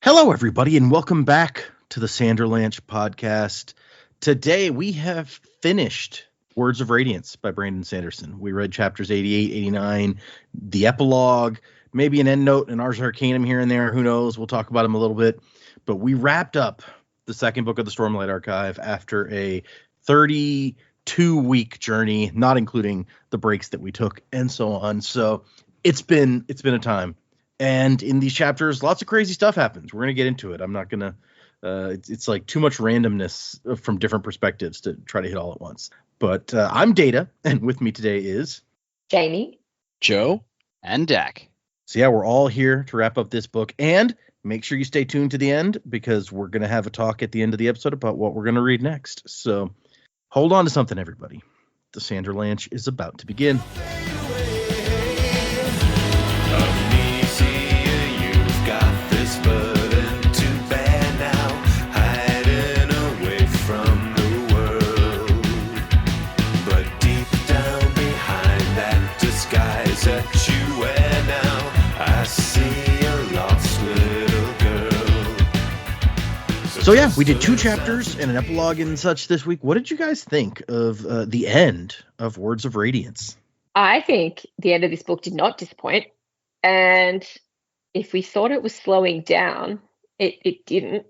Hello, everybody, and welcome back to the Sanderlanche podcast. Today, we have finished Words of Radiance by Brandon Sanderson. We read chapters 88, 89, the epilogue, maybe an end note, an Ars Arcanum here and there. Who knows? We'll talk about them a little bit. But we wrapped up the second book of the Stormlight Archive after a 32-week journey, not including the breaks that we took and so on. So it's been a time. And in these chapters, lots of crazy stuff happens. We're going to get into it. I'm not going to, it's like too much randomness from different perspectives to try to hit all at once. But I'm Data, and with me today is Jamie, Joe, and Dak. So yeah, we're all here to wrap up this book. And make sure you stay tuned to the end, because we're going to have a talk at the end of the episode about what we're going to read next. So hold on to something, everybody. The Sanderlanche is about to begin. So yeah, we did 2 chapters and an epilogue and such this week. What did you guys think of the end of Words of Radiance? I think the end of this book did not disappoint. And if we thought it was slowing down, it didn't.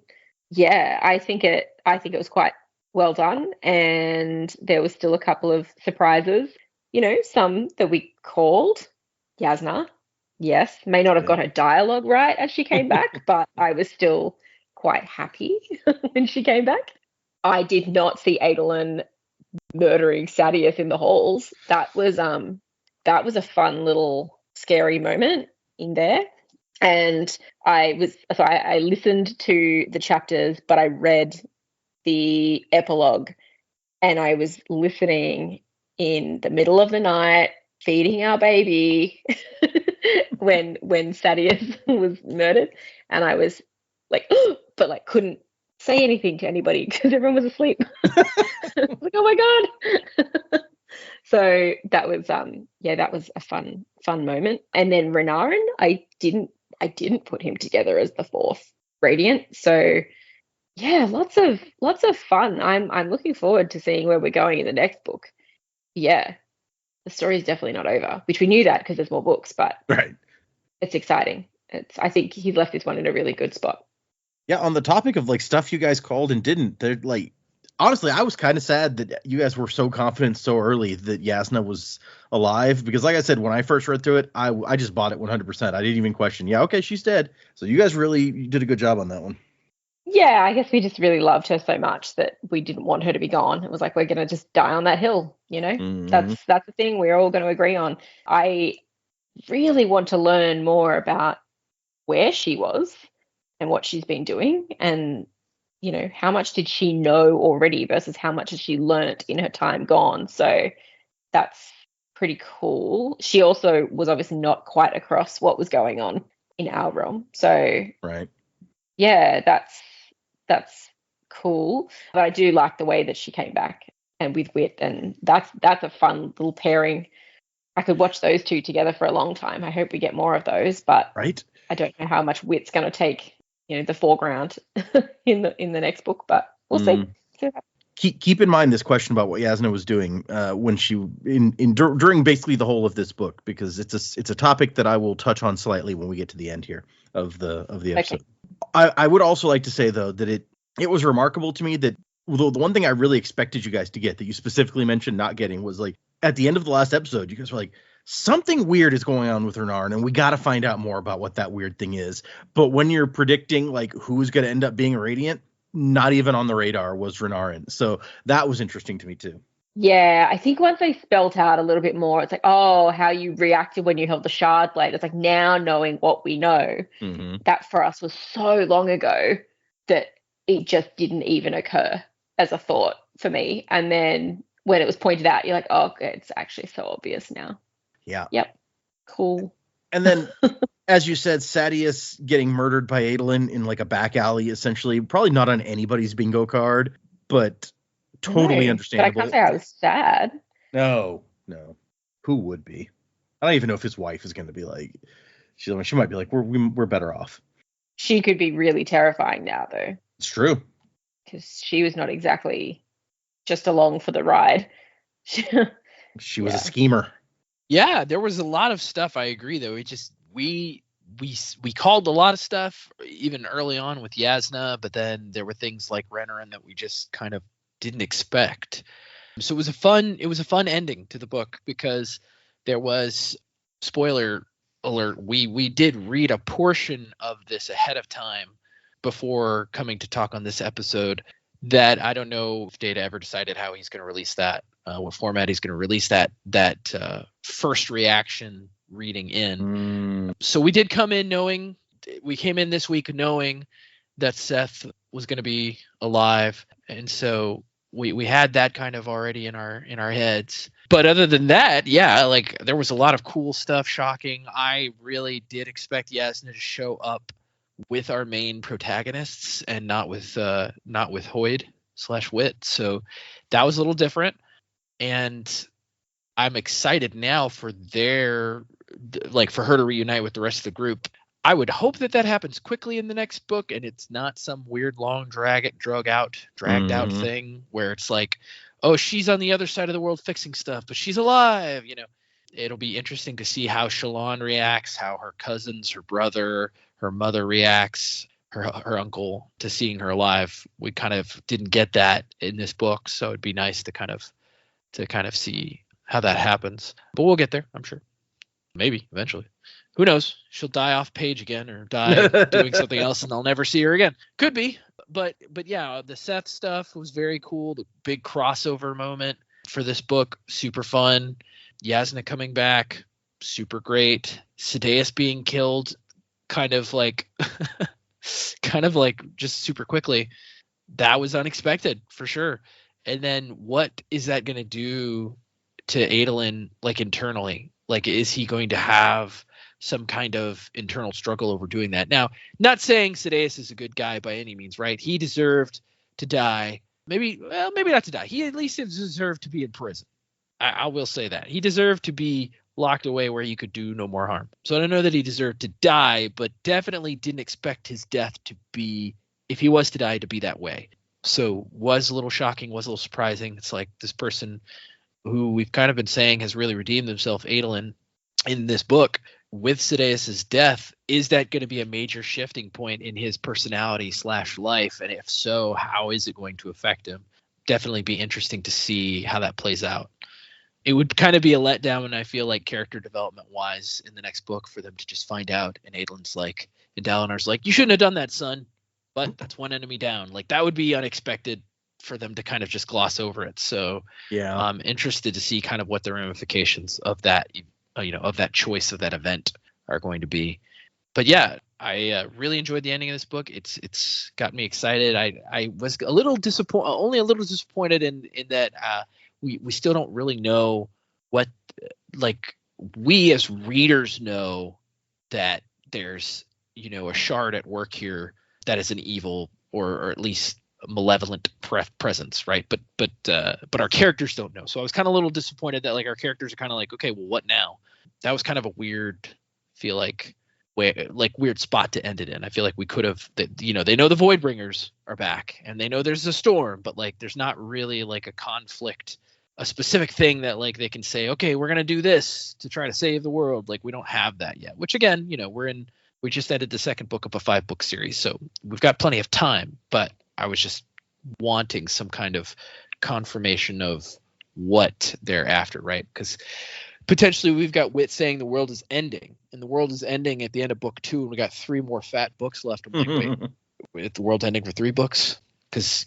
Yeah, I think it was quite well done. And there was still a couple of surprises. You know, some that we called. Yasna, yes, may not have got her dialogue right as she came back, but I was still quite happy when she came back. I did not see Adolin murdering Sadeas in the halls. That was a fun little scary moment in there. And I listened to the chapters, but I read the epilogue, and I was listening in the middle of the night, feeding our baby when Sadeas was murdered, and I was like, but like couldn't say anything to anybody because everyone was asleep. Like, oh my god. So that was a fun moment. And then Renarin, I didn't put him together as the fourth Radiant. So yeah, lots of fun. I'm looking forward to seeing where we're going in the next book. Yeah. The story is definitely not over, which we knew that because there's more books, but right. It's exciting. I think he's left this one in a really good spot. Yeah, on the topic of like stuff you guys called and didn't, they're like, honestly, I was kind of sad that you guys were so confident so early that Yasna was alive, because like I said, when I first read through it, I just bought it 100%. I didn't even question. Yeah, okay, she's dead. So you guys really did a good job on that one. Yeah, I guess we just really loved her so much that we didn't want her to be gone. It was like, we're going to just die on that hill, you know? Mm-hmm. That's the thing we're all going to agree on. I really want to learn more about where she was and what she's been doing, and, you know, how much did she know already versus how much has she learnt in her time gone. So that's pretty cool. She also was obviously not quite across what was going on in our realm. So right. Yeah, that's cool. But I do like the way that she came back and with Wit, and that's a fun little pairing. I could watch those two together for a long time. I hope we get more of those, but right. I don't know how much Wit's going to take, you know, the foreground in the next book, but we'll see. Keep in mind this question about what Yasna was doing when she during basically the whole of this book, because it's a topic that I will touch on slightly when we get to the end here of the episode. Okay. I would also like to say though that it was remarkable to me that the one thing I really expected you guys to get that you specifically mentioned not getting was, like, at the end of the last episode, you guys were like, something weird is going on with Renarin, and we got to find out more about what that weird thing is. But when you're predicting like who's going to end up being a Radiant, not even on the radar was Renarin. So that was interesting to me too. Yeah, I think once they spelt out a little bit more, it's like, oh, how you reacted when you held the shard blade. It's like, now knowing what we know, that for us was so long ago that it just didn't even occur as a thought for me. And then when it was pointed out, you're like, oh, it's actually so obvious now. Yeah. Yep. Cool. And then, as you said, Sadeas getting murdered by Adolin in like a back alley, essentially, probably not on anybody's bingo card, but totally understandable. But I can't say I was sad. No. Who would be? I don't even know if his wife is going to be like, she might be like, we're better off. She could be really terrifying now, though. It's true. Because she was not exactly just along for the ride. She was a schemer. Yeah, there was a lot of stuff. I agree, though. It just we called a lot of stuff even early on with Yasna, but then there were things like Renarin that we just kind of didn't expect. So it was a fun ending to the book, because there was, spoiler alert, we did read a portion of this ahead of time before coming to talk on this episode, that I don't know if Data ever decided how he's going to release that, what format he's going to release that first reaction reading in. So we did come in we came in this week knowing that Seth was going to be alive, and so we had that kind of already in our heads. But other than that, yeah, like there was a lot of cool stuff, shocking. I really did expect Yasna to show up with our main protagonists and not with Hoyd/Wit. So that was a little different. And I'm excited now for her to reunite with the rest of the group. I would hope that happens quickly in the next book, and it's not some weird long dragged out thing where it's like, oh, she's on the other side of the world fixing stuff, but she's alive. It'll be interesting to see how Shallan reacts, how her cousins, her brother, her mother reacts, her uncle, to seeing her alive. We kind of didn't get that in this book, so it'd be nice to kind of see how that happens. But we'll get there, I'm sure. Maybe eventually. Who knows? She'll die off page again, or die doing something else, and I'll never see her again. Could be. But yeah, the Seth stuff was very cool. The big crossover moment for this book, super fun. Yasna coming back, super great. Sadeas being killed, kind of like just super quickly. That was unexpected for sure. And then what is that going to do to Adolin, like internally? Like, is he going to have some kind of internal struggle over doing that? Now, not saying Sadeas is a good guy by any means, right? He deserved to die. Maybe not to die. He at least deserved to be in prison. I will say that. He deserved to be locked away where he could do no more harm. So I don't know that he deserved to die, but definitely didn't expect his death to be, if he was to die, to be that way. So was a little shocking, was a little surprising. It's like this person who we've kind of been saying has really redeemed himself, Adolin, in this book. With Sadeas' death, is that going to be a major shifting point in his personality/life? And if so, how is it going to affect him? Definitely be interesting to see how that plays out. It would kind of be a letdown, and I feel like character development wise in the next book, for them to just find out, and Adolin's like, and Dalinar's like, you shouldn't have done that, son, but that's one enemy down. Like, that would be unexpected for them to kind of just gloss over it. So yeah, I'm interested to see kind of what the ramifications of that, of that choice of that event are going to be. But yeah, I really enjoyed the ending of this book. It's got me excited. I was a little disappointed in that we still don't really know what, like, we as readers know that there's, a shard at work here that is an evil or at least malevolent presence, right? But our characters don't know. So I was kind of a little disappointed that, like, our characters are kind of like, okay, well, what now? That was kind of a weird, feel like, weird spot to end it in. I feel like we could have, they know the Voidbringers are back, and they know there's a storm, but like there's not really like a conflict, a specific thing that like they can say, okay, we're gonna do this to try to save the world. Like, we don't have that yet. Which again, we just ended the second book of a 5-book series, so we've got plenty of time. But I was just wanting some kind of confirmation of what they're after, right? Because potentially we've got Wit saying the world is ending, and the world is ending at the end of book 2, and we got 3 more fat books left. I'm like, wait, the world's ending for 3 books? Because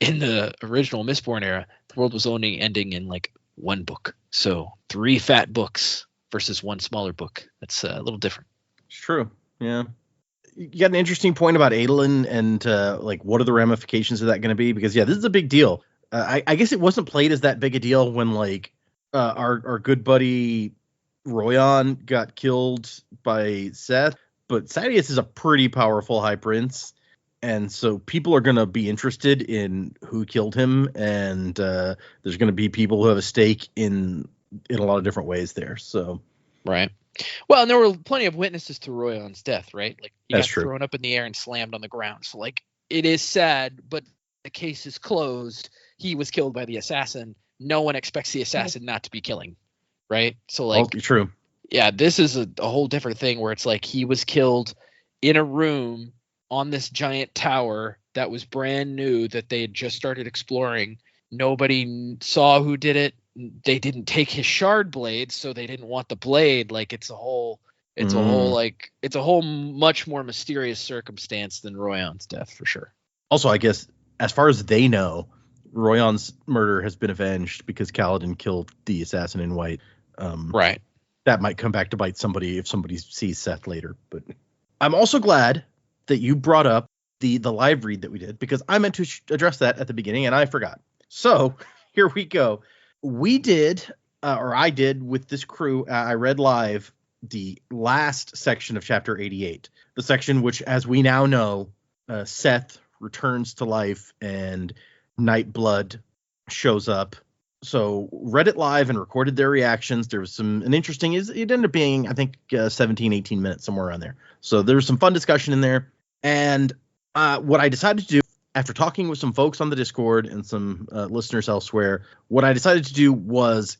in the original Mistborn era, the world was only ending in like 1 book. So 3 fat books versus 1 smaller book. That's a little different. It's true. Yeah. You got an interesting point about Adolin and like, what are the ramifications of that going to be? Because, yeah, this is a big deal. I guess it wasn't played as that big a deal when, like, our good buddy Royan got killed by Seth, but Sadeas is a pretty powerful High Prince, and so people are going to be interested in who killed him, and there's going to be people who have a stake in a lot of different ways there. So right. Well, and there were plenty of witnesses to Royan's death, right? Like he That's got true. thrown up in the air and slammed on the ground. So like it is sad, but the case is closed. He was killed by the assassin. No one expects the assassin not to be killing, right? So like, true. Yeah, this is a whole different thing where it's like he was killed in a room on this giant tower that was brand new that they had just started exploring. Nobody saw who did it. They didn't take his shard blade, so they didn't want the blade. Like it's a whole much more mysterious circumstance than Royan's death for sure. Also, I guess as far as they know, Royan's murder has been avenged because Kaladin killed the assassin in white. Right. That might come back to bite somebody if somebody sees Seth later. But I'm also glad that you brought up the live read that we did, because I meant to address that at the beginning and I forgot. So here we go. We did, or I did with this crew, I read live the last section of chapter 88, the section which, as we now know, Seth returns to life and Nightblood shows up. So read it live and recorded their reactions. There was an interesting, it ended up being, I think, 17, 18 minutes, somewhere around there. So there was some fun discussion in there. And what I decided to do, after talking with some folks on the Discord and some listeners elsewhere, what I decided to do was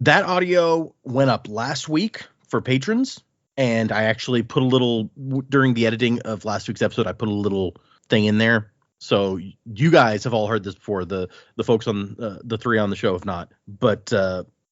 that audio went up last week for patrons. And I actually put a little, during the editing of last week's episode, I put a little thing in there. So you guys have all heard this before. The folks on the three on the show have not. But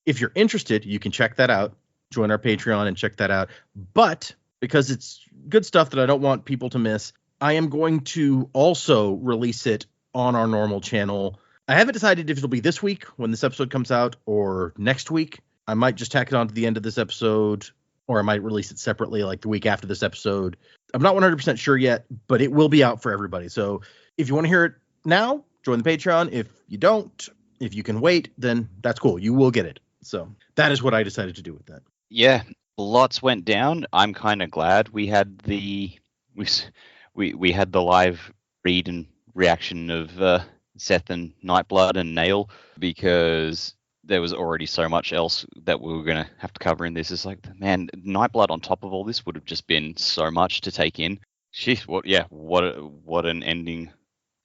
if you're interested, you can check that out. Join our Patreon and check that out. But because it's good stuff that I don't want people to miss, I am going to also release it on our normal channel. I haven't decided if it'll be this week when this episode comes out or next week. I might just tack it on to the end of this episode, or I might release it separately like the week after this episode. I'm not 100% sure yet, but it will be out for everybody. So if you want to hear it now, join the Patreon. If you don't, if you can wait, then that's cool. You will get it. So that is what I decided to do with that. Yeah, lots went down. I'm kind of glad we had we had the live read and reaction of Seth and Nightblood and Nail, because there was already so much else that we were going to have to cover in this. It's like, man, Nightblood on top of all this would have just been so much to take in. Sheesh, what an ending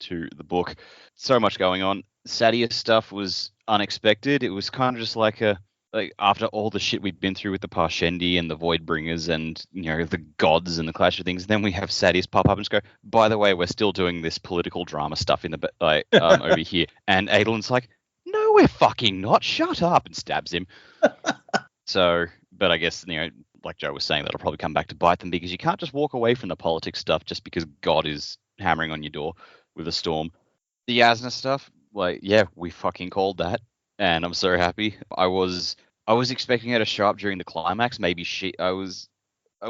to the book. So much going on. Sadia's stuff was unexpected. It was kind of just like after all the shit we'd been through with the Parshendi and the Voidbringers and, the gods and the Clash of Things, then we have Sadius pop up and just go, by the way, we're still doing this political drama stuff in the over here. And Adelin's like, no, we're fucking not. Shut up, and stabs him. So, but I guess, like Joe was saying, that'll probably come back to bite them, because you can't just walk away from the politics stuff just because God is hammering on your door with a storm. The Yasna stuff, we fucking called that, and I'm so happy. I was expecting her to show up during the climax. Maybe I was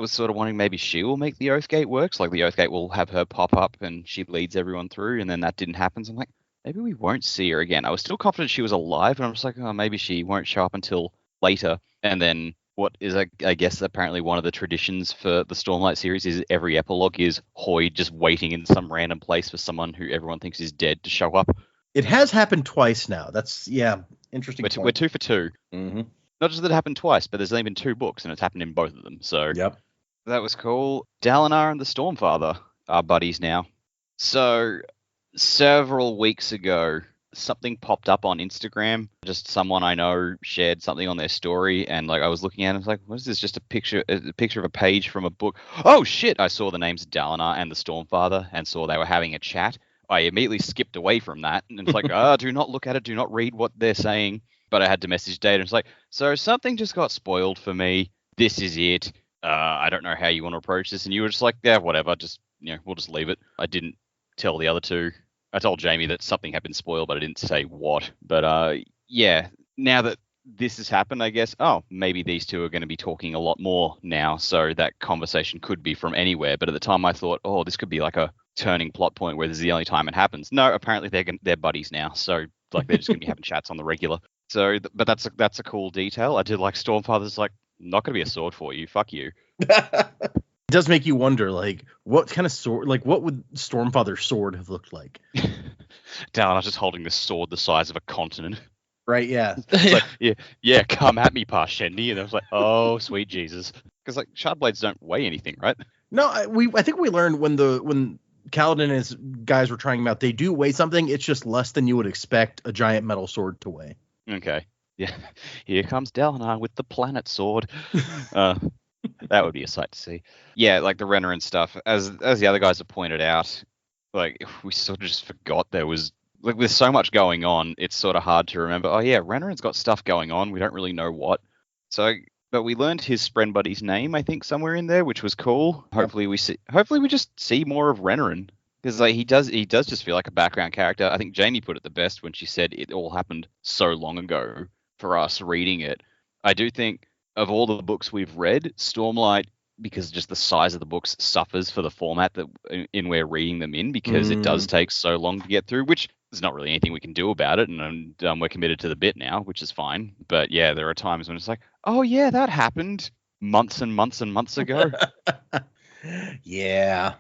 sort of wondering maybe she will make the Oathgate works. Like the Oathgate will have her pop up and she leads everyone through, and then that didn't happen. So I'm like, maybe we won't see her again. I was still confident she was alive, and I'm just like, oh, maybe she won't show up until later. And then what is, I guess, apparently one of the traditions for the Stormlight series is every epilogue is Hoyd just waiting in some random place for someone who everyone thinks is dead to show up. It has happened twice now. That's, interesting. We're 2 for 2. Mm-hmm. Not just that it happened twice, but there's only been 2 books, and it's happened in both of them. So yep. That was cool. Dalinar and the Stormfather are buddies now. So several weeks ago, something popped up on Instagram. Just someone I know shared something on their story, and I was looking at it, and I was like, what is this? Just a picture of a page from a book. Oh shit! I saw the names Dalinar and the Stormfather and saw they were having a chat. I immediately skipped away from that, and it's like, do not look at it, do not read what they're saying. But I had to message Data, and it's like, so something just got spoiled for me. This is it. I don't know how you want to approach this. And you were just like, yeah, whatever. Just, we'll just leave it. I didn't tell the other two. I told Jamie that something had been spoiled, but I didn't say what. But yeah, now that this has happened, I guess, maybe these two are going to be talking a lot more now. So that conversation could be from anywhere. But at the time I thought, this could be like a turning plot point where this is the only time it happens. No, apparently they're buddies now. So they're just going to be having chats on the regular. So, but that's a cool detail. I did like Stormfather's like, not going to be a sword for you. Fuck you. It does make you wonder, what kind of sword, what would Stormfather's sword have looked like? Dalinar just holding this sword the size of a continent. Right? Yeah. It's like, yeah, come at me, Parshendi. And I was like, oh, sweet Jesus. Because like shard blades don't weigh anything, right? No, I think we learned when Kaladin and his guys were trying them out, they do weigh something. It's just less than you would expect a giant metal sword to weigh. Okay. Yeah. Here comes Dalinar with the planet sword. That would be a sight to see. Yeah, like the Renarin stuff. As the other guys have pointed out, like we sort of just forgot there was like with so much going on, it's sort of hard to remember. Oh yeah, Renarin's got stuff going on. We don't really know what. So, but we learned his Spren buddy's name, I think, somewhere in there, which was cool. Hopefully we just see more of Renarin. Because like he does just feel like a background character. I think Jamie put it the best when she said it all happened so long ago for us reading it. I do think of all the books we've read, Stormlight, because just the size of the books, suffers for the format that in we're reading them in, because it does take so long to get through, which there's not really anything we can do about it, and we're committed to the bit now, which is fine. But yeah, there are times when it's like, oh yeah, that happened months and months and months ago. Yeah.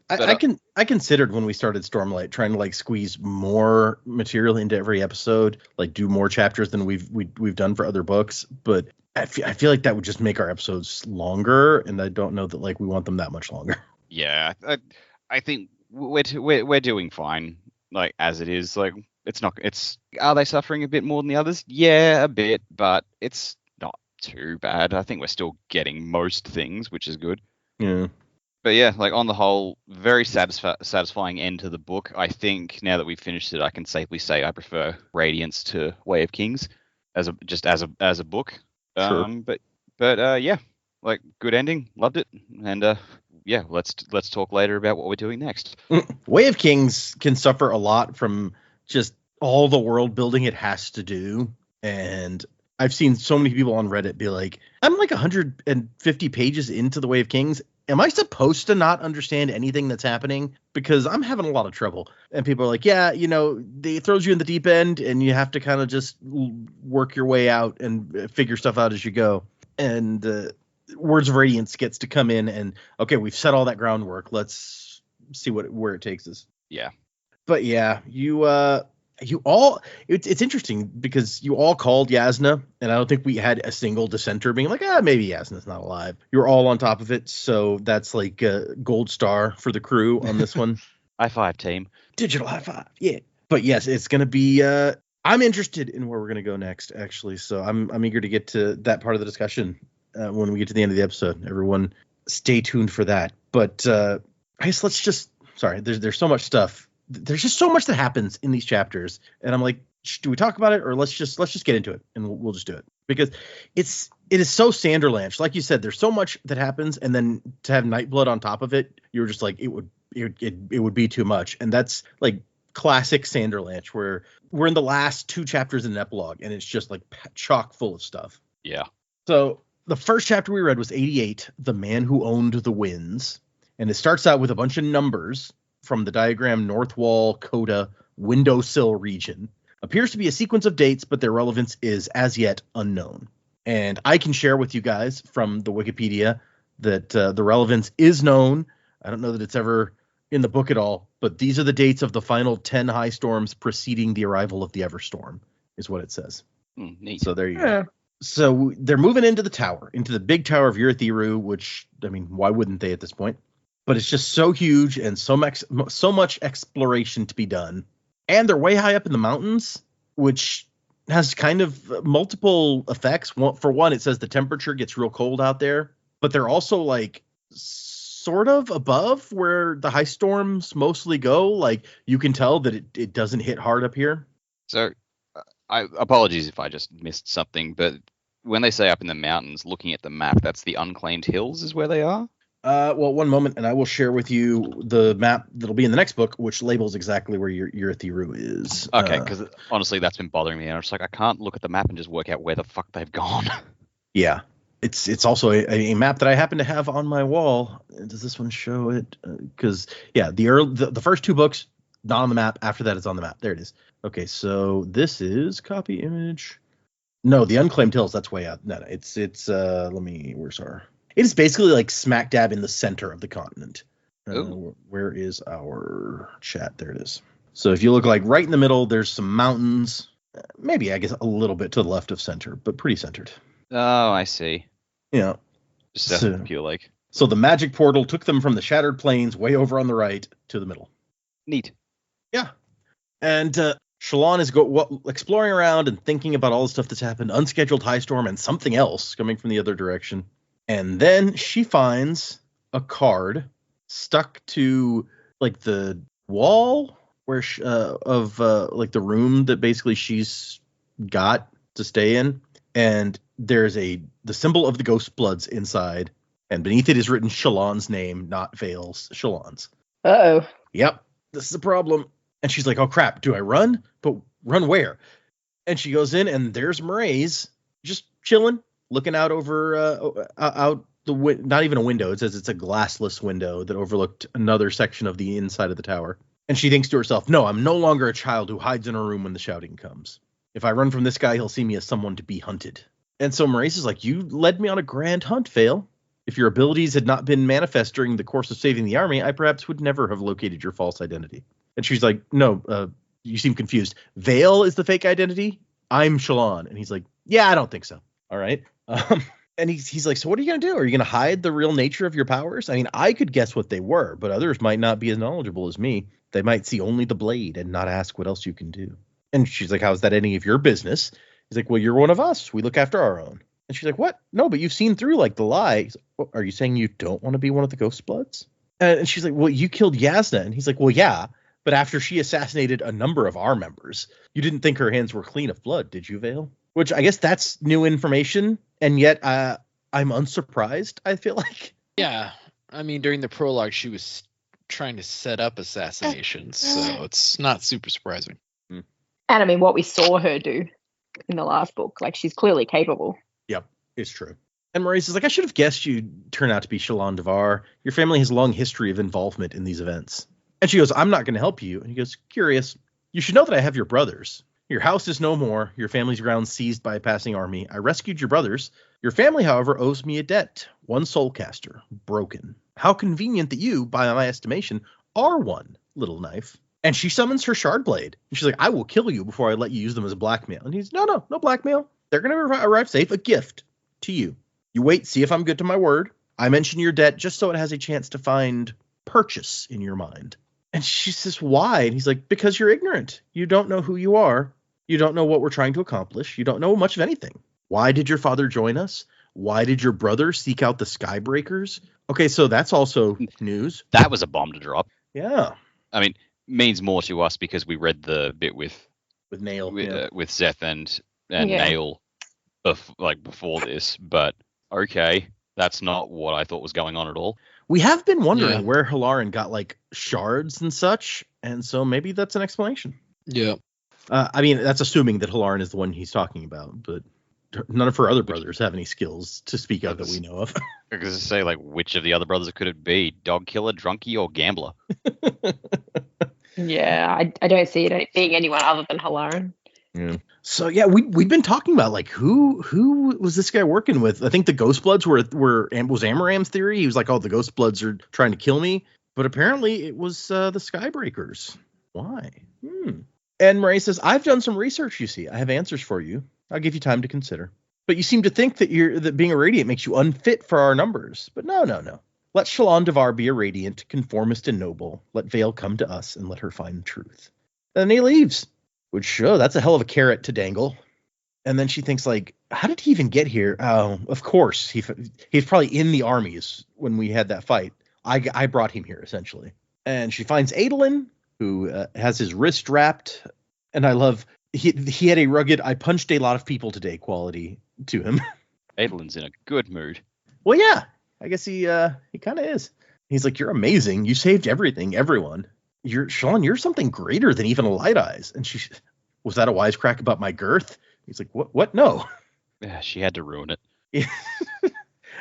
But, I considered when we started Stormlight trying to like squeeze more material into every episode, like do more chapters than we've done for other books, but I feel like that would just make our episodes longer, and I don't know that like we want them that much longer. Yeah, I think we're doing fine, like as it is. Like are they suffering a bit more than the others? Yeah, a bit, but it's not too bad. I think we're still getting most things, which is good. Yeah. But yeah, like on the whole, very satisfying end to the book. I think now that we've finished it, I can safely say I prefer Radiance to Way of Kings as a book. Sure. But yeah, like good ending, loved it, and yeah, let's talk later about what we're doing next. Way of Kings can suffer a lot from just all the world building it has to do, and I've seen so many people on Reddit be like, I'm like 150 pages into the Way of Kings. Am I supposed to not understand anything that's happening? Because I'm having a lot of trouble. And people are like, yeah, they throws you in the deep end and you have to kind of just work your way out and figure stuff out as you go. And Words of Radiance gets to come in and, okay, we've set all that groundwork. Let's see where it takes us. Yeah. But yeah, it's interesting because you all called Yasna, and I don't think we had a single dissenter being like, maybe Yasna's not alive. You're all on top of it, so that's like a gold star for the crew on this one. High five, team. Digital high five, yeah. But yes, it's gonna be. I'm interested in where we're gonna go next, actually. So I'm eager to get to that part of the discussion when we get to the end of the episode. Everyone, stay tuned for that. But I guess let's just. Sorry, there's so much stuff. There's just so much that happens in these chapters, and I'm like, do we talk about it, or let's just get into it, and we'll just do it, because it is so Sanderlanche. Like you said, there's so much that happens, and then to have Nightblood on top of it, you're just like, it would be too much, and that's like classic Sanderlanche, where we're in the last 2 chapters in an epilogue, and it's just like chock full of stuff. Yeah. So the first chapter we read was 88, The Man Who Owned the Winds, and it starts out with a bunch of numbers from the diagram North Wall, Coda, Windowsill region. Appears to be a sequence of dates, but their relevance is as yet unknown. And I can share with you guys from the Wikipedia that the relevance is known. I don't know that it's ever in the book at all, but these are the dates of the final 10 high storms preceding the arrival of the Everstorm, is what it says. Neat. So there you go. So they're moving into the tower, into the big tower of Urithiru, which, I mean, why wouldn't they at this point? But it's just so huge and so much exploration to be done. And they're way high up in the mountains, which has kind of multiple effects. For one, it says the temperature gets real cold out there, but they're also like sort of above where the high storms mostly go. Like you can tell that it doesn't hit hard up here. So apologies if I just missed something, but when they say up in the mountains, looking at the map, that's the Unclaimed Hills is where they are? Well, one moment, and I will share with you the map that'll be in the next book, which labels exactly where Urithiru is. Okay, because honestly, that's been bothering me. And I'm just like, I can't look at the map and just work out where the fuck they've gone. Yeah, it's also a map that I happen to have on my wall. Does this one show it? Because the first 2 books not on the map. After that, it's on the map. There it is. Okay, so this is copy image. No, the Unclaimed Hills. That's way out. No, it's where's our? It is basically like smack dab in the center of the continent. Where is our chat? There it is. So if you look like right in the middle, there's some mountains. Maybe, I guess, a little bit to the left of center, but pretty centered. Oh, I see. Yeah. Just south of Pure Lake. So the magic portal took them from the shattered plains way over on the right to the middle. Neat. Yeah. And Shallan is exploring around and thinking about all the stuff that's happened, unscheduled high storm and something else coming from the other direction. And then she finds a card stuck to like the wall where like the room that basically she's got to stay in. And there's the symbol of the ghost bloods inside. And beneath it is written Shallan's name, not Vale's, Shallan's. Uh-oh. Yep, this is a problem. And she's like, oh, crap, do I run? But run where? And she goes in, and there's Mraize just chilling, looking out over, out the not even a window. It says it's a glassless window that overlooked another section of the inside of the tower. And she thinks to herself, no, I'm no longer a child who hides in a room when the shouting comes. If I run from this guy, he'll see me as someone to be hunted. And so Mraize is like, you led me on a grand hunt, Vale. If your abilities had not been manifest during the course of saving the army, I perhaps would never have located your false identity. And she's like, no, you seem confused. Vale is the fake identity? I'm Shallan. And he's like, yeah, I don't think so. All right. And he's like, so what are you going to do? Are you going to hide the real nature of your powers? I mean, I could guess what they were, but others might not be as knowledgeable as me. They might see only the blade and not ask what else you can do. And she's like, how is that any of your business? He's like, well, you're one of us. We look after our own. And she's like, what? No, but you've seen through like the lie. He's like, well, are you saying you don't want to be one of the Ghost Bloods? And she's like, well, you killed Yasna. And he's like, well, yeah. But after she assassinated a number of our members, you didn't think her hands were clean of blood, did you, Vale? Which I guess that's new information. And yet I'm unsurprised, I feel like. Yeah. I mean, during the prologue, she was trying to set up assassinations. So it's not super surprising. And I mean, what we saw her do in the last book, like she's clearly capable. Yep, it's true. And Mraize is like, I should have guessed you'd turn out to be Shallan Devar. Your family has a long history of involvement in these events. And she goes, I'm not going to help you. And he goes, curious. You should know that I have your brothers. Your house is no more. Your family's grounds seized by a passing army. I rescued your brothers. Your family, however, owes me a debt. One soulcaster, broken. How convenient that you, by my estimation, are one, little knife. And she summons her shard blade. And she's like, I will kill you before I let you use them as blackmail. And he's, no blackmail. They're going to arrive safe. A gift to you. You wait, see if I'm good to my word. I mention your debt just so it has a chance to find purchase in your mind. And she says, why? And he's like, because you're ignorant. You don't know who you are. You don't know what we're trying to accomplish. You don't know much of anything. Why did your father join us? Why did your brother seek out the Skybreakers? Okay, so that's also news. That was a bomb to drop. Yeah. I mean, means more to us because we read the bit with Nail, with Zeth and Nail before this, but okay, that's not what I thought was going on at all. We have been wondering where Halaran got like shards and such, and so maybe that's an explanation. Yeah. I mean, that's assuming that Halaran is the one he's talking about, but none of her other brothers have any skills to speak of that we know of. I was going to say, like, which of the other brothers could it be? Dog killer, drunkie, or gambler? Yeah, I don't see it being anyone other than Halaran. Yeah. So yeah, we'd been talking about like who was this guy working with? I think the Ghost Bloods was Amaram's theory. He was like, oh, the Ghost Bloods are trying to kill me, but apparently it was the Skybreakers. Why? And Mraize says, I've done some research. You see, I have answers for you. I'll give you time to consider. But you seem to think that being a Radiant makes you unfit for our numbers. But no. Let Shallan Devar be a Radiant, conformist and noble. Let Vale come to us and let her find the truth. And then he leaves. Which, sure, that's a hell of a carrot to dangle. And then she thinks, like, how did he even get here? Oh, of course. He's probably in the armies when we had that fight. I brought him here, essentially. And she finds Adolin, who has his wrist wrapped. And I love, he had a rugged, I punched a lot of people today quality to him. Adolin's in a good mood. Well, yeah. I guess he kind of is. He's like, you're amazing. You saved everything, everyone. Shallan, you're something greater than even a Light Eyes. And she, was that a wisecrack about my girth? He's like, what? No. Yeah, she had to ruin it.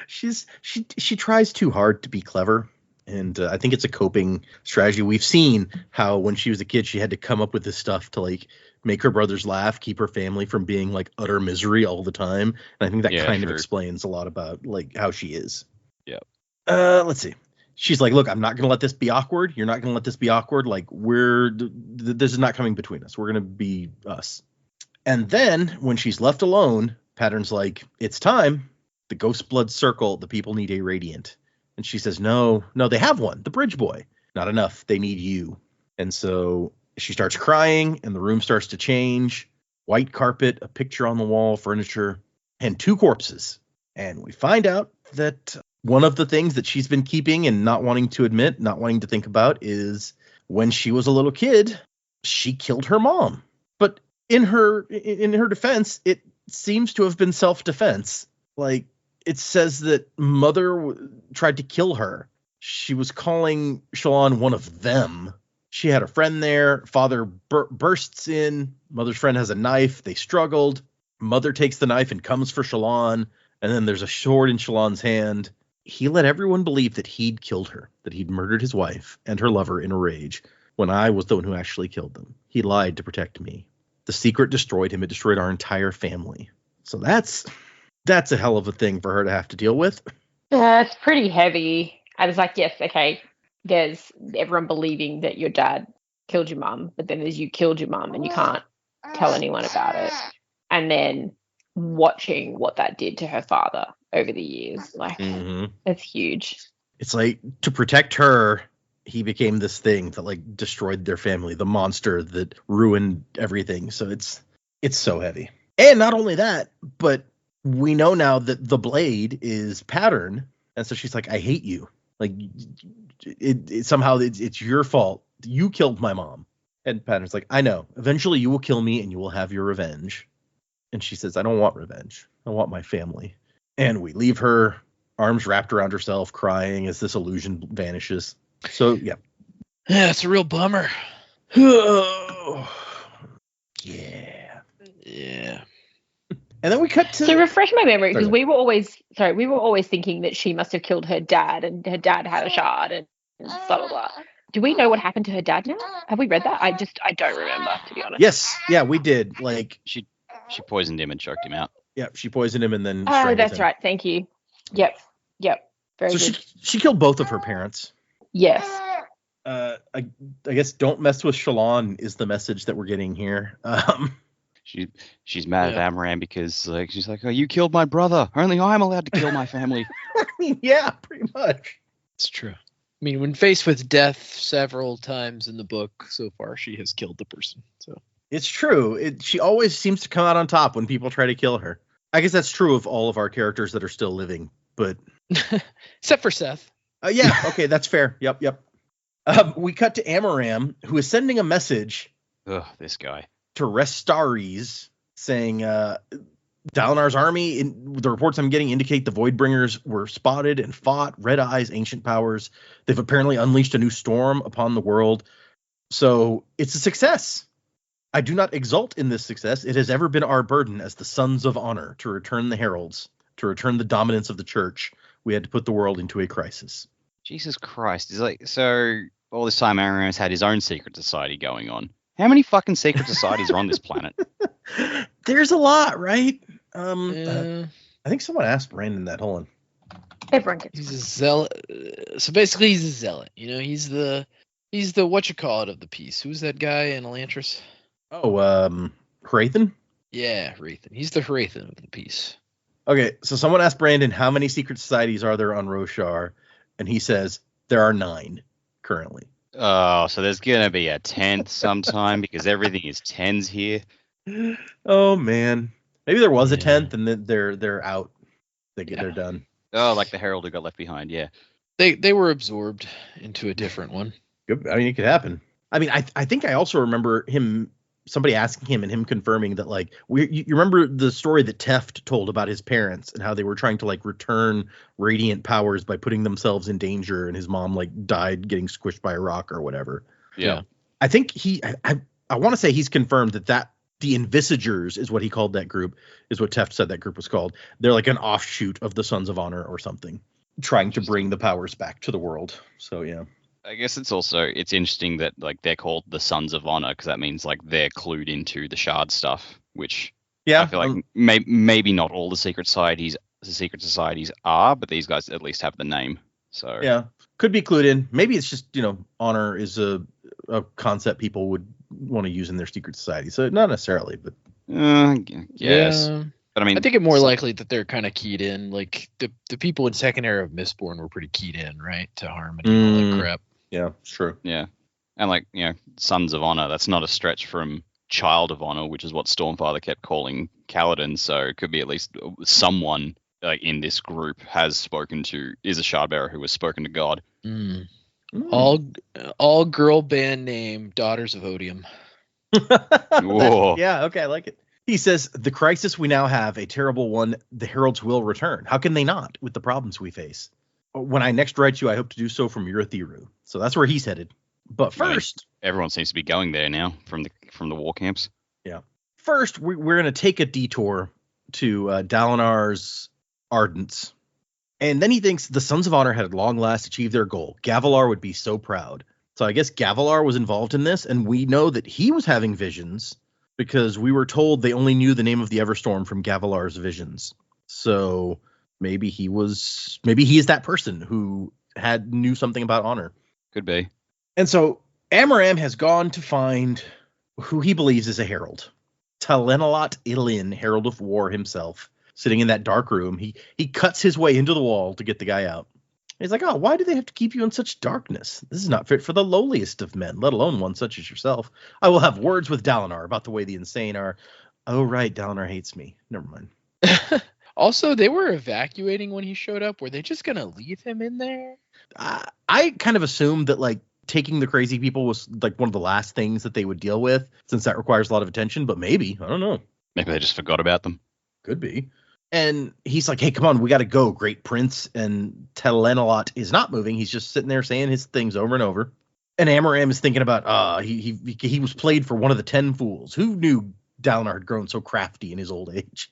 She tries too hard to be clever. And I think it's a coping strategy. We've seen how when she was a kid, she had to come up with this stuff to like make her brothers laugh, keep her family from being like utter misery all the time. And I think that kind of explains a lot about like how she is. Yeah. Let's see. she's like, look, I'm not going to let this be awkward. You're not going to let this be awkward. Like, this is not coming between us. We're going to be us. And then when she's left alone, Pattern's like, it's time. The Ghost Blood Circle, the people need a Radiant. And she says, no, they have one. The Bridge Boy. Not enough. They need you. And so she starts crying and the room starts to change. White carpet, a picture on the wall, furniture, and 2 corpses. And we find out that one of the things that she's been keeping and not wanting to admit, not wanting to think about, is when she was a little kid, she killed her mom. But in her defense, it seems to have been self-defense. Like, it says that Mother tried to kill her. She was calling Shallan one of them. She had a friend there. Father bursts in. Mother's friend has a knife. They struggled. Mother takes the knife and comes for Shallan. And then there's a sword in Shallan's hand. He let everyone believe that he'd killed her, that he'd murdered his wife and her lover in a rage, when I was the one who actually killed them. He lied to protect me. The secret destroyed him. It destroyed our entire family. So that's a hell of a thing for her to have to deal with. It's pretty heavy. I was like, yes, okay. There's everyone believing that your dad killed your mum, but then there's you killed your mum and you can't tell anyone about it. And then watching what that did to her father over the years. Like, It's huge. It's like, to protect her, he became this thing that like destroyed their family, the monster that ruined everything. So it's so heavy. And not only that, but we know now that the blade is Pattern. And so she's like, I hate you. Like, somehow it's your fault. You killed my mom. And Pattern's like, I know. Eventually you will kill me and you will have your revenge. And she says, I don't want revenge. I want my family. And we leave her, arms wrapped around herself, crying as this illusion vanishes. So, yeah. Yeah, it's a real bummer. Yeah. And then we cut to... So refresh my memory, because we were always thinking that she must have killed her dad, and her dad had a shard, and blah, blah, blah. Do we know what happened to her dad now? Have we read that? I don't remember, to be honest. Yes. Yeah, we did. Like, she poisoned him and choked him out. Yeah, she poisoned him and then strangled that's him. Right. Thank you. Yep. Very good. She killed both of her parents. Yes. I guess don't mess with Shallan is the message that we're getting here. She's mad at Amaram because like she's like, oh, you killed my brother. Only I'm allowed to kill my family. I mean, yeah, pretty much. It's true. I mean, when faced with death several times in the book so far, she has killed the person. So it's true. She always seems to come out on top when people try to kill her. I guess that's true of all of our characters that are still living, but except for Seth. Yeah. Okay, that's fair. Yep. We cut to Amaram, who is sending a message. Ugh, this guy. To Restaries, saying Dalinar's army, the reports I'm getting indicate the Voidbringers were spotted and fought. Red Eyes, ancient powers. They've apparently unleashed a new storm upon the world. So it's a success. I do not exult in this success. It has ever been our burden as the Sons of Honor to return the heralds, to return the dominance of the church. We had to put the world into a crisis. Jesus Christ. It's like, so all this time Amaram's had his own secret society going on. How many fucking secret societies are on this planet? There's a lot, right? I think someone asked Brandon that. Hold on. Everyone gets. He's a zealot. So basically, he's a zealot. You know, he's the what you call it of the piece. Who's that guy in Elantris? Oh, Hrathen? Yeah, Hrathen. He's the Hrathen of the piece. Okay, so someone asked Brandon, how many secret societies are there on Roshar? And he says, there are 9 currently. Oh, so there's going to be a 10th sometime because everything is 10s here. Oh, man. Maybe there was a 10th and then they're out. They're done. Oh, like the Herald who got left behind, yeah. They were absorbed into a different one. Good. I mean, it could happen. I mean, I think I also remember somebody asking him and him confirming that, like, you remember the story that Teft told about his parents and how they were trying to, like, return radiant powers by putting themselves in danger, and his mom, like, died getting squished by a rock or whatever. Yeah. I think I want to say he's confirmed that the Envisagers is what he called that group, is what Teft said that group was called. They're like an offshoot of the Sons of Honor or something, trying to bring the powers back to the world. So, yeah. I guess it's interesting that like they're called the Sons of Honor because that means like they're clued into the shard stuff, which I feel like maybe not all the secret societies are, but these guys at least have the name. So yeah, Could be clued in. Maybe it's just, honor is a concept people would want to use in their secret society. So not necessarily, but yes. Yeah. But I think it more likely that they're kind of keyed in. Like the people in second era of Mistborn were pretty keyed in, right, to harmony and all that crap. Yeah, true. Yeah, and Sons of Honor. That's not a stretch from Child of Honor, which is what Stormfather kept calling Kaladin. So it could be at least someone in this group is a Shardbearer who has spoken to God. Mm. All girl band name Daughters of Odium. Yeah, okay, I like it. He says, the crisis we now have, a terrible one, the heralds will return. How can they not, with the problems we face? When I next write you, I hope to do so from Urithiru. So that's where he's headed. But first... everyone seems to be going there now from the war camps. Yeah. First, we're going to take a detour to Dalinar's Ardents. And then he thinks the Sons of Honor had at long last achieved their goal. Gavilar would be so proud. So I guess Gavilar was involved in this, and we know that he was having visions because we were told they only knew the name of the Everstorm from Gavilar's visions. So maybe he is that person who knew something about honor. Could be. And so Amaram has gone to find who he believes is a herald. Talenalot Ilin, Herald of War himself, sitting in that dark room. He cuts his way into the wall to get the guy out. He's like, oh, why do they have to keep you in such darkness? This is not fit for the lowliest of men, let alone one such as yourself. I will have words with Dalinar about the way the insane are. Oh, right, Dalinar hates me. Never mind. Also, they were evacuating when he showed up. Were they just going to leave him in there? I kind of assumed that, taking the crazy people was, one of the last things that they would deal with, since that requires a lot of attention. But maybe. I don't know. Maybe they just forgot about them. Could be. And he's like, hey, come on, we got to go, great prince. And Telenalot is not moving. He's just sitting there saying his things over and over. And Amaram is thinking about, he was played for one of the 10 fools. Who knew Dalinar had grown so crafty in his old age?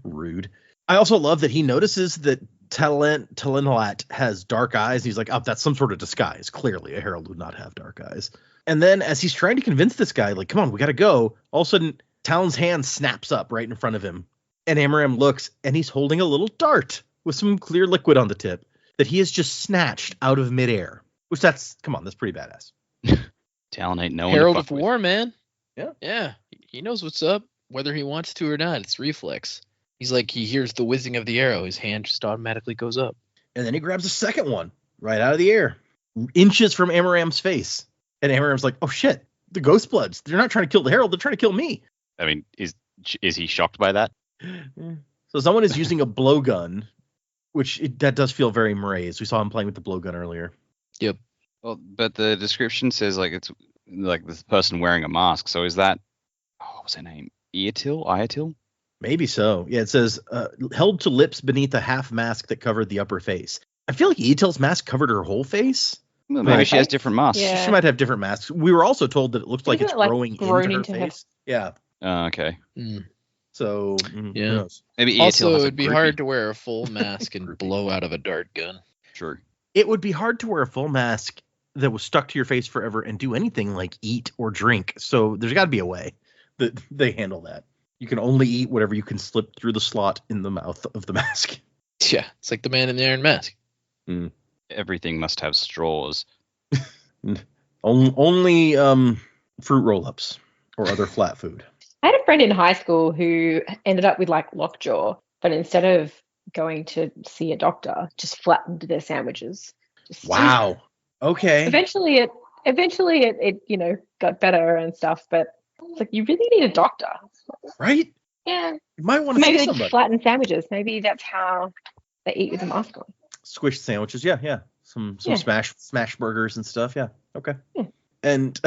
Rude. I also love that he notices that Telenalot has dark eyes. He's like, oh, that's some sort of disguise. Clearly, a herald would not have dark eyes. And then as he's trying to convince this guy, come on, we got to go. All of a sudden, Talon's hand snaps up right in front of him. And Amaram looks, and he's holding a little dart with some clear liquid on the tip that he has just snatched out of midair. Which that's pretty badass. Talon ain't no one. Herald of War, man. Yeah. Yeah. He knows what's up, whether he wants to or not. It's reflex. He's like, he hears the whizzing of the arrow. His hand just automatically goes up. And then he grabs a second one right out of the air, inches from Amaram's face. And Amaram's like, oh, shit, the Ghost Bloods. They're not trying to kill the herald. They're trying to kill me. I mean, is he shocked by that? So someone is using a blowgun, that does feel very Mraize. We saw him playing with the blowgun earlier. Yep. Well, but the description says it's this person wearing a mask. So is that, what was her name? Iatil? Maybe so. Yeah, it says held to lips beneath a half mask that covered the upper face. I feel like Iatil's mask covered her whole face. Well, maybe she has different masks. Yeah. She might have different masks. We were also told that it looked like it's growing into her face. Yeah. Okay. Mm. So, yeah. Who knows? Maybe also, it would be hard to wear a full mask and blow out of a dart gun. True. It would be hard to wear a full mask that was stuck to your face forever and do anything like eat or drink. So there's got to be a way that they handle that. You can only eat whatever you can slip through the slot in the mouth of the mask. Yeah, it's like the man in the Iron Mask. Mm. Everything must have straws. Only fruit roll-ups or other flat food. I had a friend in high school who ended up with lockjaw, but instead of going to see a doctor, just flattened their sandwiches. Wow. Okay. Eventually it got better and stuff, but it's like you really need a doctor. Right? Yeah. You might want to maybe see they somebody. just flatten sandwiches. Maybe that's how they eat with a mask on. Squished sandwiches, yeah. Some smash burgers and stuff, yeah. Okay. Yeah. And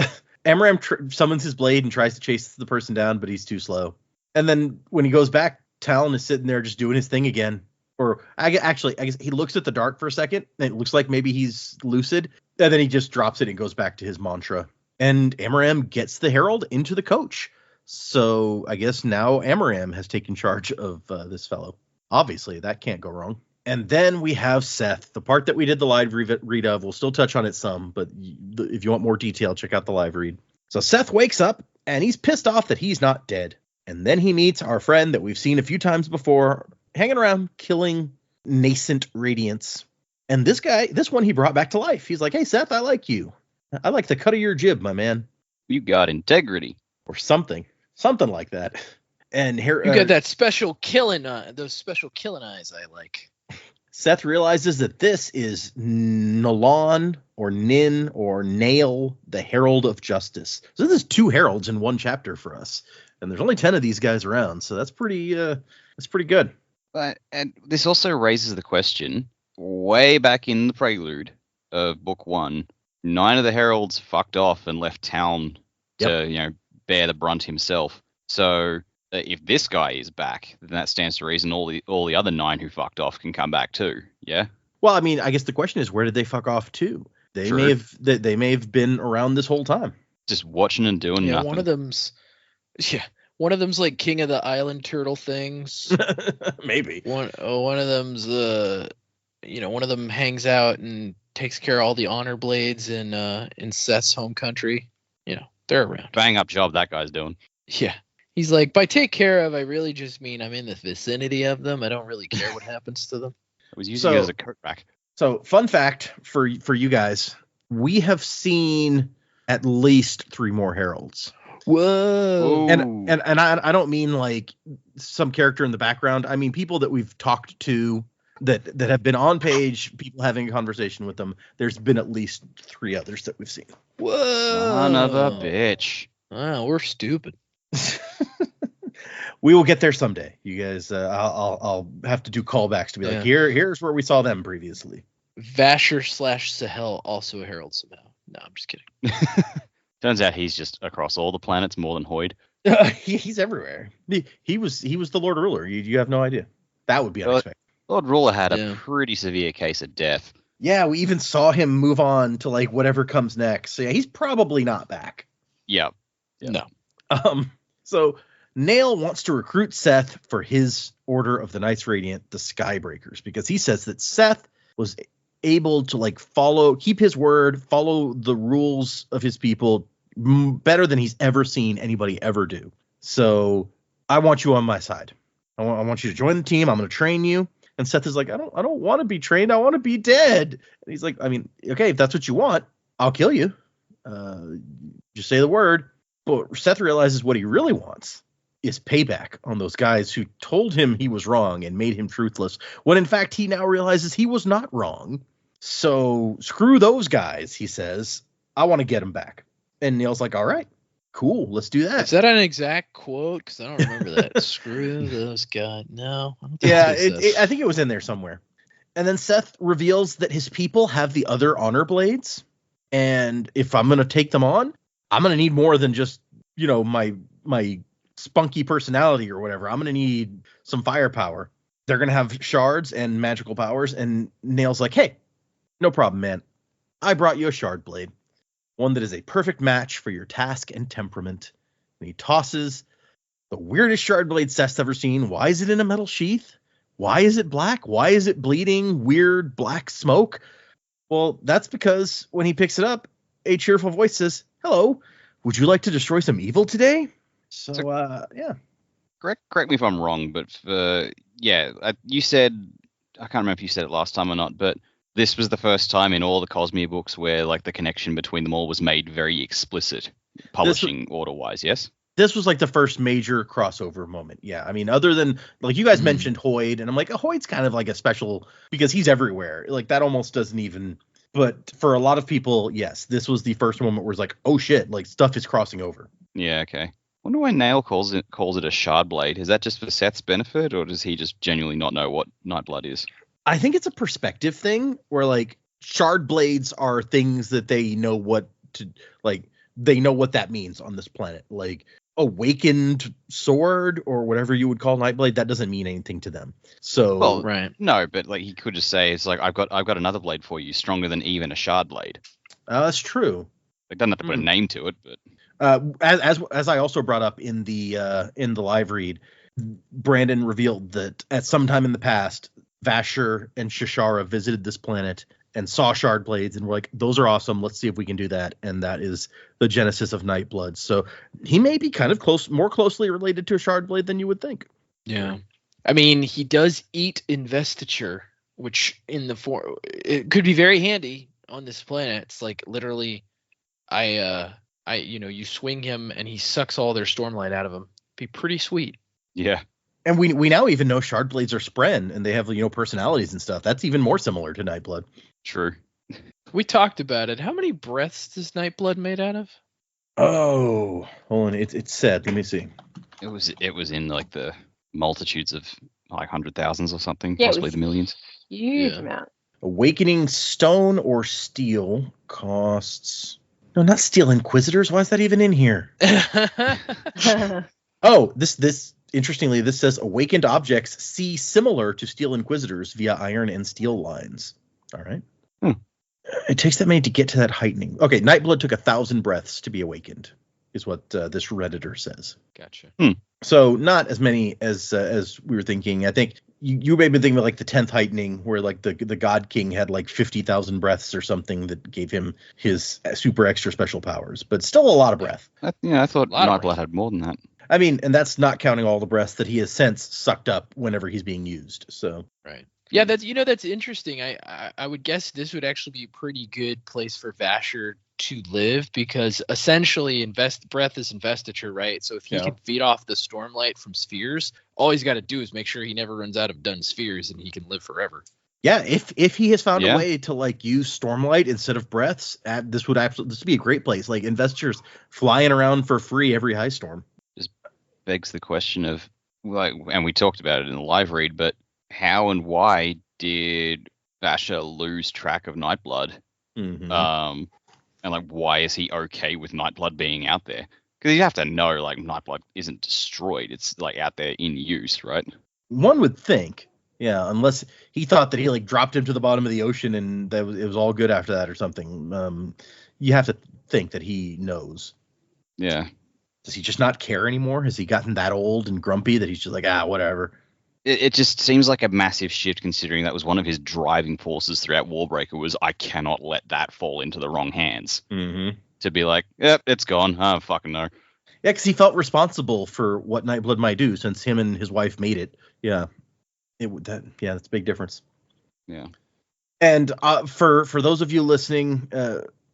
Amaram summons his blade and tries to chase the person down, but he's too slow. And then when he goes back, Talon is sitting there just doing his thing again. Or I guess he looks at the dark for a second, and it looks like maybe he's lucid, and then he just drops it and goes back to his mantra. And Amaram gets the herald into the coach. So I guess now Amaram has taken charge of this fellow. Obviously, that can't go wrong. And then we have Seth, the part that we did the live read of. We'll still touch on it some, but if you want more detail, check out the live read. So Seth wakes up, and he's pissed off that he's not dead. And then he meets our friend that we've seen a few times before, hanging around, killing nascent Radiance. And this one he brought back to life. He's like, hey, Seth, I like you. I like the cut of your jib, my man. You got integrity. Or something like that. And here, You got that special killing, those special killing eyes I like. Seth realizes that this is Nalon or Nin or Nail, the Herald of Justice. So this is 2 heralds in one chapter for us. And there's only 10 of these guys around. So that's pretty good. And this also raises the question, way back in the prelude of book 1, 9 of the heralds fucked off and left town to, bear the brunt himself. So if this guy is back, then that stands to reason all the other 9 who fucked off can come back too. Yeah. Well, I mean, I guess the question is, where did they fuck off to? They may have been around this whole time, just watching and doing nothing. One of them's like king of the island turtle things. Maybe one of them's one of them hangs out and takes care of all the honor blades in Seth's home country. They're around. Bang up job that guy's doing. Yeah. He's like, by take care of, I really just mean I'm in the vicinity of them. I don't really care what happens to them. I was using it as a coat rack. So, fun fact for you guys, we have seen at least 3 more heralds. Whoa. And I don't mean like some character in the background. I mean people that we've talked to that have been on page, people having a conversation with them. There's been at least 3 others that we've seen. Whoa. Son of a bitch. Wow, we're stupid. We will get there someday. You guys, I'll have to do callbacks to be like, here's where we saw them previously. Vasher/Sahel, also a herald somehow. No, I'm just kidding. Turns out he's just across all the planets more than Hoyd. He's everywhere. He was the Lord Ruler. You have no idea. That would be unexpected. Lord Ruler had a pretty severe case of death. Yeah, we even saw him move on to like whatever comes next. So yeah, he's probably not back. Yeah. No. So Nail wants to recruit Seth for his Order of the Knights Radiant, the Skybreakers, because he says that Seth was able to like keep his word, follow the rules of his people better than he's ever seen anybody ever do. So I want you on my side. I want you to join the team. I'm going to train you. And Seth is like, I don't want to be trained. I want to be dead. And he's like, I mean, okay, if that's what you want, I'll kill you. Just say the word. But Seth realizes what he really wants is payback on those guys who told him he was wrong and made him truthless, when in fact he now realizes he was not wrong. So screw those guys, he says. I want to get him back. And Neil's like, all right, cool, let's do that. Is that an exact quote? Because I don't remember that. Screw those guys. No. I don't think I think it was in there somewhere. And then Seth reveals that his people have the other honor blades. And if I'm going to take them on, I'm going to need more than just, my spunky personality or whatever. I'm going to need some firepower. They're going to have shards and magical powers. And Nail's like, hey, no problem, man. I brought you a shard blade. One that is a perfect match for your task and temperament. And he tosses the weirdest shard blade Seth's ever seen. Why is it in a metal sheath? Why is it black? Why is it bleeding weird black smoke? Well, that's because when he picks it up, a cheerful voice says, hello, would you like to destroy some evil today? So, yeah. Correct me if I'm wrong, but you said, I can't remember if you said it last time or not, but this was the first time in all the Cosmere books where like the connection between them all was made very explicit, publishing order-wise, yes? This was like the first major crossover moment. Yeah, I mean, other than like you guys mentioned Hoyd, and I'm like, Hoyd's kind of like a special because he's everywhere. Like that almost doesn't even. But for a lot of people, yes, this was the first moment where it's like, oh shit, like stuff is crossing over. Yeah, okay. Wonder why Nail calls it a shard blade. Is that just for Seth's benefit, or does he just genuinely not know what Nightblood is? I think it's a perspective thing where like shard blades are things that they know what to like. They know what that means on this planet. Like awakened sword or whatever you would call Nightblade, that doesn't mean anything to them. So right. No, but like he could just say it's like I've got another blade for you, stronger than even a shard blade. That's true. Like doesn't have to put a name to it, but as I also brought up in the live read, Brandon revealed that at some time in the past, Vasher and Shashara visited this planet and saw shard blades and were like, those are awesome. Let's see if we can do that. And that is the genesis of Nightblood. So he may be kind of more closely related to a shard blade than you would think. Yeah. I mean, he does eat investiture which in the form it could be very handy on this planet. It's like literally, you swing him and he sucks all their stormlight out of him. Be pretty sweet. Yeah. And we now even know Shardblades are Spren, and they have personalities and stuff. That's even more similar to Nightblood. True. We talked about it. How many breaths is Nightblood made out of? Oh, hold on. It's said. Let me see. It was in like the multitudes of like 100,000s or something, Yeah, possibly the millions. Huge amount. Awakening stone or steel costs. No, not Steel Inquisitors. Why is that even in here? Oh, this interestingly, this says awakened objects see similar to Steel Inquisitors via iron and steel lines. All right. It takes that many to get to that heightening. Okay, Nightblood took 1,000 breaths to be awakened, is what this Redditor says. Gotcha. So not as many as we were thinking. I think you may have been thinking about like the 10th heightening, where like the God King had like 50,000 breaths or something that gave him his super extra special powers, but still a lot of breath. I thought Nightblood had more than that. I mean, and that's not counting all the breaths that he has since sucked up whenever he's being used. So right. Yeah, that's interesting. I would guess this would actually be a pretty good place for Vasher to live, because essentially breath is investiture, right? So if he can feed off the stormlight from spheres, all he's got to do is make sure he never runs out of done spheres, and he can live forever. Yeah, if he has found a way to like use stormlight instead of breaths, this would be a great place. Like investitures flying around for free every high storm. Just begs the question of, like, and we talked about it in the live read, but how and why did Vasher lose track of Nightblood? And like, why is he okay with Nightblood being out there? Because you have to know, like, Nightblood isn't destroyed; it's like out there in use, right? One would think, yeah, unless he thought that he like dropped him to the bottom of the ocean and it was all good after that or something. You have to think that he knows. Yeah. Does he just not care anymore? Has he gotten that old and grumpy that he's just like, whatever? It just seems like a massive shift, considering that was one of his driving forces throughout Warbreaker, was I cannot let that fall into the wrong hands. To be like, yep, it's gone. I don't fucking know. Yeah, because he felt responsible for what Nightblood might do since him and his wife made it. Yeah, that's a big difference. Yeah. And for those of you listening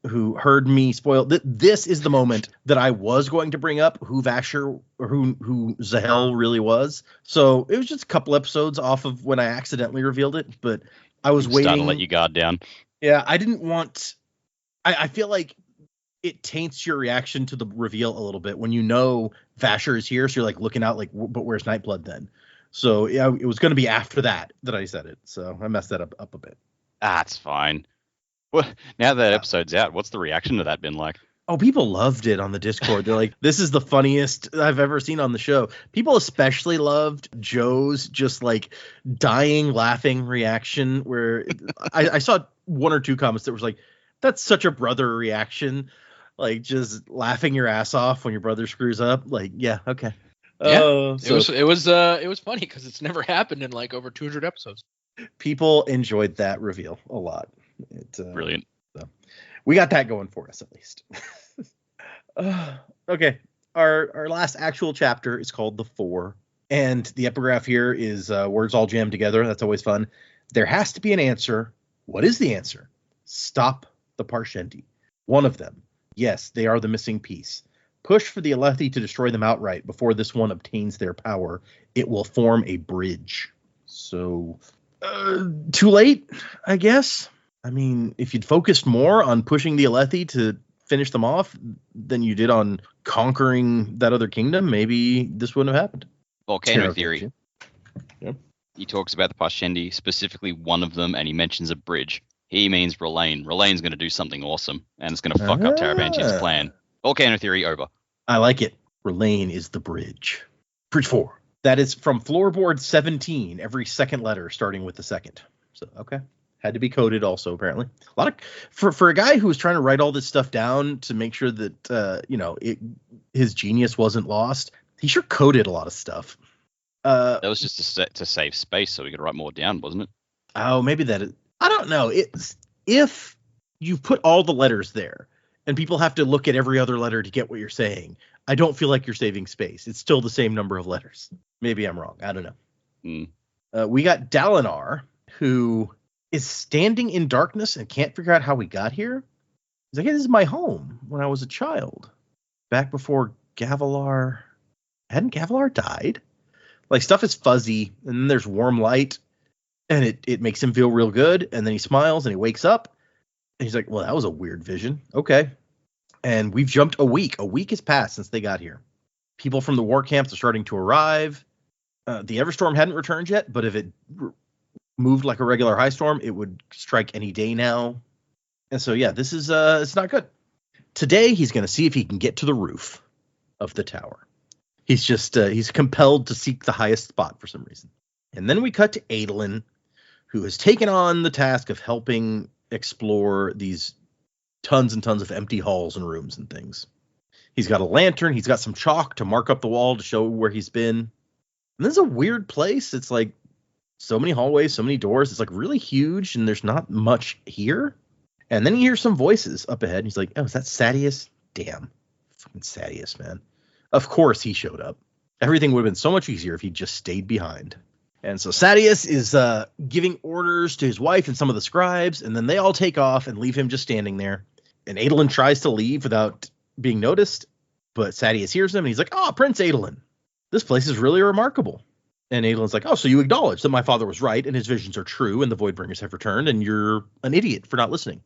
who heard me spoil, this is the moment that I was going to bring up who Vasher or who Zahel really was. So it was just a couple episodes off of when I accidentally revealed it, but I was waiting. Starting to let your guard down. Yeah, I didn't want. I feel like it taints your reaction to the reveal a little bit when you know Vasher is here, so you're like looking out like, but where's Nightblood then? So yeah, it was going to be after that I said it, so I messed that up a bit. That's fine. Well, now that episode's out, what's the reaction to that been like? Oh, people loved it on the Discord. They're like, this is the funniest I've ever seen on the show. People especially loved Joe's just like dying laughing reaction, where I saw one or two comments that was like, that's such a brother reaction. Like just laughing your ass off when your brother screws up. Like, yeah, okay. Yeah, it was funny because it's never happened in like over 200 episodes. People enjoyed that reveal a lot. Brilliant. So we got that going for us at least. Okay, our last actual chapter is called The Four, and the epigraph here is words all jammed together. That's always fun. There has to be an answer. What is the answer? Stop the Parshendi. One of them. Yes, they are the missing piece. Push for the Alethi to destroy them outright before this one obtains their power. It will form a bridge. So, too late, I guess. I mean, if you'd focused more on pushing the Alethi to finish them off than you did on conquering that other kingdom, maybe this wouldn't have happened. Volcano theory. Yep. He talks about the Parshendi, specifically one of them, and he mentions a bridge. He means R'lain. R'lain's going to do something awesome, and it's going to fuck up Taravangian's plan. Volcano theory over. I like it. R'lain is the bridge. Bridge 4. That is from floorboard 17, every second letter starting with the second. So, okay. Had to be coded also, apparently. A lot of for a guy who was trying to write all this stuff down to make sure that his genius wasn't lost. He sure coded a lot of stuff. That was just to save space, so we could write more down, wasn't it? Oh, maybe that is. I don't know. It's if you put all the letters there and people have to look at every other letter to get what you're saying, I don't feel like you're saving space. It's still the same number of letters. Maybe I'm wrong. I don't know. We got Dalinar. who is standing in darkness and can't figure out how we got here. He's like, hey, this is my home when I was a child. Back before Gavilar. Hadn't Gavilar died? Like, stuff is fuzzy, and then there's warm light, and it makes him feel real good, and then he smiles, and he wakes up, and he's like, well, that was a weird vision. Okay. And we've jumped a week. A week has passed since they got here. People from the war camps are starting to arrive. The Everstorm hadn't returned yet, but if it moved like a regular high storm, it would strike any day now. And so, yeah, this is it's not good. Today, he's going to see if he can get to the roof of the tower. He's just he's compelled to seek the highest spot for some reason. And then we cut to Adolin, who has taken on the task of helping explore these tons and tons of empty halls and rooms and things. He's got a lantern. He's got some chalk to mark up the wall to show where he's been. And this is a weird place. It's like so many hallways, so many doors. It's like really huge, and there's not much here. And then he hears some voices up ahead. And he's like, oh, is that Sadius? Damn. Fucking Sadius, man. Of course he showed up. Everything would have been so much easier if he just stayed behind. And so Sadius is giving orders to his wife and some of the scribes, and then they all take off and leave him just standing there. And Adolin tries to leave without being noticed, but Sadius hears him, and he's like, oh, Prince Adolin, this place is really remarkable. And Adolin's like, oh, so you acknowledge that my father was right, and his visions are true, and the Voidbringers have returned, and you're an idiot for not listening.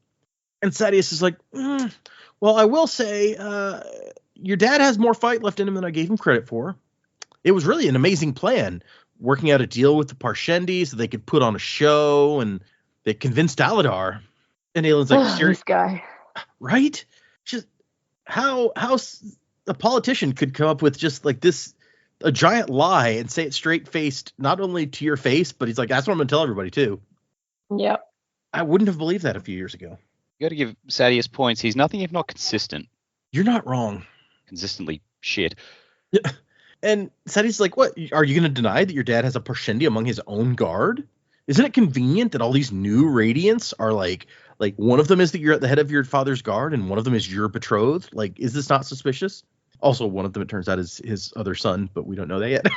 And Sadius is like, well, I will say, your dad has more fight left in him than I gave him credit for. It was really an amazing plan, working out a deal with the Parshendi so they could put on a show, and they convinced Aladar. And Aelin's like, this guy. Right? Just how a politician could come up with just like this, a giant lie and say it straight faced, not only to your face, but he's like, that's what I'm going to tell everybody too. Yep. I wouldn't have believed that a few years ago. You got to give Sadius points. He's nothing if not consistent. You're not wrong. Consistently shit. Yeah. And Sadius is like, what? Are you going to deny that your dad has a Parshendi among his own guard? Isn't it convenient that all these new Radiants are like one of them is that you're at the head of your father's guard and one of them is your betrothed? Like, is this not suspicious? Also, one of them, it turns out, is his other son, but we don't know that yet.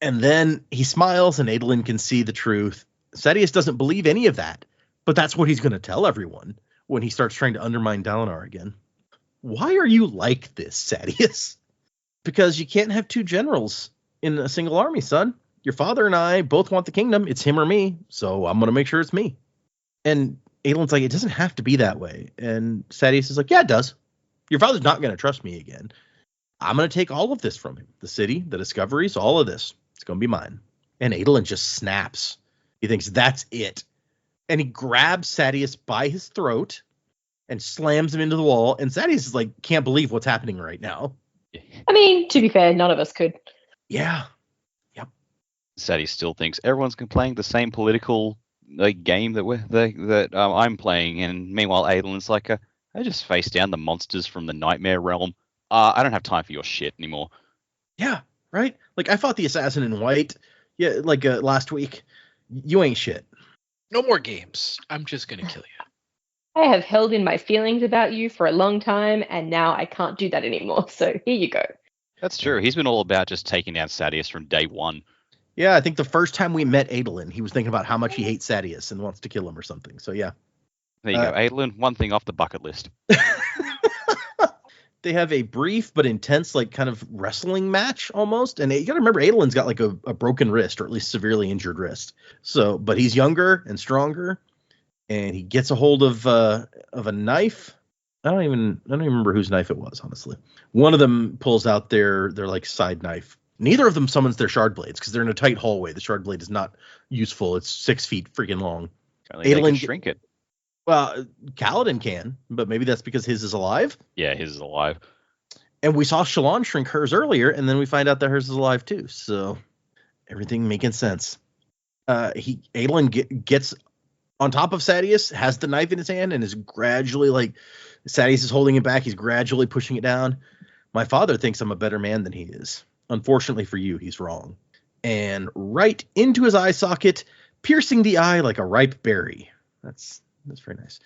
And then he smiles and Adolin can see the truth. Sadius doesn't believe any of that, but that's what he's going to tell everyone when he starts trying to undermine Dalinar again. Why are you like this, Sadius? Because you can't have two generals in a single army, son. Your father and I both want the kingdom. It's him or me, so I'm going to make sure it's me. And Adolin's like, it doesn't have to be that way. And Sadius is like, yeah, it does. Your father's not going to trust me again. I'm going to take all of this from him. The city, the discoveries, all of this. It's going to be mine. And Adolin just snaps. He thinks that's it. And he grabs Sadius by his throat and slams him into the wall. And Sadius is like, can't believe what's happening right now. I mean, to be fair, none of us could. Yeah. Yep. Sadius still thinks everyone's playing the same political game that I'm playing, and meanwhile Adolin's like, I just faced down the monsters from the Nightmare Realm. I don't have time for your shit anymore. Yeah, right? Like, I fought the assassin in white, last week. You ain't shit. No more games. I'm just gonna kill you. I have held in my feelings about you for a long time, and now I can't do that anymore. So here you go. That's true. He's been all about just taking down Sadius from day one. Yeah, I think the first time we met Adolin, he was thinking about how much he hates Sadius and wants to kill him or something. So, yeah. There you go, Adolin. One thing off the bucket list. They have a brief but intense, kind of wrestling match almost. And you got to remember, Adolin's got a broken wrist, or at least severely injured wrist. So, but he's younger and stronger. And he gets a hold of a knife. I don't even remember whose knife it was, honestly. One of them pulls out their side knife. Neither of them summons their shard blades because they're in a tight hallway. The shard blade is not useful. It's 6 feet freaking long. Adolin can shrink it. Well, Kaladin can, but maybe that's because his is alive. Yeah, his is alive. And we saw Shallan shrink hers earlier, and then we find out that hers is alive too. So everything making sense. Adolin gets on top of Sadius, has the knife in his hand, and is gradually Sadius is holding it back. He's gradually pushing it down. My father thinks I'm a better man than he is. Unfortunately for you, he's wrong. And right into his eye socket, piercing the eye like a ripe berry. That's very nice.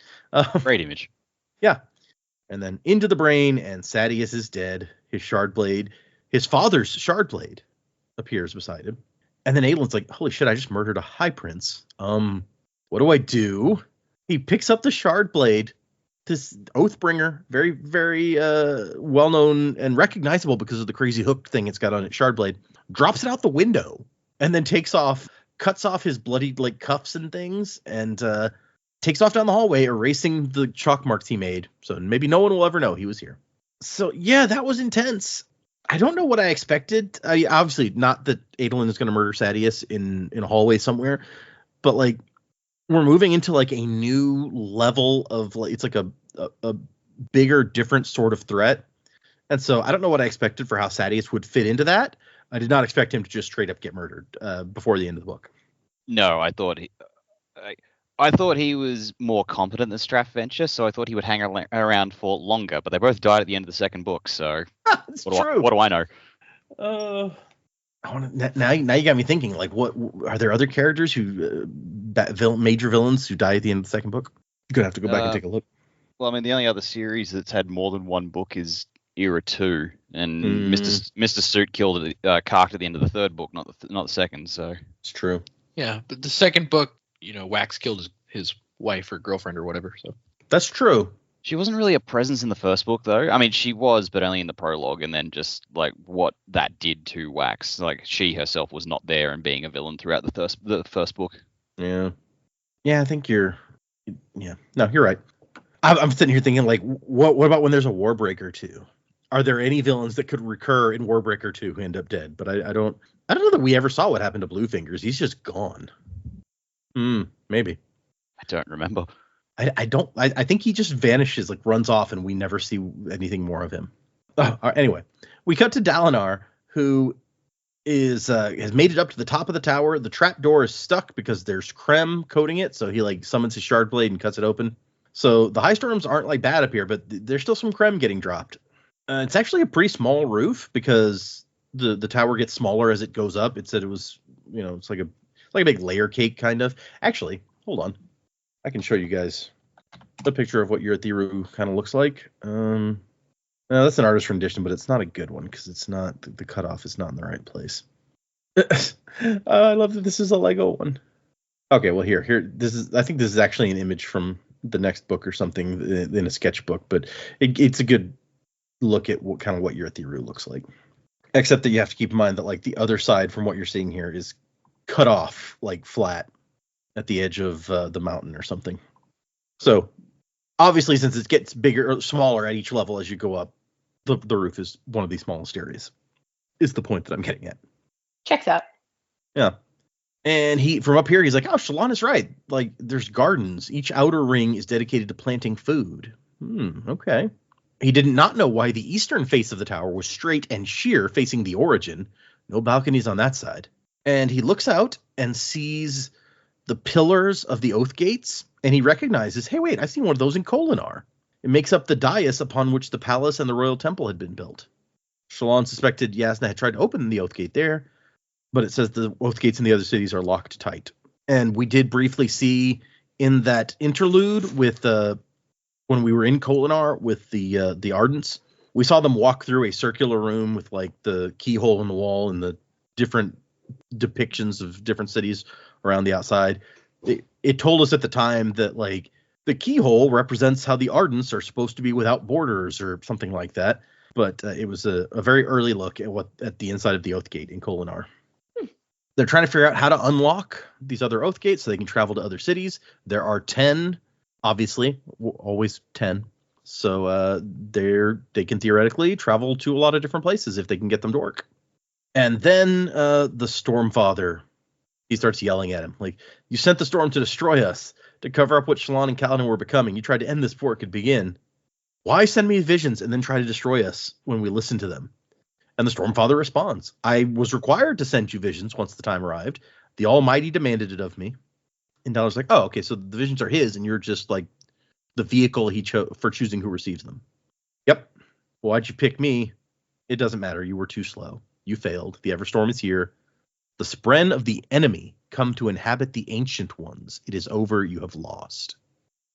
Great image. Yeah. And then into the brain, and Sadius is dead. His shard blade, his father's shard blade, appears beside him. And then Aelin's like, holy shit, I just murdered a high prince. What do I do? He picks up the shard blade, this Oathbringer, very, very well-known and recognizable because of the crazy hook thing it's got on its shard blade, drops it out the window, and then cuts off his bloody like cuffs and things, and takes off down the hallway, erasing the chalk marks he made. So maybe no one will ever know he was here. So yeah, that was intense. I don't know what I expected. Obviously, not that Adolin is going to murder Sadeas in a hallway somewhere, but like we're moving into like a new level of like it's like a bigger, different sort of threat. And so I don't know what I expected for how Sadeas would fit into that. I did not expect him to just straight up get murdered before the end of the book. No, I thought he was more competent than Strathventure, so I thought he would hang around for longer. But they both died at the end of the second book, so It's true. What do I know? Now you got me thinking. Like, what are there other characters who major villains who die at the end of the second book? You're gonna have to go back and take a look. Well, I mean, the only other series that's had more than one book is Era 2, and Mr. Suit killed Kark at the end of the third book, not the second. So it's true. Yeah, but the second book, Wax killed his wife or girlfriend or whatever. So that's true. She wasn't really a presence in the first book, though. I mean, she was, but only in the prologue, and then just like what that did to Wax. Like she herself was not there and being a villain throughout the first book. Yeah, I think you're. Yeah, no, you're right. I'm sitting here thinking, like, what about when there's a Warbreaker 2? Are there any villains that could recur in Warbreaker 2 who end up dead? But I don't know that we ever saw what happened to Bluefingers. He's just gone. Maybe. I don't remember. I think he just vanishes, like runs off, and we never see anything more of him. Anyway, we cut to Dalinar, who has made it up to the top of the tower. The trap door is stuck because there's Krem coating it, so he like summons his shard blade and cuts it open. So the high storms aren't like bad up here, but there's still some Krem getting dropped. It's actually a pretty small roof because the tower gets smaller as it goes up. It said it was, it's like a big layer cake kind of. Actually, hold on. I can show you guys a picture of what your Thiru kind of looks like. No, that's an artist rendition, but it's not a good one because it's not the cutoff is not in the right place. I love that this is a Lego one. Okay, well here I think this is actually an image from the next book or something in a sketchbook, but it's a good look at what your Thiru looks like. Except that you have to keep in mind that like the other side from what you're seeing here is cut off like flat at the edge of the mountain or something. So obviously, since it gets bigger or smaller at each level as you go up, the roof is one of the smallest areas. Is the point that I'm getting at. Checks out. Yeah. And from up here, he's like, oh, Shallan is right. Like, there's gardens. Each outer ring is dedicated to planting food. Okay. He did not know why the eastern face of the tower was straight and sheer, facing the origin. No balconies on that side. And he looks out and sees the pillars of the Oath Gates, and he recognizes, hey, wait, I've seen one of those in Kholinar. It makes up the dais upon which the palace and the royal temple had been built. Shallan suspected Yasna had tried to open the Oath Gate there, but it says the Oath Gates in the other cities are locked tight. And we did briefly see in that interlude with when we were in Kholinar with the Ardents, we saw them walk through a circular room with like the keyhole in the wall and the different depictions of different cities around the outside. It told us at the time that like the keyhole represents how the Ardents are supposed to be without borders or something like that. But it was a very early look at the inside of the Oath Gate in Kholinar. They're trying to figure out how to unlock these other Oath Gates so they can travel to other cities. There are 10, obviously, always 10. So they can theoretically travel to a lot of different places if they can get them to work. And then the Stormfather, he starts yelling at him. Like, you sent the storm to destroy us, to cover up what Shallan and Kaladin were becoming. You tried to end this before it could begin. Why send me visions and then try to destroy us when we listen to them? And the Stormfather responds, I was required to send you visions once the time arrived. The Almighty demanded it of me. And Dalar's like, oh, okay, so the visions are his, and you're just like the vehicle he chose for choosing who receives them. Yep. Why'd you pick me? It doesn't matter. You were too slow. You failed. The Everstorm is here. The spren of the enemy come to inhabit the ancient ones. It is over. You have lost.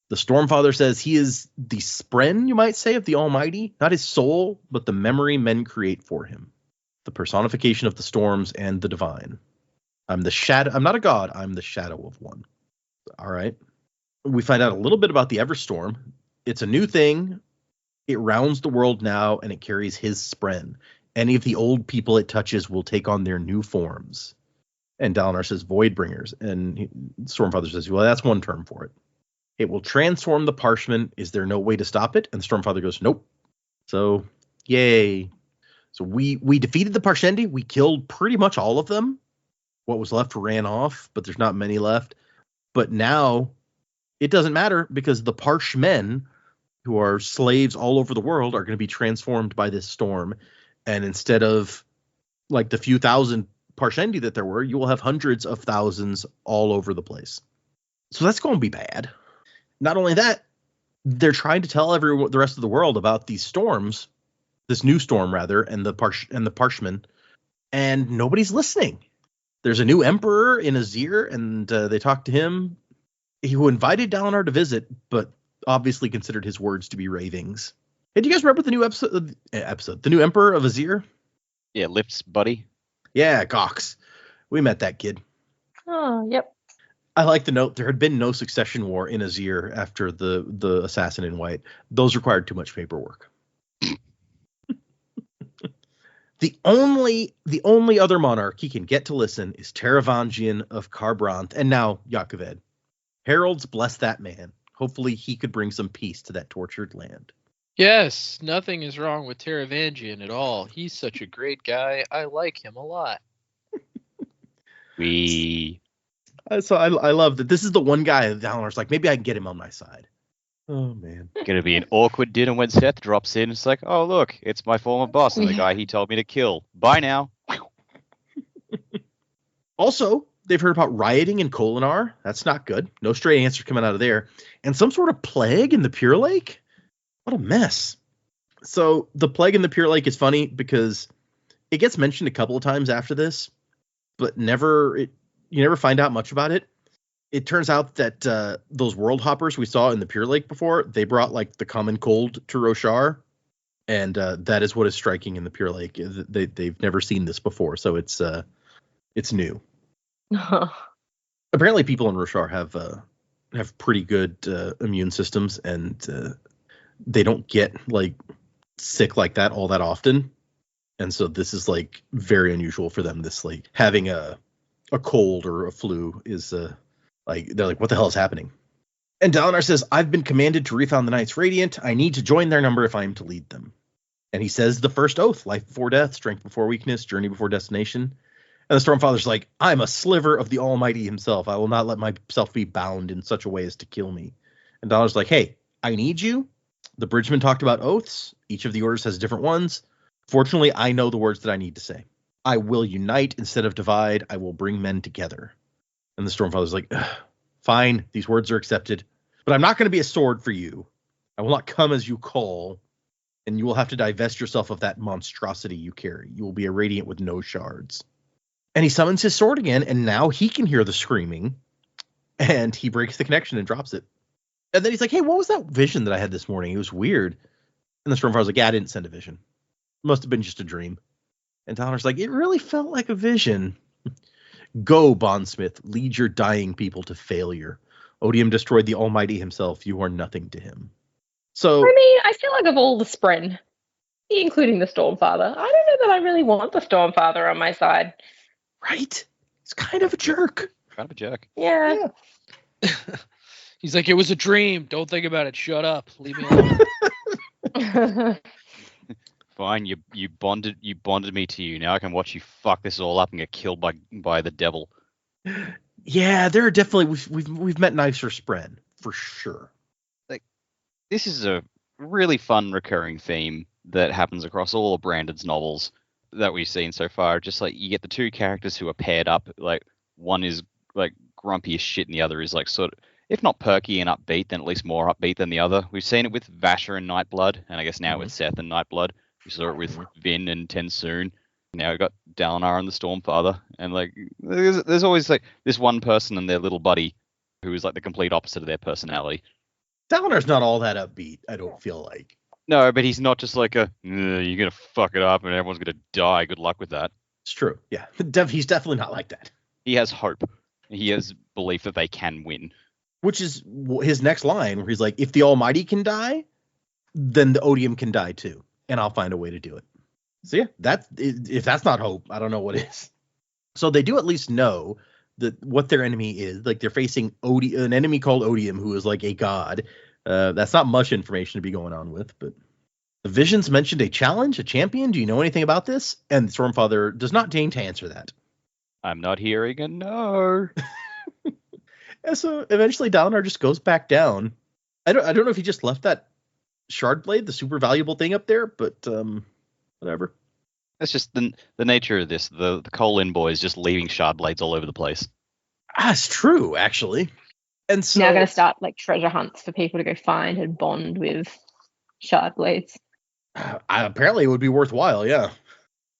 The Stormfather says he is the spren, you might say, of the Almighty, not his soul, but the memory men create for him, the personification of the storms and the divine. I'm the shadow. I'm not a god. I'm the shadow of one. All right. We find out a little bit about the Everstorm. It's a new thing. It rounds the world now, and it carries his spren. Any of the old people it touches will take on their new forms. And Dalinar says Voidbringers. And Stormfather says, well, that's one term for it. It will transform the Parshmen. Is there no way to stop it? And Stormfather goes, nope. So, yay. So we defeated the Parshendi. We killed pretty much all of them. What was left ran off, but there's not many left. But now it doesn't matter because the Parshmen, who are slaves all over the world, are going to be transformed by this storm. And instead of like the few thousand Parshendi that there were, you will have hundreds of thousands all over the place. So that's going to be bad. Not only that, they're trying to tell the rest of the world about these storms, this new storm rather, and the Parshmen, and nobody's listening. There's a new emperor in Azir, and they talked to him, who invited Dalinar to visit, but obviously considered his words to be ravings. Hey, do you guys remember the new episode, the new emperor of Azir? Yeah, Lift's buddy. Yeah, Gox. We met that kid. Oh, yep. I like the note. There had been no succession war in Azir after the assassin in white. Those required too much paperwork. The only other monarch he can get to listen is Taravangian of Kharbranth, and now Yaakoved. Heralds bless that man. Hopefully he could bring some peace to that tortured land. Yes, nothing is wrong with Taravangian at all. He's such a great guy. I like him a lot. So I love that this is the one guy that Dalinar's like, maybe I can get him on my side. Oh, man. Gonna be an awkward dinner when Seth drops in. It's like, oh, look, it's my former boss and the guy he told me to kill. Bye now. Also, they've heard about rioting in Kholinar. That's not good. No straight answer coming out of there. And some sort of plague in the Pure Lake? What a mess. So the plague in the Pure Lake is funny because it gets mentioned a couple of times after this, but you never find out much about it. It turns out that those world hoppers we saw in the Pure Lake before, they brought like the common cold to Roshar, and that is what is striking in the Pure Lake. They've never seen this before, so it's new. Apparently, people in Roshar have pretty good immune systems, and they don't get like sick like that all that often, and so this is like very unusual for them. This like having a cold or a flu is like, they're like, what the hell is happening? And Dalinar says, I've been commanded to refound the Knights Radiant. I need to join their number if I am to lead them. And he says the first oath, life before death, strength before weakness, journey before destination. And the Stormfather's like, I'm a sliver of the Almighty himself. I will not let myself be bound in such a way as to kill me. And Dalinar's like, hey, I need you. The Bridgeman talked about oaths. Each of the orders has different ones. Fortunately, I know the words that I need to say. I will unite instead of divide. I will bring men together. And the Stormfather's like, fine, these words are accepted, but I'm not going to be a sword for you. I will not come as you call, and you will have to divest yourself of that monstrosity you carry. You will be a radiant with no shards. And he summons his sword again, and now he can hear the screaming, and he breaks the connection and drops it. And then he's like, hey, what was that vision that I had this morning? It was weird. And the Stormfather's like, yeah, I didn't send a vision. It must have been just a dream. And Dalinar's like, it really felt like a vision. Go, bondsmith, lead your dying people to failure. Odium destroyed the Almighty himself. You are nothing to him. So, I mean, I feel like of all the Spren, including the Stormfather, I don't know that I really want the Stormfather on my side. Right? He's kind of a jerk. Kind of a jerk. Yeah. He's like, it was a dream. Don't think about it. Shut up. Leave me alone. Fine, you bonded me to you. Now I can watch you fuck this all up and get killed by the devil. Yeah, there are definitely we've met nicer Spren for sure. Like, this is a really fun recurring theme that happens across all of Brandon's novels that we've seen so far. Just like you get the two characters who are paired up. Like one is like grumpy as shit, and the other is like sort of, if not perky and upbeat, then at least more upbeat than the other. We've seen it with Vasher and Nightblood, and I guess now with Seth and Nightblood. We saw it with Vin and Tensoon. Now we got Dalinar and the Stormfather. And like there's always like this one person and their little buddy who is like the complete opposite of their personality. Dalinar's not all that upbeat, I don't feel like. No, but he's not just like you're going to fuck it up and everyone's going to die. Good luck with that. It's true. Yeah. He's definitely not like that. He has hope. He has belief that they can win. Which is his next line, where he's like, if the Almighty can die, then the Odium can die too, and I'll find a way to do it. So yeah, if that's not hope, I don't know what is. So they do at least know that what their enemy is. Like, they're facing an enemy called Odium, who is like a god. That's not much information to be going on with, but the visions mentioned a challenge, a champion. Do you know anything about this? And Stormfather does not deign to answer that. I'm not hearing a no. And so eventually Dalinar just goes back down. I don't know if he just left that shard blade, the super valuable thing up there, but whatever. That's just the nature of this. The Colin boys just leaving shard blades all over the place. That's true, actually. And so now going to start like treasure hunts for people to go find and bond with shard blades. Apparently it would be worthwhile, yeah.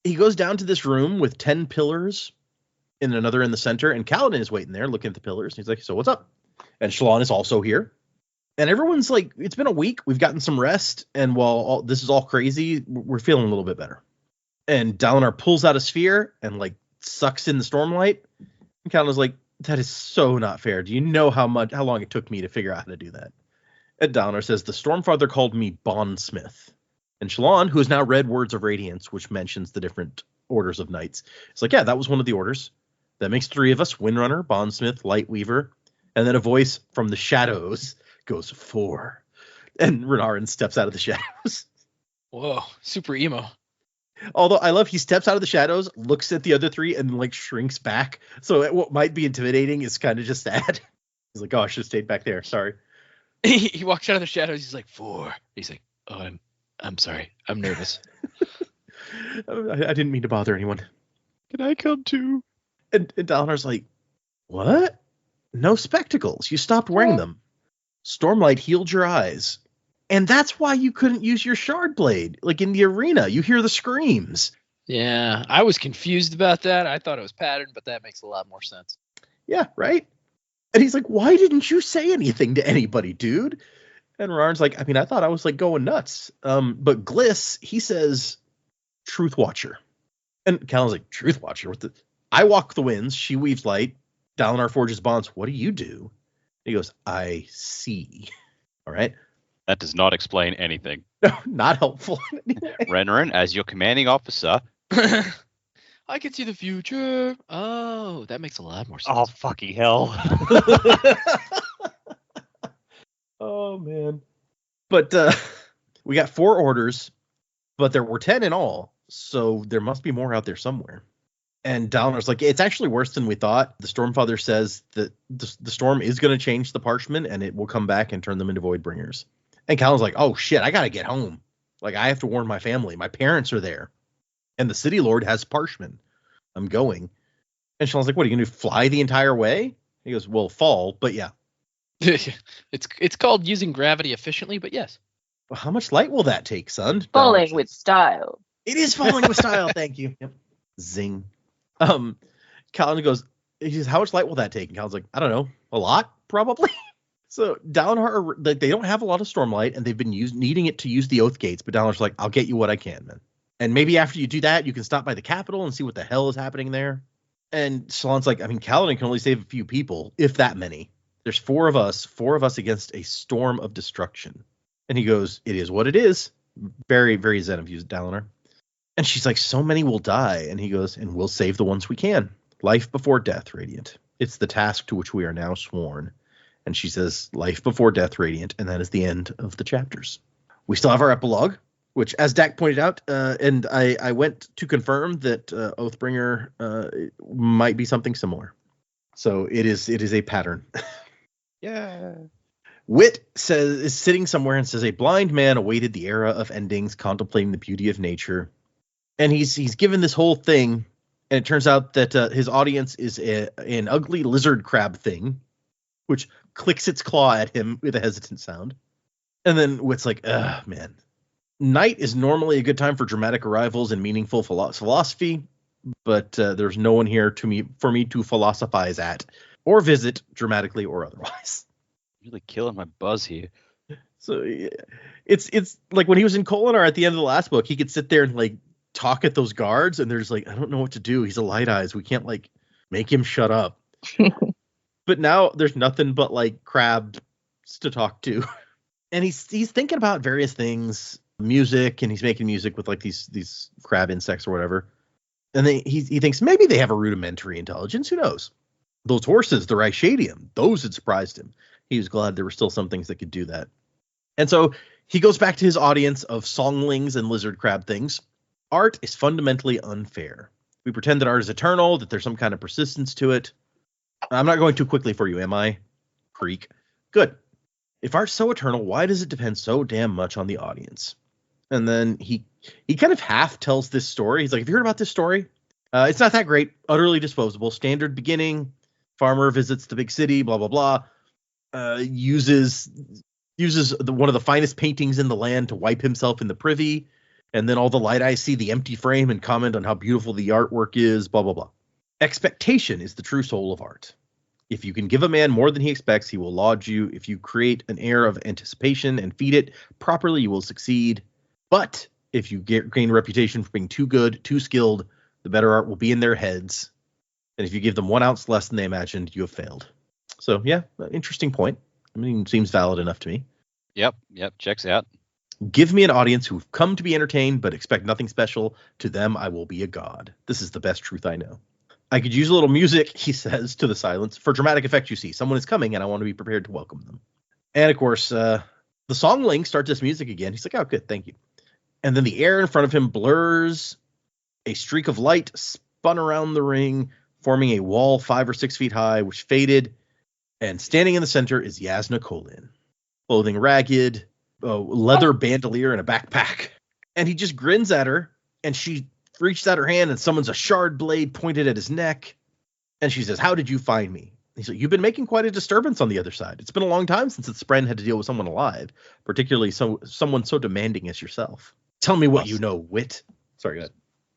He goes down to this room with 10 pillars and another in the center, and Kaladin is waiting there looking at the pillars. He's like, so what's up? And Shallan is also here. And everyone's like, it's been a week. We've gotten some rest. And while this is all crazy, we're feeling a little bit better. And Dalinar pulls out a sphere and like sucks in the stormlight. And Kaladin's like, that is so not fair. Do you know how long it took me to figure out how to do that? And Dalinar says, the Stormfather called me Bondsmith. And Shallan, who has now read Words of Radiance, which mentions the different orders of knights, it's like, yeah, that was one of the orders. That makes 3 of us: Windrunner, Bondsmith, Lightweaver. And then a voice from the shadows goes, 4. And Renarin steps out of the shadows. Whoa, super emo. Although I love he steps out of the shadows, looks at the other 3, and like shrinks back. So what might be intimidating is kind of just sad. He's like, oh, I should have stayed back there. Sorry. He walks out of the shadows. He's like, 4. He's like, oh, I'm sorry. I'm nervous. I didn't mean to bother anyone. Can I come too? And Dalinar's like, what? No spectacles. You stopped wearing them. Stormlight healed your eyes. And that's why you couldn't use your shard blade. Like in the arena, you hear the screams. Yeah, I was confused about that. I thought it was patterned, but that makes a lot more sense. Yeah, right? And he's like, why didn't you say anything to anybody, dude? And Renarn's like, I mean, I thought I was like going nuts. But Gliss, he says, Truth Watcher. And Kaladin's like, Truth Watcher? What the? I walk the winds. She weaves light. Dalinar forges bonds. What do you do? He goes, I see. All right. That does not explain anything. No, not helpful. Renarin, as your commanding officer. I can see the future. Oh, that makes a lot more sense. Oh, fucking hell. Oh, man. But we got 4 orders, but there were 10 in all. So there must be more out there somewhere. And Dalinar's like, it's actually worse than we thought. The Stormfather says that the storm is going to change the Parchment, and it will come back and turn them into Voidbringers. And Kaladin's like, oh, shit, I got to get home. Like, I have to warn my family. My parents are there. And the City Lord has Parchment. I'm going. And Shallan's like, what, are you going to fly the entire way? He goes, well, fall, but yeah. It's called using gravity efficiently, but yes. Well, how much light will that take, son? Falling with style. It is falling with style. Thank you. Yep. Zing. Kaladin goes, he says, how much light will that take? And Kaladin's like, I don't know. A lot, probably. So Dalinar, they don't have a lot of stormlight, and they've been needing it to use the Oath Gates. But Dalinar's like, I'll get you what I can, man. And maybe after you do that, you can stop by the capital and see what the hell is happening there. And Shallan's like, I mean, Kaladin can only save a few people, if that many. There's 4 of us against a storm of destruction. And he goes, it is what it is. Very, very zen of you, Dalinar. And she's like, so many will die. And he goes, and we'll save the ones we can. Life before death, Radiant. It's the task to which we are now sworn. And she says, life before death, Radiant. And that is the end of the chapters. We still have our epilogue, which, as Dak pointed out, and I went to confirm that Oathbringer might be something similar. So it is a pattern. Yeah. Wit is sitting somewhere and says, a blind man awaited the era of endings, contemplating the beauty of nature. And he's given this whole thing, and it turns out that his audience is an ugly lizard crab thing, which clicks its claw at him with a hesitant sound. And then Wit's like, ugh, man. Night is normally a good time for dramatic arrivals and meaningful philosophy, but there's no one here for me to philosophize at or visit dramatically or otherwise. Really killing my buzz here. So it's like when he was in Kholinar at the end of the last book, he could sit there and like talk at those guards, and there's like, I don't know what to do. He's a Light Eyes. We can't like Make him shut up. But now there's nothing but like crabs to talk to. And he's thinking about various things, music, and he's making music with like these crab insects or whatever. And he thinks maybe they have a rudimentary intelligence. Who knows? Those horses, the Reichadium, those had surprised him. He was glad there were still some things that could do that. And so he goes back to his audience of songlings and lizard crab things. Art is fundamentally unfair. We pretend that art is eternal, that there's some kind of persistence to it. I'm not going too quickly for you, am I? Creek. Good. If art's so eternal, why does it depend so damn much on the audience? And then he kind of half tells this story. He's like, have you heard about this story? It's not that great. Utterly disposable. Standard beginning. Farmer visits the big city, blah, blah, blah. Uses one of the finest paintings in the land to wipe himself in the privy. And then all the light eyes see the empty frame and comment on how beautiful the artwork is, blah, blah, blah. Expectation is the true soul of art. If you can give a man more than he expects, he will laud you. If you create an air of anticipation and feed it properly, you will succeed. But if you gain a reputation for being too good, too skilled, the better art will be in their heads. And if you give them 1 ounce less than they imagined, you have failed. So, yeah, interesting point. I mean, seems valid enough to me. Yep, checks out. Give me an audience who've come to be entertained but expect nothing special. To them, I will be a god. This is the best truth I know. I could use a little music, he says, to the silence. For dramatic effect, you see. Someone is coming, and I want to be prepared to welcome them. And, of course, the songling starts this music again. He's like, oh, good, thank you. And then the air in front of him blurs. A streak of light spun around the ring, forming a wall 5 or 6 feet high, which faded. And standing in the center is Yasna Kolin, clothing ragged, leather bandolier, and a backpack. And he just grins at her, and she reached out her hand, and summons a shard blade pointed at his neck. And she says, how did you find me? He's like, you've been making quite a disturbance on the other side. It's been a long time since the Spren had to deal with someone alive, particularly someone so demanding as yourself. Tell me what you know, wit. Sorry, go ahead.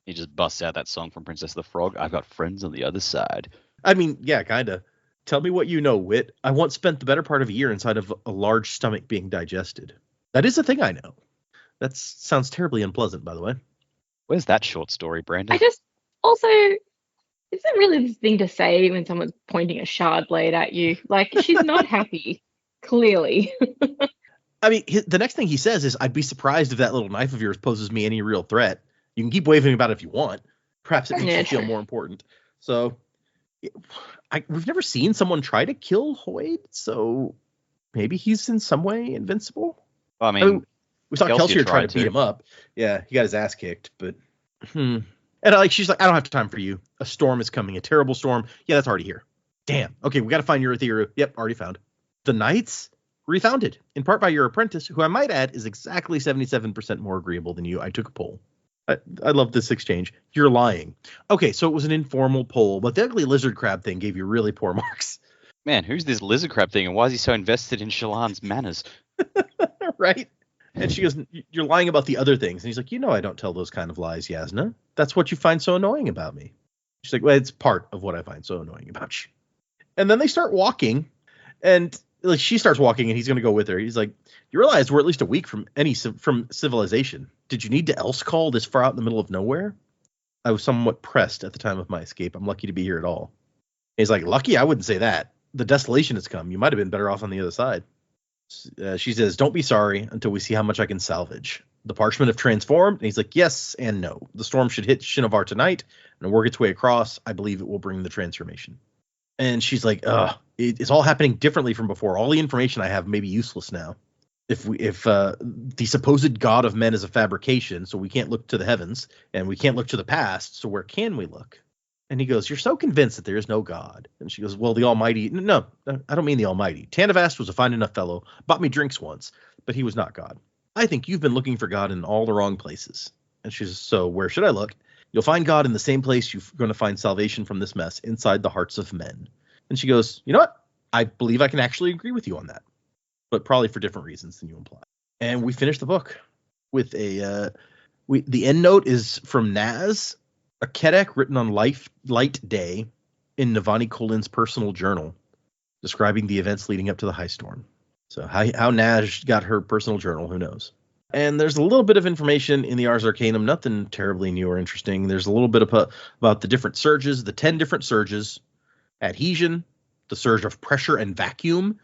He just busts out that song from Princess the Frog. I've got friends on the other side. I mean, yeah, kind of. Tell me what you know, wit. I once spent the better part of a year inside of a large stomach being digested. That is a thing I know. That sounds terribly unpleasant, by the way. Where's that short story, Brandon? I just also, is it really the thing to say when someone's pointing a shard blade at you? Like, she's not happy, clearly. I mean, the next thing he says is, I'd be surprised if that little knife of yours poses me any real threat. You can keep waving about it if you want. Perhaps it makes you feel more important. So, we've never seen someone try to kill Hoyd, so maybe he's in some way invincible. Well, I mean, we saw Kelsier try to beat him up. Yeah, he got his ass kicked, but And she's like, I don't have time for you. A storm is coming, a terrible storm. Yeah, that's already here. Damn. Okay, we got to find Eurytheru. Yep, already found. The Knights, refounded, in part by your apprentice, who I might add is exactly 77% more agreeable than you. I took a poll. I love this exchange. You're lying. Okay, so it was an informal poll, but the ugly lizard crab thing gave you really poor marks. Man, who's this lizard crab thing, and why is he so invested in Shallan's manners? Right? And she goes, you're lying about the other things. And he's like, I don't tell those kind of lies, Yasna. That's what you find so annoying about me. She's like, well, it's part of what I find so annoying about you. And then they start walking, and she starts walking, and he's going to go with her. He's like, you realize we're at least a week from civilization. Did you need to else call this far out in the middle of nowhere? I was somewhat pressed at the time of my escape. I'm lucky to be here at all. And he's like, lucky? I wouldn't say that. The desolation has come. You might have been better off on the other side. She says, don't be sorry until we see how much I can salvage. The parchment have transformed. And he's like, yes and no. The storm should hit Shinovar tonight and work its way across. I believe it will bring the transformation. And she's like, it's all happening differently from before. All the information I have may be useless now. If the supposed god of men is a fabrication, so we can't look to the heavens and we can't look to the past. So where can we look? And he goes, you're so convinced that there is no God. And she goes, well, the Almighty. No, I don't mean the Almighty. Tanavast was a fine enough fellow, bought me drinks once, but he was not God. I think you've been looking for God in all the wrong places. And she says, so where should I look? You'll find God in the same place you're going to find salvation from this mess, inside the hearts of men. And she goes, you know what? I believe I can actually agree with you on that, but probably for different reasons than you imply. And we finish the book with the end note is from Naz, a Kedek written on light day in Navani Kolin's personal journal, describing the events leading up to the high storm. So how Naz got her personal journal, who knows? And there's a little bit of information in the Ars Arcanum, nothing terribly new or interesting. There's a little bit about the different surges, the 10 different surges. Adhesion, the surge of pressure and vacuum,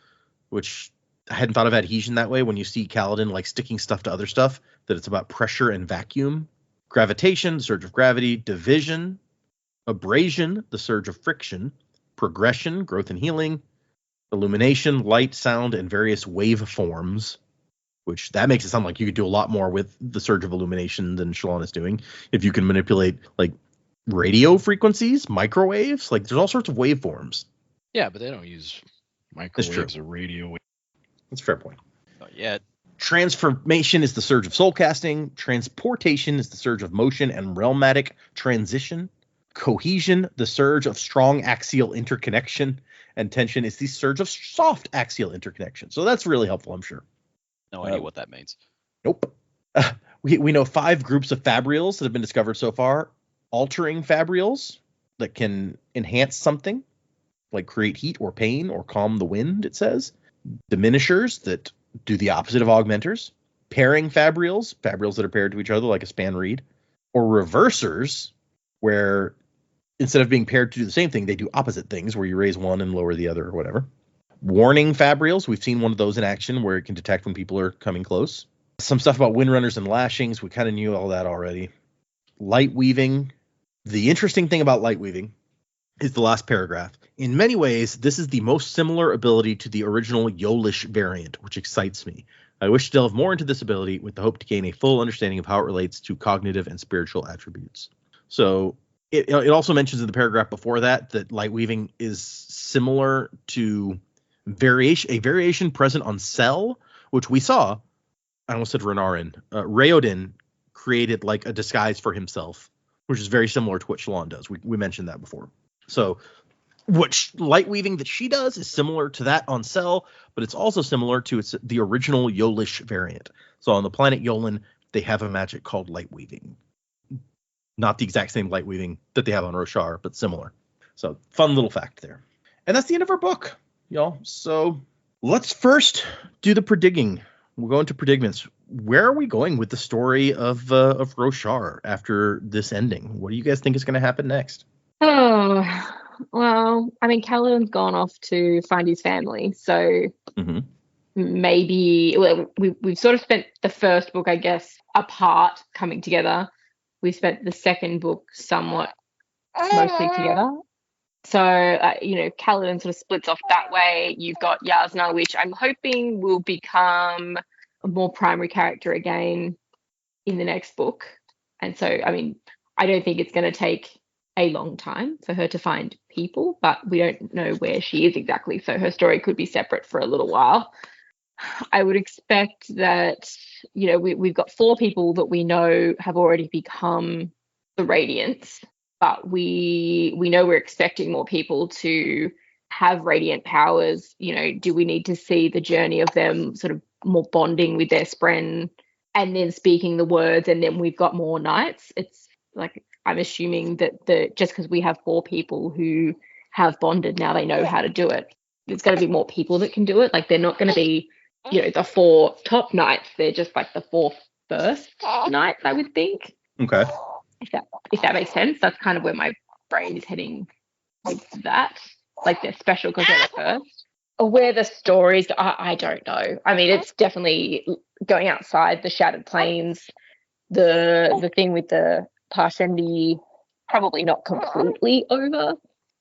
which I hadn't thought of adhesion that way. When you see Kaladin like sticking stuff to other stuff, that it's about pressure and vacuum. Gravitation, the surge of gravity. Division, abrasion, the surge of friction. Progression, growth and healing. Illumination, light, sound, and various wave forms, which that makes it sound like you could do a lot more with the surge of illumination than Shallan is doing. If you can manipulate like radio frequencies, microwaves, like there's all sorts of waveforms. Yeah, but they don't use microwaves or radio waves. That's a fair point. Not yet. Transformation is the surge of soul casting. Transportation is the surge of motion and realmatic transition. Cohesion, the surge of strong axial interconnection. And tension is the surge of soft axial interconnection. So that's really helpful, I'm sure. No idea what that means. Nope. We know 5 groups of fabrials that have been discovered so far. Altering fabrials that can enhance something, like create heat or pain or calm the wind, it says. Diminishers that do the opposite of augmenters. Pairing fabrials that are paired to each other like a span reed. Or reversers, where instead of being paired to do the same thing, they do opposite things, where you raise one and lower the other or whatever. Warning fabrials, we've seen one of those in action where it can detect when people are coming close. Some stuff about windrunners and lashings, we kind of knew all that already. Light weaving. The interesting thing about light weaving is the last paragraph. In many ways, this is the most similar ability to the original Yolish variant, which excites me. I wish to delve more into this ability with the hope to gain a full understanding of how it relates to cognitive and spiritual attributes. So it also mentions in the paragraph before that light weaving is similar to a variation present on Cell, which we saw. I almost said Renarin. Raoden created like a disguise for himself, which is very similar to what Shallan does. We mentioned that before. So what light weaving that she does is similar to that on Cell, but it's also similar to the original Yolish variant. So on the planet Yolan, they have a magic called light weaving. Not the exact same light weaving that they have on Roshar, but similar. So fun little fact there. And that's the end of our book, y'all. So let's first do the predigging. We'll go into predicaments. Where are we going with the story of Roshar after this ending? What do you guys think is going to happen next? Oh, well, I mean, Kaladin's gone off to find his family, so maybe we've sort of spent the first book, I guess, apart, coming together. We spent the second book somewhat mostly together. So, Kaladin sort of splits off that way. You've got Yasna, which I'm hoping will become a more primary character again in the next book. And so, I mean, I don't think it's going to take a long time for her to find people, but we don't know where she is exactly. So her story could be separate for a little while. I would expect that, we've got 4 people that we know have already become the Radiants, but we know we're expecting more people to have radiant powers. Do we need to see the journey of them sort of more bonding with their spren and then speaking the words, and then we've got more knights? It's like, I'm assuming that just because we have 4 people who have bonded, now they know how to do it. There's going to be more people that can do it. Like, they're not going to be, the 4 top knights. They're just like the 4 first knights, I would think. Okay. If that makes sense. That's kind of where my brain is heading with that. Like, they're special because they're the first. Or where the stories, I don't know. I mean, it's definitely going outside the Shattered Plains. The thing with the Parshendi probably not completely over,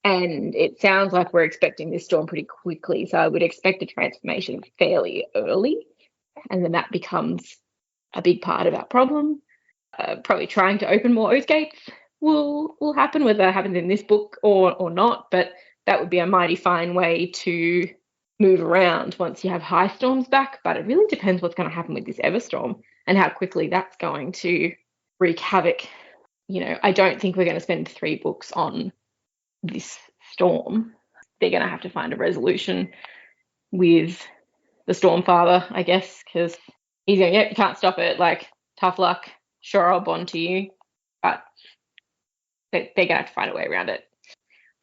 and it sounds like we're expecting this storm pretty quickly, so I would expect a transformation fairly early, and then that becomes a big part of our problem. Probably trying to open more oath gates will happen, whether that happens in this book or not, but that would be a mighty fine way to move around once you have high storms back. But it really depends what's going to happen with this Everstorm and how quickly that's going to wreak havoc. I don't think we're going to spend 3 books on this storm. They're going to have to find a resolution with the Stormfather, I guess, because he's going, you can't stop it. Like, tough luck. Sure, I'll bond to you. But they're going to have to find a way around it.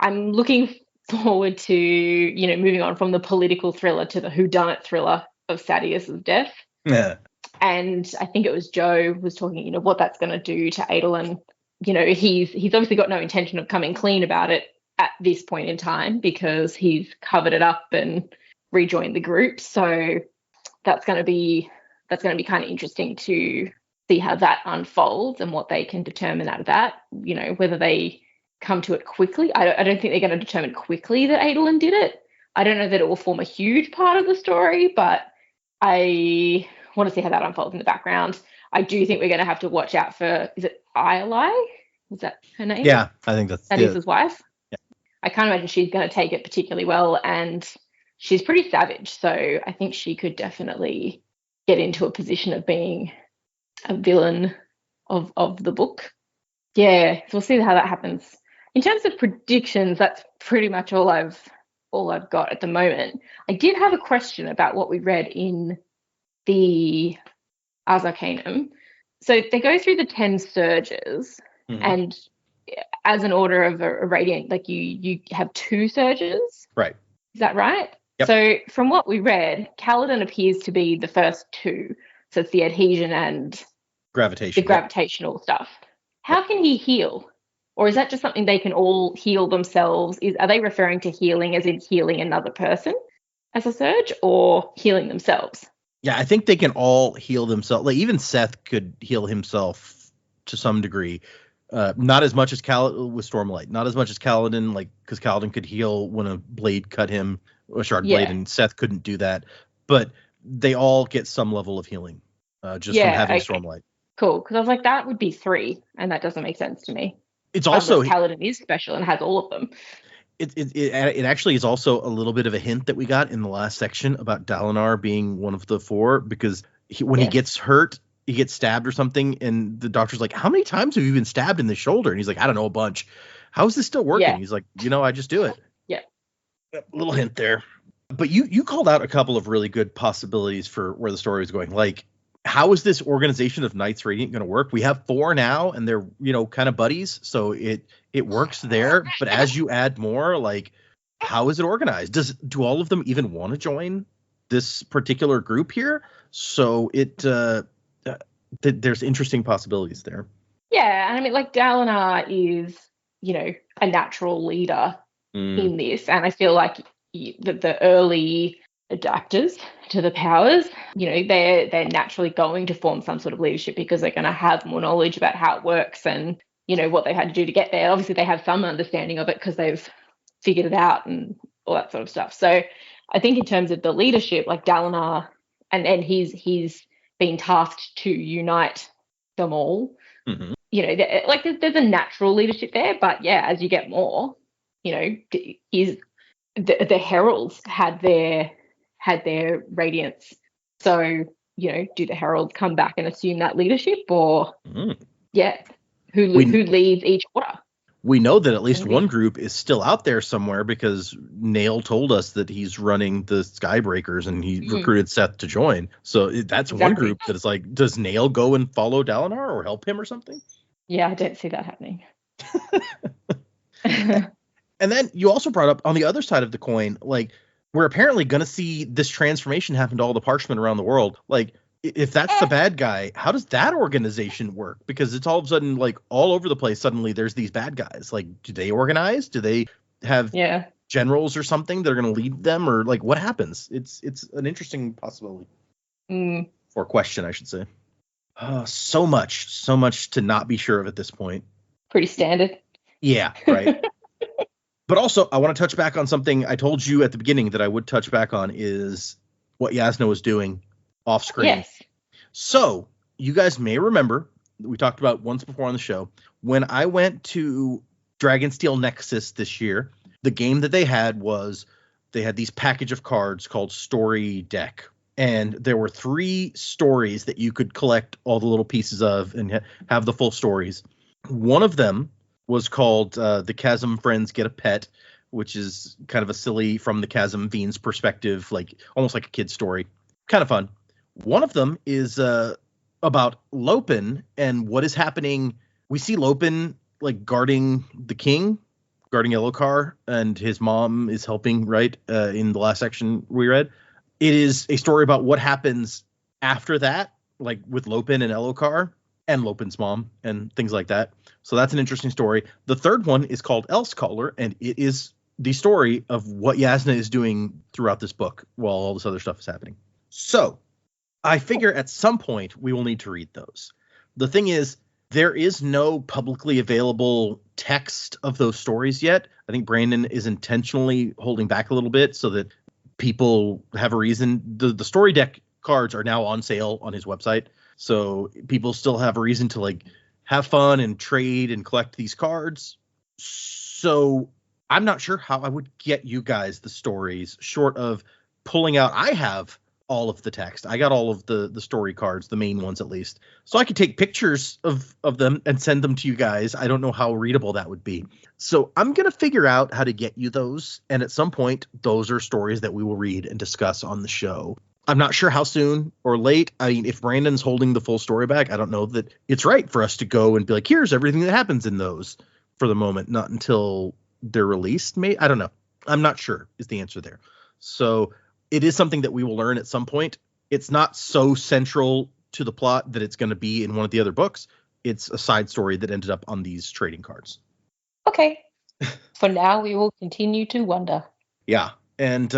I'm looking forward to, moving on from the political thriller to the whodunit thriller of Sadeas's death. Yeah. And I think it was Joe was talking, what that's going to do to Adolin. He's obviously got no intention of coming clean about it at this point in time because he's covered it up and rejoined the group. So that's going to be kind of interesting to see how that unfolds and what they can determine out of that. Whether they come to it quickly. I don't think they're going to determine quickly that Adolin did it. I don't know that it will form a huge part of the story, but I want to see how that unfolds in the background. I do think we're going to have to watch out for, is it Iolai? Is that her name? Yeah, I think that is his wife. Yeah. I can't imagine she's going to take it particularly well, and she's pretty savage. So I think she could definitely get into a position of being a villain of the book. Yeah, so we'll see how that happens. In terms of predictions, that's pretty much all I've got at the moment. I did have a question about what we read in the Ars Arcanum. So they go through the 10 surges, and as an order of a radiant, like you have 2 surges. Right. Is that right? Yep. So from what we read, Kaladin appears to be the first 2. So it's the adhesion and gravitation. The gravitational stuff. How can he heal? Or is that just something they can all heal themselves? Are they referring to healing as in healing another person as a surge, or healing themselves? Yeah, I think they can all heal themselves. Like even Seth could heal himself to some degree. Not as much as with Stormlight. Not as much as Kaladin, because Kaladin could heal when a blade cut him, a shard blade, and Seth couldn't do that. But they all get some level of healing just from having Stormlight. Cool, because I was like, that would be 3, and that doesn't make sense to me. It's also Kaladin is special and has all of them. It actually is also a little bit of a hint that we got in the last section about Dalinar being one of the 4, because when he gets hurt, he gets stabbed or something, and the doctor's like, how many times have you been stabbed in the shoulder? And he's like, I don't know, a bunch. How is this still working? Yeah. He's like, I just do it. Yeah. A little hint there. But you called out a couple of really good possibilities for where the story is going. Like, how is this organization of Knights Radiant going to work? We have 4 now, and they're, kind of buddies. So it works there. But as you add more, how is it organized? Do all of them even want to join this particular group here? So there's interesting possibilities there. Yeah. And I mean, Dalinar is, a natural leader in this. And I feel like the early adapters to the powers, they're naturally going to form some sort of leadership because they're going to have more knowledge about how it works and, what they had to do to get there. Obviously, they have some understanding of it because they've figured it out and all that sort of stuff. So I think in terms of the leadership, Dalinar, and he's been tasked to unite them all. Mm-hmm. There's a natural leadership there, but yeah, as you get more, the heralds had their radiance. So, do the heralds come back and assume that leadership, or who leads each order? We know that at least one group is still out there somewhere because Nail told us that he's running the Skybreakers and he recruited Seth to join. So that's one group that is like, does Nail go and follow Dalinar or help him or something? Yeah, I don't see that happening. And then you also brought up on the other side of the coin, we're apparently going to see this transformation happen to all the parchment around the world. If that's the bad guy, how does that organization work? Because it's all of a sudden, all over the place, suddenly there's these bad guys. Do they organize? Do they have generals or something that are going to lead them? Or, what happens? It's an interesting possibility. Or question, I should say. So much to not be sure of at this point. Pretty standard. Yeah, right. But also, I want to touch back on something I told you at the beginning that I would touch back on is what Yasna was doing off screen. Yes. So you guys may remember, we talked about once before on the show, when I went to Dragonsteel Nexus this year, the game that they had these package of cards called Story Deck. And there were 3 stories that you could collect all the little pieces of and have the full stories. One of them was called The Chasm Friends Get a Pet, which is kind of a silly from the Chasm Fiend's perspective, almost like a kid's story. Kind of fun. One of them is about Lopen and what is happening. We see Lopen guarding the king, guarding Elokar, and his mom is helping, right? In the last section we read. It is a story about what happens after that, like with Lopin and Elokar and Lopin's mom and things like that. So that's an interesting story. The third one is called Elsecaller, and it is the story of what Yasna is doing throughout this book while all this other stuff is happening. So I figure at some point we will need to read those. The thing is, there is no publicly available text of those stories yet. I think Brandon is intentionally holding back a little bit so that people have a reason. The story deck cards are now on sale on his website, so people still have a reason to like have fun and trade and collect these cards. So I'm not sure how I would get you guys the stories short of pulling out. I have all of the text. I got all of the story cards, the main ones at least. So I could take pictures of them and send them to you guys. I don't know how readable that would be. So I'm going to figure out how to get you those. And at some point, those are stories that we will read and discuss on the show. I'm not sure how soon or late. I mean, if Brandon's holding the full story back, I don't know that it's right for us to go and be like, here's everything that happens in those for the moment, not until they're released. I don't know. I'm not sure is the answer there. So it is something that we will learn at some point. It's not so central to the plot that it's going to be in one of the other books. It's a side story that ended up on these trading cards. Okay. For now, we will continue to wonder. Yeah. And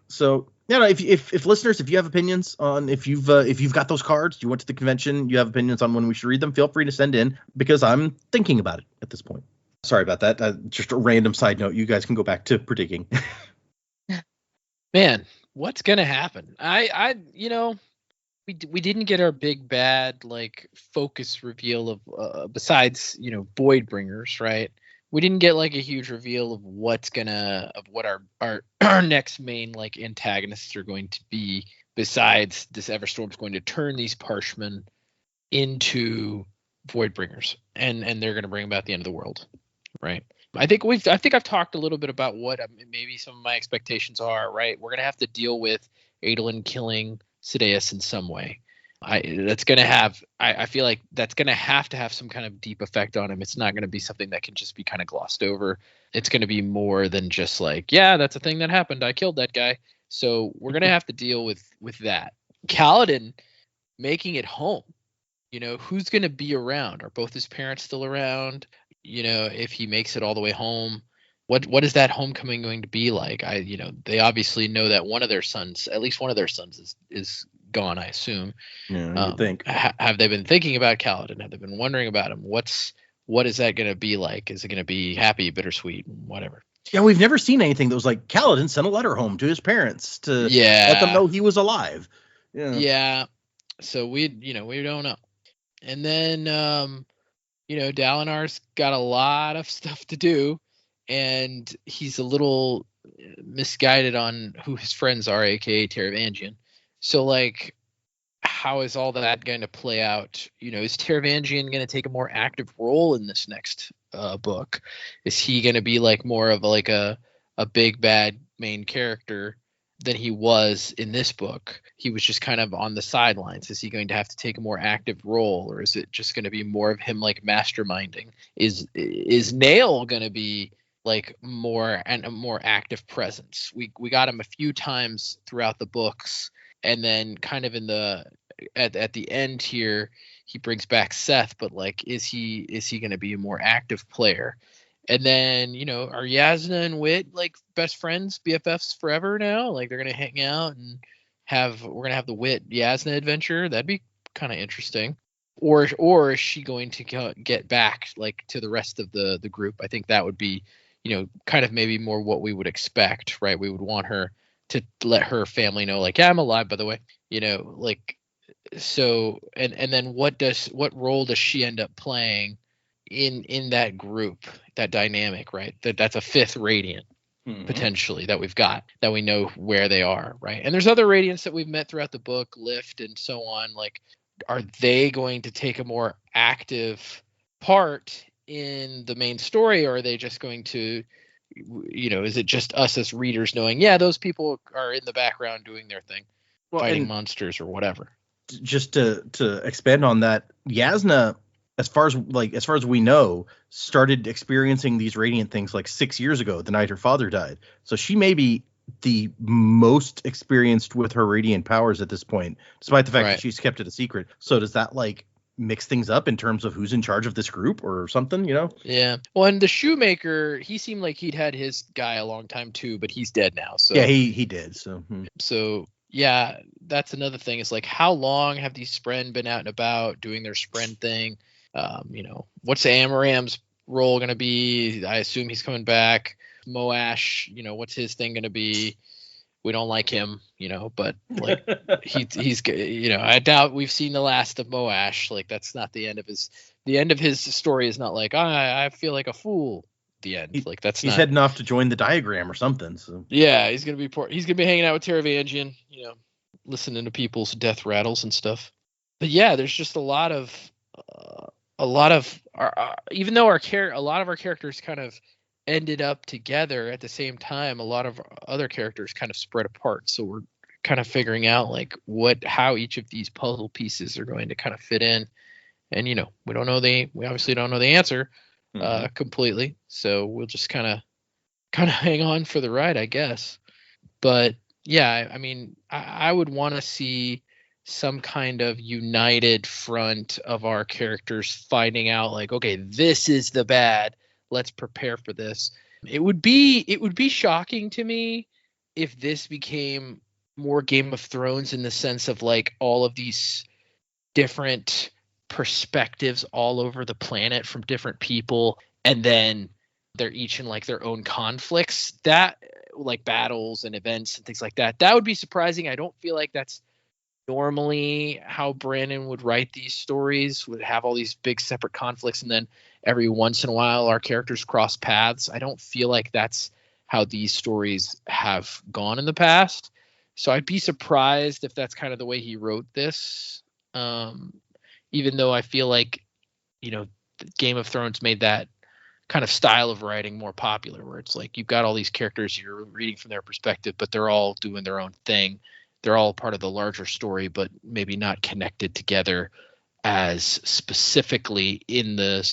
so, you know, if listeners, if you have opinions on if you've got those cards, you went to the convention, you have opinions on when we should read them, feel free to send in, because I'm thinking about it at this point. Sorry about that. Just a random side note. You guys can go back to predicting. Man, what's gonna happen? We didn't get our big bad like focus reveal of besides Voidbringers, right? We didn't get like a huge reveal of what our next main like antagonists are going to be. Besides, this Everstorm's going to turn these Parshmen into Voidbringers, and they're going to bring about the end of the world, right? I think I've talked a little bit about what maybe some of my expectations are, right? We're going to have to deal with Adolin killing Sidaeus in some way. I feel like that's going to have some kind of deep effect on him. It's not going to be something that can just be kind of glossed over. It's going to be more than just like, yeah, that's a thing that happened. I killed that guy. So we're going to have to deal with that. Kaladin making it home. Who's going to be around? Are both his parents still around? If he makes it all the way home, what is that homecoming going to be like? They obviously know that at least one of their sons is gone, I assume. Yeah, you think. Have they been thinking about Kaladin? Have they been wondering about him? What is that going to be like? Is it going to be happy, bittersweet, whatever? Yeah, we've never seen anything that was like Kaladin sent a letter home to his parents to let them know he was alive. Yeah. So we don't know. And then Dalinar's got a lot of stuff to do, and he's a little misguided on who his friends are, aka Taravangian. So like, how is all that going to play out? Is Taravangian going to take a more active role in this next book? Is he going to be like more of like a big bad main character than he was in this book? He was just kind of on the sidelines. Is he going to have to take a more active role, or is it just going to be more of him like masterminding? Is Nail going to be like a more active presence? We got him a few times throughout the books, and then kind of in the at the end here he brings back Seth, but like is he going to be a more active player? And then, are Yasna and Wit like best friends, BFFs forever now? Like they're going to hang out and we're going to have the Wit Yasna adventure. That'd be kind of interesting. Or is she going to get back like to the rest of the group? I think that would be, kind of maybe more what we would expect, right? We would want her to let her family know, like, yeah, I'm alive, by the way, like, so, and then what role does she end up playing in that group, that dynamic, right? That's a fifth Radiant potentially that we've got, that we know where they are, right? And there's other Radiants that we've met throughout the book, Lift and so on. Like, are they going to take a more active part in the main story, or are they just going to, is it just us as readers knowing, yeah, those people are in the background doing their thing, fighting monsters or whatever? Just to expand on that, Yasna, as far as we know, started experiencing these Radiant things like 6 years ago, the night her father died. So she may be the most experienced with her radiant powers at this point, despite the fact that she's kept it a secret. So does that like mix things up in terms of who's in charge of this group or something, you know? Yeah. Well, and the shoemaker, he seemed like he'd had his guy a long time too, but he's dead now. So yeah, he did. So yeah, that's another thing. Is like, how long have these Spren been out and about doing their Spren thing? What's Amaram's role going to be? I assume he's coming back. Moash, what's his thing going to be? We don't like him, but like he's I doubt we've seen the last of Moash. Like, that's not the end of his story is not like, I feel like a fool. The end. He's heading off to join the diagram or something. So yeah, he's gonna be hanging out with Teravangian, listening to people's death rattles and stuff. But yeah, there's just a lot of our even though a lot of our characters kind of ended up together at the same time, a lot of other characters kind of spread apart. So we're kind of figuring out like how each of these puzzle pieces are going to kind of fit in. And we obviously don't know the answer completely. So we'll just kind of hang on for the ride, I guess. But yeah, I mean, I would want to see some kind of united front of our characters finding out like, okay, this is the bad. Let's prepare for this. It would be shocking to me if this became more Game of Thrones in the sense of like all of these different perspectives all over the planet from different people, and then they're each in like their own conflicts, that like battles and events and things like that. That would be surprising. I don't feel like that's normally how Brandon would write these stories, would have all these big separate conflicts, and then every once in a while our characters cross paths. I don't feel like that's how these stories have gone in the past. So I'd be surprised if that's kind of the way he wrote this. Even though I feel like, Game of Thrones made that kind of style of writing more popular, where it's like you've got all these characters, you're reading from their perspective, but they're all doing their own thing. They're all part of the larger story, but maybe not connected together as specifically in the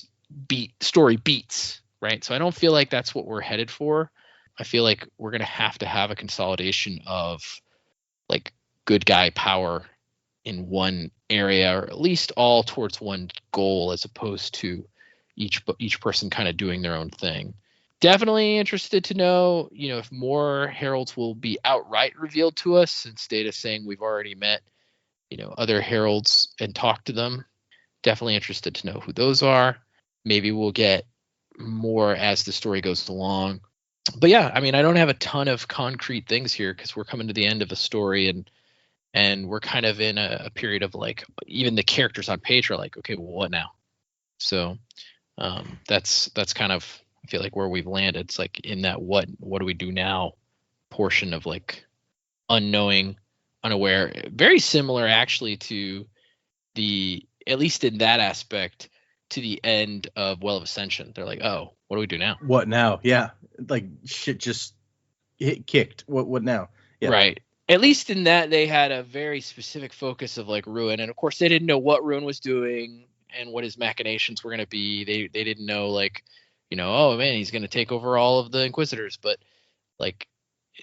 story beats, right? So I don't feel like that's what we're headed for. I feel like we're going to have a consolidation of like good guy power in one area, or at least all towards one goal, as opposed to each person kind of doing their own thing. Definitely interested to know, if more heralds will be outright revealed to us instead of saying we've already met, other heralds and talked to them. Definitely interested to know who those are. Maybe we'll get more as the story goes along. But yeah, I mean, I don't have a ton of concrete things here because we're coming to the end of a story, and we're kind of in a period of like, even the characters on page are like, okay, well, what now? So that's kind of, I feel like, where we've landed. It's like in that what do we do now portion of like unknowing, unaware. Very similar actually to at least in that aspect, to the end of Well of Ascension. They're like, oh, what do we do now? What now? Yeah. Like shit just kicked. What now? Yeah. Right. At least in that they had a very specific focus of like Ruin. And of course they didn't know what Ruin was doing and what his machinations were going to be. They didn't know like, oh man, he's going to take over all of the Inquisitors. But like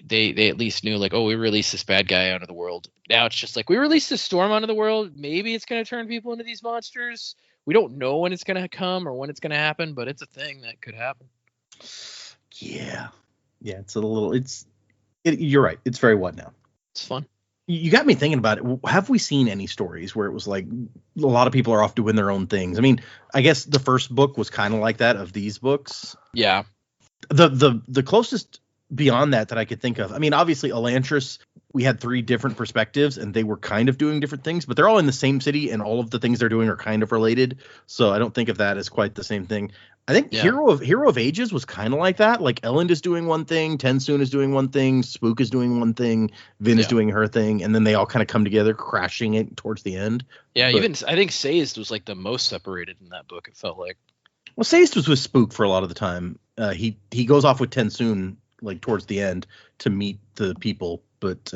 they at least knew like, oh, we released this bad guy out of the world. Now it's just like, we released this storm onto the world. Maybe it's going to turn people into these monsters. We don't know when it's going to come or when it's going to happen, but it's a thing that could happen. Yeah. Yeah. You're right. It's very what now? It's fun. You got me thinking about it. Have we seen any stories where it was like a lot of people are off doing their own things? I mean, I guess the first book was kind of like that of these books. Yeah. The closest beyond that I could think of. I mean, obviously Elantris, we had 3 different perspectives and they were kind of doing different things, but they're all in the same city and all of the things they're doing are kind of related. So I don't think of that as quite the same thing. I think Hero of Ages was kind of like that. Like Elend is doing one thing, Tensoon is doing one thing, Spook is doing one thing, Vin is doing her thing, and then they all kind of come together, crashing it towards the end. Yeah, even I think Sazed was like the most separated in that book, it felt like. Well, Sazed was with Spook for a lot of the time. He goes off with Tensoon like towards the end to meet the people, but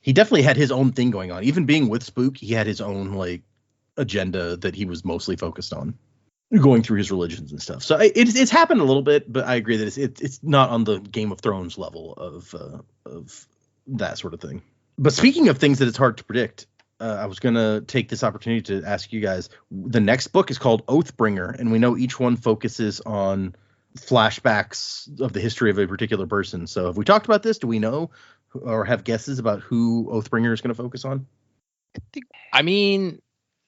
he definitely had his own thing going on. Even being with Spook, he had his own like agenda that he was mostly focused on. going through his religions and stuff. So it's happened a little bit, but I agree that it's not on the Game of Thrones level of that sort of thing. But speaking of things that it's hard to predict, I was going to take this opportunity to ask you guys. The next book is called Oathbringer, and we know each one focuses on flashbacks of the history of a particular person. So have we talked about this? Do we know or have guesses about who Oathbringer is going to focus on? I mean,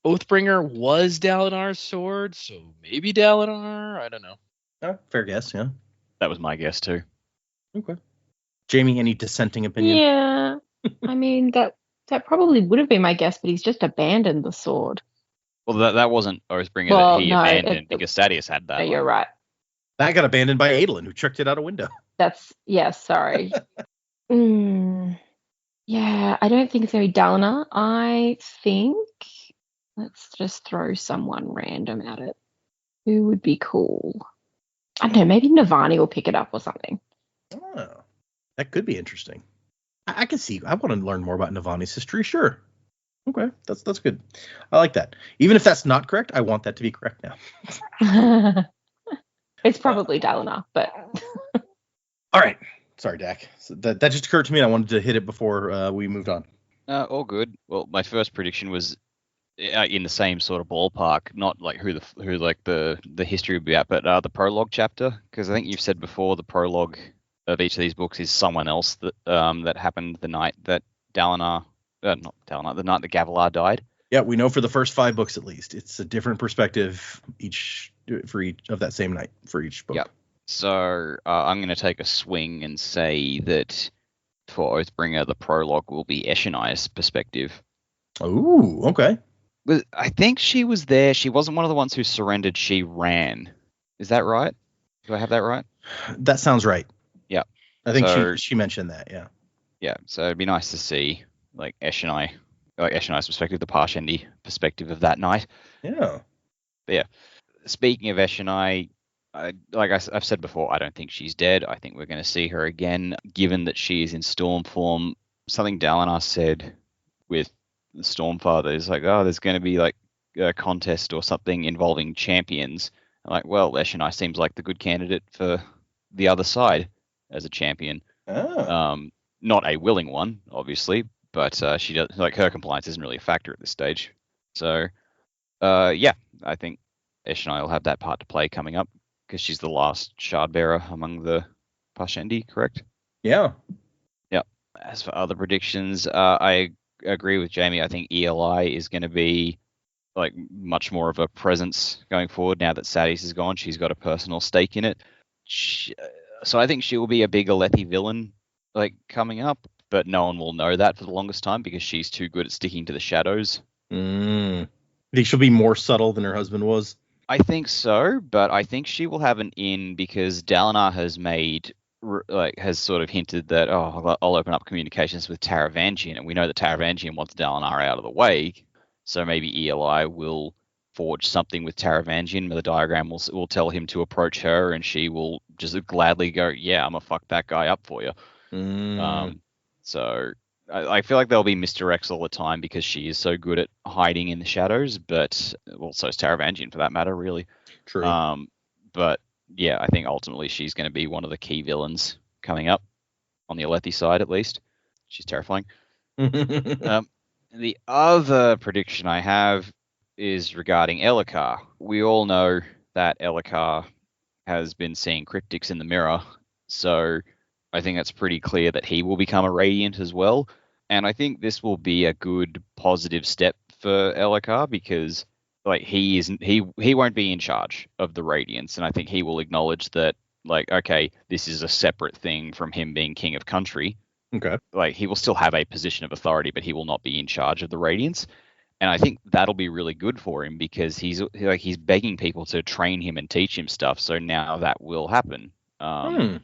Oathbringer was Dalinar's sword, so maybe Dalinar. I don't know. Fair guess, yeah. That was my guess too. Okay. Jamie, any dissenting opinion? Yeah. I mean, that probably would have been my guess, but he's just abandoned the sword. Well, that wasn't Oathbringer Well, that he no, abandoned because Sadeas had that. No, you're right. That got abandoned by Adolin, who chucked it out a window. Sorry. Yeah, I don't think it's going to be Dalinar. I think, let's just throw someone random at it. Who would be cool? I don't know, maybe Navani will pick it up or something. Oh, that could be interesting. I can see. I want to learn more about Navani's history. Sure. Okay, that's good. I like that. Even if that's not correct, I want that to be correct now. It's probably Dalinar, but all right. Sorry, Dak. So that just occurred to me. And I wanted to hit it before we moved on. All good. Well, my first prediction was in the same sort of ballpark, not like who the history would be at, but the prologue chapter, because I think you've said before the prologue of each of these books is someone else that happened the night that Dalinar, not Dalinar, the night that Gavilar died. Yeah, we know for the first 5 books at least, it's a different perspective for each of that same night for each book. Yeah. So I'm going to take a swing and say that for Oathbringer, the prologue will be Eshonai's perspective. Oh, okay. But I think she was there. She wasn't one of the ones who surrendered. She ran. Is that right? Do I have that right? That sounds right. Yeah. I think she mentioned that, yeah. Yeah, so it'd be nice to see like Eshonai's perspective, the Parshendi perspective of that night. Yeah. But yeah. Speaking of Eshonai, I've said before, I don't think she's dead. I think we're going to see her again, given that she is in storm form. Something Dalinar said with the Stormfather is like, oh, there's going to be like a contest or something involving champions. I'm like, well, Eshonai seems like the good candidate for the other side as a champion. Oh. Not a willing one, obviously, but she does, like, her compliance isn't really a factor at this stage. So, yeah, I think Eshonai will have that part to play coming up because she's the last shard bearer among the Parshendi, correct? Yeah. Yep. As for other predictions, I agree with Jamie. I think ELI is going to be like much more of a presence going forward now that Sadeas is gone. She's got a personal stake in it. So I think she will be a big Alethi villain like coming up, but no one will know that for the longest time because she's too good at sticking to the shadows. I think she'll be more subtle than her husband was. I think so, but I think she will have an in because Dalinar has sort of hinted that, I'll open up communications with Taravangian, and we know that Taravangian wants Dalinar out of the way, so maybe ELI will forge something with Taravangian. The diagram will tell him to approach her, and she will just gladly go, yeah, I'm gonna fuck that guy up for you. So I feel like there'll be misdirects all the time because she is so good at hiding in the shadows, but well, so is Taravangian for that matter, really. True. But yeah, I think ultimately she's going to be one of the key villains coming up on the Alethi side, at least. She's terrifying. The other prediction I have is regarding Elhokar. We all know that Elhokar has been seeing cryptics in the mirror, so I think it's pretty clear that he will become a Radiant as well. And I think this will be a good positive step for Elhokar because like he won't be in charge of the Radiants, and I think he will acknowledge that like, okay, this is a separate thing from him being king of country. Okay. Like he will still have a position of authority, but he will not be in charge of the Radiants. And I think that'll be really good for him because he's begging people to train him and teach him stuff. So now that will happen. And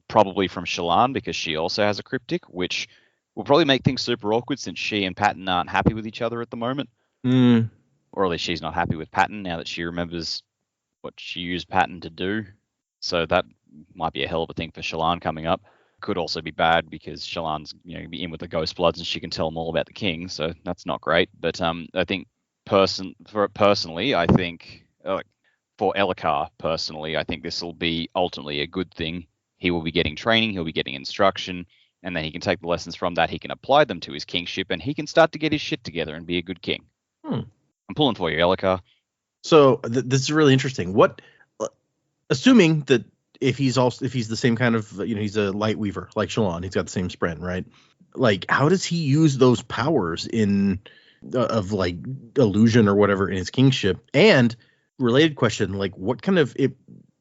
probably from Shallan because she also has a cryptic, which will probably make things super awkward since she and Patton aren't happy with each other at the moment. Or at least she's not happy with Patton now that she remembers what she used Patton to do. So that might be a hell of a thing for Shallan coming up. Could also be bad because Shallan's be in with the Ghost Bloods and she can tell them all about the king, so that's not great. But I think personally, I think for Elhokar personally, I think this will be ultimately a good thing. He will be getting training, he'll be getting instruction, and then he can take the lessons from that. He can apply them to his kingship, and he can start to get his shit together and be a good king. I'm pulling for you, Elhokar. So this is really interesting. What, assuming that if he's the same kind of, he's a light weaver like Shallan, he's got the same sprint, right? Like, how does he use those powers of like illusion or whatever in his kingship? And related question, like, what kind of, if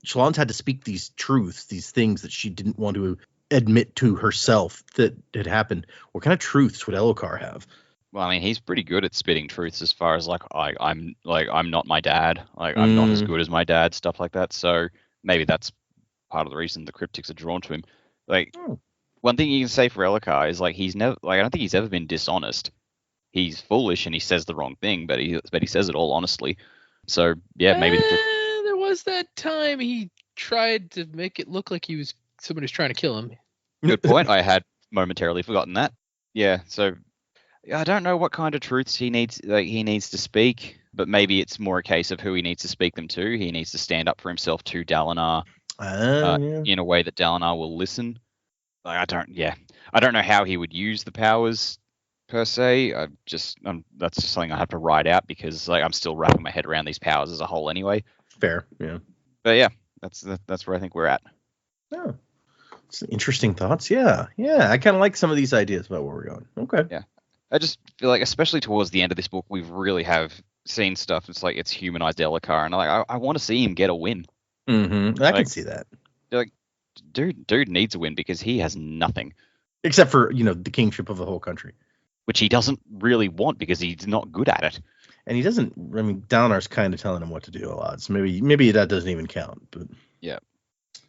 Shallan's had to speak these truths, these things that she didn't want to admit to herself that had happened, what kind of truths would Elhokar have? Well, I mean, he's pretty good at spitting truths as far as like I'm not my dad, like I'm not as good as my dad, stuff like that. So maybe that's part of the reason the cryptics are drawn to him. Like, one thing you can say for Elhokar is like he's never, like, I don't think he's ever been dishonest. He's foolish and he says the wrong thing, but he says it all honestly. So yeah, maybe there was that time he tried to make it look like somebody was trying to kill him. Good point. I had momentarily forgotten that. Yeah, so I don't know what kind of truths he needs to speak, but maybe it's more a case of who he needs to speak them to. He needs to stand up for himself to Dalinar in a way that Dalinar will listen. Like, I don't know how he would use the powers per se. That's just something I have to write out because like I'm still wrapping my head around these powers as a whole anyway. Fair, yeah. But yeah, that's where I think we're at. Oh, some interesting thoughts. Yeah. I kind of like some of these ideas about where we're going. Okay. Yeah. I just feel like, especially towards the end of this book, we really have seen stuff. It's like it's humanized Elhokar, and I want to see him get a win. Mm-hmm. I can see that. Like, dude needs a win because he has nothing except for the kingship of the whole country, which he doesn't really want because he's not good at it. And he doesn't. I mean, Dalinar's kind of telling him what to do a lot, so maybe that doesn't even count. But yeah.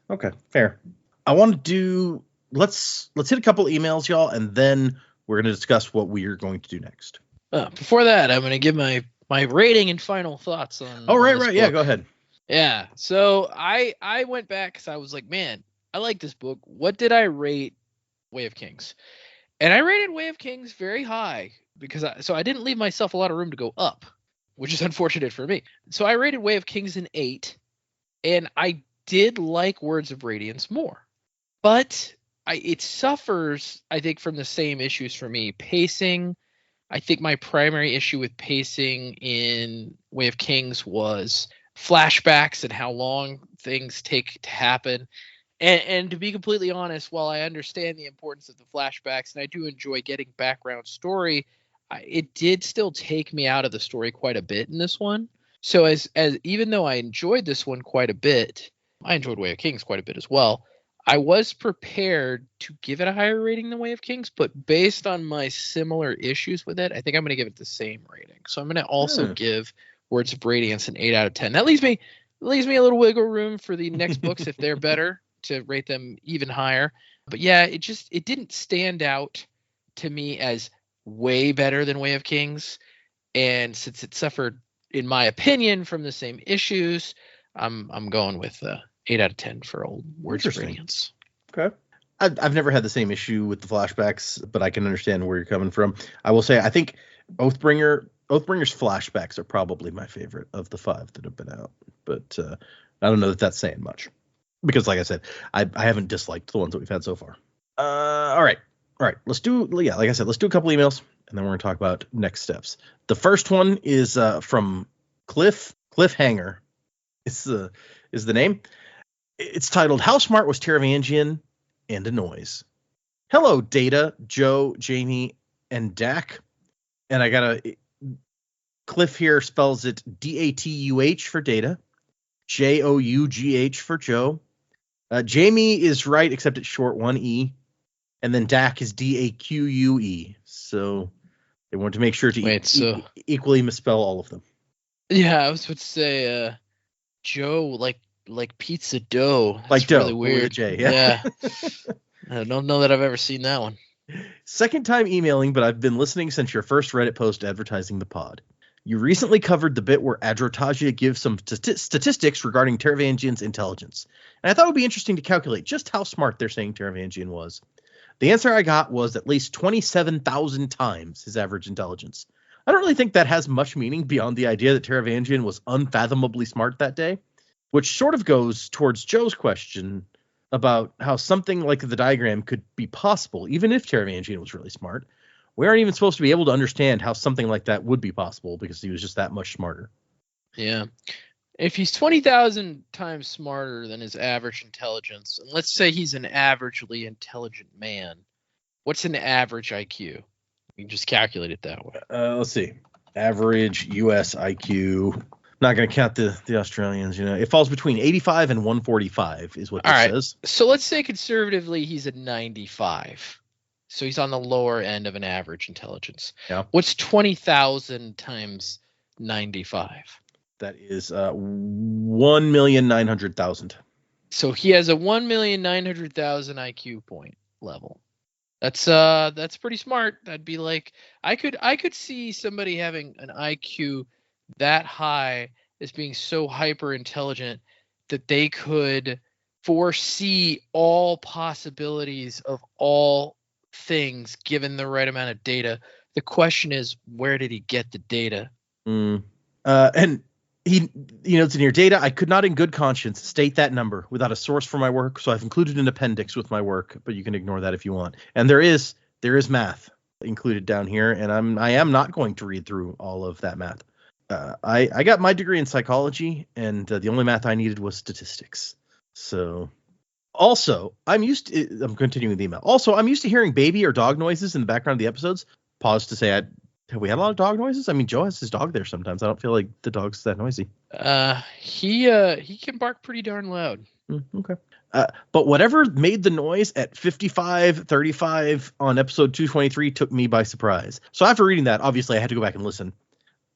Okay, fair. I want to do. Let's hit a couple emails, y'all, and then we're going to discuss what we are going to do next. Before that, I'm going to give my rating and final thoughts on. Oh, right. Book. Yeah, go ahead. Yeah. So I went back because I was like, man, I like this book. What did I rate Way of Kings? And I rated Way of Kings very high because I didn't leave myself a lot of room to go up, which is unfortunate for me. So I rated Way of Kings an 8, and I did like Words of Radiance more, but it suffers, I think, from the same issues for me. Pacing. I think my primary issue with pacing in Way of Kings was flashbacks and how long things take to happen. And to be completely honest, while I understand the importance of the flashbacks and I do enjoy getting background story, it did still take me out of the story quite a bit in this one. So as even though I enjoyed this one quite a bit, I enjoyed Way of Kings quite a bit as well. I was prepared to give it a higher rating than Way of Kings, but based on my similar issues with it, I think I'm going to give it the same rating. So I'm going to also give Words of Radiance an 8 out of 10. That leaves me a little wiggle room for the next books if they're better to rate them even higher. But yeah, it didn't stand out to me as way better than Way of Kings. And since it suffered, in my opinion, from the same issues, I'm going with 8 out of 10 for old Words of Radiance. Okay. I've never had the same issue with the flashbacks, but I can understand where you're coming from. I will say I think Oathbringer's flashbacks are probably my favorite of the 5 that have been out. But I don't know that that's saying much. Because like I said, I haven't disliked the ones that we've had so far. All right. Let's do a couple emails, and then we're going to talk about next steps. The first one is from Cliffhanger. Is the name. It's titled, How Smart Was Taravangian and a Noise? Hello, Data, Joe, Jamie, and Dak. And I got Cliff here spells it Datuh for Data, Jough for Joe. Jamie is right, except it's short 1E. And then Dak is Daque. So they wanted to make sure to equally misspell all of them. Yeah, I was about to say Joe, like pizza dough. That's like dough, really weird. With a J, yeah. I don't know that I've ever seen that one. Second time emailing, but I've been listening since your first Reddit post advertising the pod. You recently covered the bit where Adrotagia gives some statistics regarding Taravangian's intelligence, and I thought it would be interesting to calculate just how smart they're saying Taravangian was. The answer I got was at least 27,000 times his average intelligence. I don't really think that has much meaning beyond the idea that Taravangian was unfathomably smart that day, which sort of goes towards Joe's question about how something like the diagram could be possible, even if Taravangian was really smart. We aren't even supposed to be able to understand how something like that would be possible because he was just that much smarter. Yeah. If he's 20,000 times smarter than his average intelligence, and let's say he's an averagely intelligent man, what's an average IQ? You can just calculate it that way. Let's see. Average U.S. IQ. Not going to count the Australians. It falls between 85 and 145 is what this says. So let's say conservatively he's a 95. So he's on the lower end of an average intelligence. Yeah. What's 20,000 times 95? That is 1,900,000. So he has a 1,900,000 IQ point level. That's pretty smart. That'd be like I could see somebody having an IQ that high as being so hyper intelligent that they could foresee all possibilities of all things given the right amount of data. The question is, where did he get the data? And he, it's in your data. I could not in good conscience state that number without a source for my work. So I've included an appendix with my work, but you can ignore that if you want. And there is math included down here. And I am not going to read through all of that math. I got my degree in psychology, and the only math I needed was statistics. So also, I'm continuing the email. Also, I'm used to hearing baby or dog noises in the background of the episodes. Pause to say, have we had a lot of dog noises? I mean, Joe has his dog there sometimes. I don't feel like the dog's that noisy. He can bark pretty darn loud. Okay. But whatever made the noise at 55:35 on episode 223 took me by surprise. So after reading that, obviously I had to go back and listen.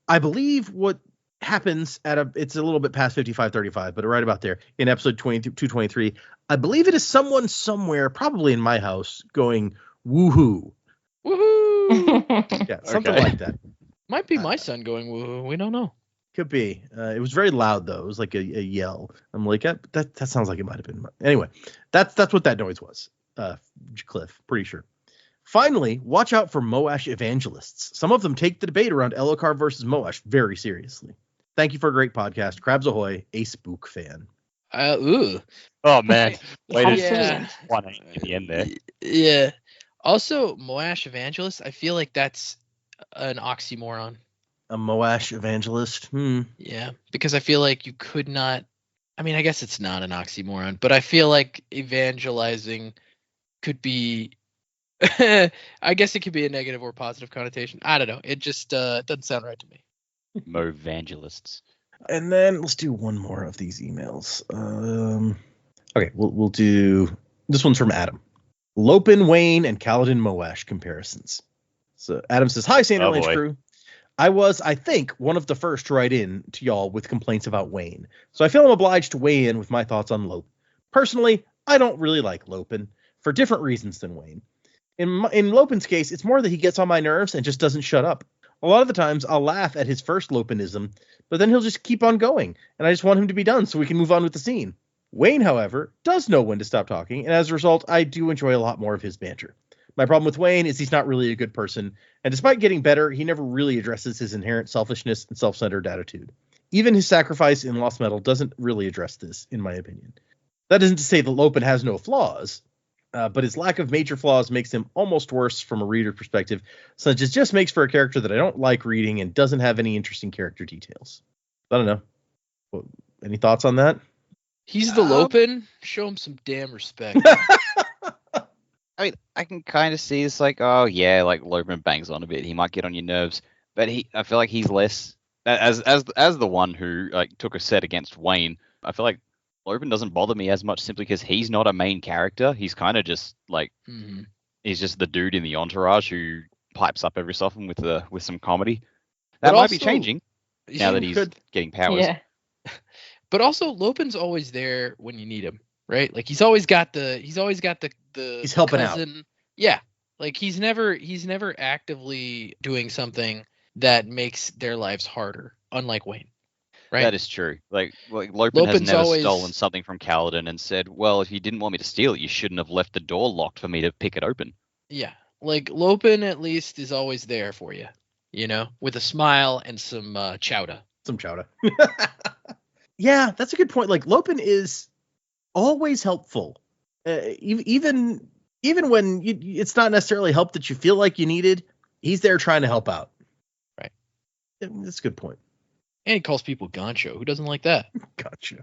I believe what happens it's a little bit past 55:35, but right about there in episode 223, I believe it is someone somewhere, probably in my house, going woohoo. Woohoo! Yeah, something like that. Might be my son going woohoo. We don't know. Could be. It was very loud though. It was like a yell. I'm like, that sounds like it might have been. Anyway, that's what that noise was. Cliff, pretty sure. Finally, watch out for Moash evangelists. Some of them take the debate around Elokar versus Moash very seriously. Thank you for a great podcast. Crabs ahoy, a spook fan. Ooh. Oh man, wait Yeah. one at the end there. Yeah. Also, Moash evangelist. I feel like that's an oxymoron. A Moash evangelist. Yeah, because I feel like you could not. I mean, I guess it's not an oxymoron, but I feel like evangelizing could be. I guess it could be a negative or positive connotation. I don't know. It just doesn't sound right to me. Movangelists. And then let's do one more of these emails. Okay, we'll do this one's from Adam. Lopin, Wayne, and Kaladin Moash comparisons. So Adam says, "Hi, Sanderlanche crew. I was, I think, one of the first to write in to y'all with complaints about Wayne. So I feel I'm obliged to weigh in with my thoughts on Lopin. Personally, I don't really like Lopin for different reasons than Wayne. In Lopin's case, it's more that he gets on my nerves and just doesn't shut up. A lot of the times I'll laugh at his first Lopinism, but then he'll just keep on going, and I just want him to be done so we can move on with the scene. Wayne, however, does know when to stop talking, and as a result, I do enjoy a lot more of his banter. My problem with Wayne is he's not really a good person, and despite getting better, he never really addresses his inherent selfishness and self-centered attitude. Even his sacrifice in Lost Metal doesn't really address this, in my opinion. That isn't to say that Lopin has no flaws, but his lack of major flaws makes him almost worse from a reader perspective, since it just makes for a character that I don't like reading and doesn't have any interesting character details. I don't know. Any thoughts on that? He's the Lopin. Show him some damn respect. I mean, I can kind of see it's like, oh yeah, like Lopin bangs on a bit. He might get on your nerves, but I feel like he's less as the one who like took a set against Wayne. I feel like Lopin doesn't bother me as much simply because he's not a main character. He's kind of just like he's just the dude in the entourage who pipes up every so often with some comedy. That might be changing now that he's getting powers. Yeah. But also Lopin's always there when you need him, right? Like he's always got the he's helping cousin. Out. Yeah. Like he's never actively doing something that makes their lives harder, unlike Wayne. Right? That is true. Like Lopin has never stolen something from Kaladin and said, well, if you didn't want me to steal it, you shouldn't have left the door locked for me to pick it open. Yeah. Like Lopin at least is always there for you. with a smile and some chowder. Some chowder. Yeah, that's a good point. Like, Lopin is always helpful. Even when it's not necessarily help that you feel like you needed, he's there trying to help out. Right. That's a good point. And he calls people Gancho. Who doesn't like that? Gancho.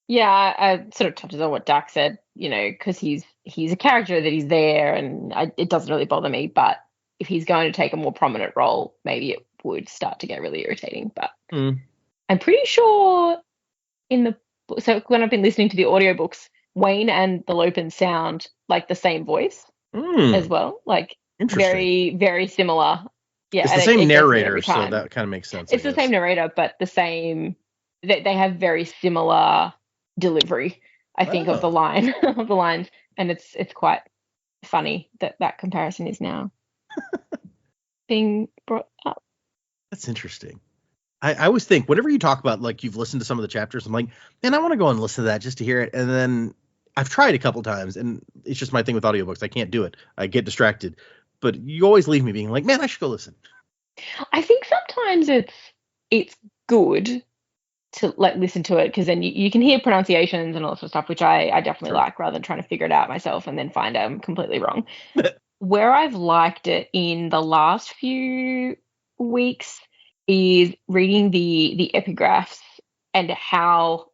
Yeah, I sort of touches on what Dak said, because he's a character that he's there, and it doesn't really bother me. But if he's going to take a more prominent role, maybe it would start to get really irritating. But I'm pretty sure so when I've been listening to the audiobooks, Wayne and the Lopin sound like the same voice as well. Like very, very similar. Yeah, it's the same narrator, so that kind of makes sense. It's the same narrator, but the same. They have very similar delivery, I think, of the lines, and it's quite funny that comparison is now being brought up. That's interesting. I always think whenever you talk about, like, you've listened to some of the chapters, I'm like, man, I want to go and listen to that just to hear it. And then I've tried a couple times, and it's just my thing with audiobooks. I can't do it. I get distracted. But you always leave me being like, man, I should go listen. I think sometimes it's good to listen to it, because then you can hear pronunciations and all that sort of stuff, which I definitely like, rather than trying to figure it out myself and then find out I'm completely wrong. Where I've liked it in the last few weeks is reading the epigraphs, and how,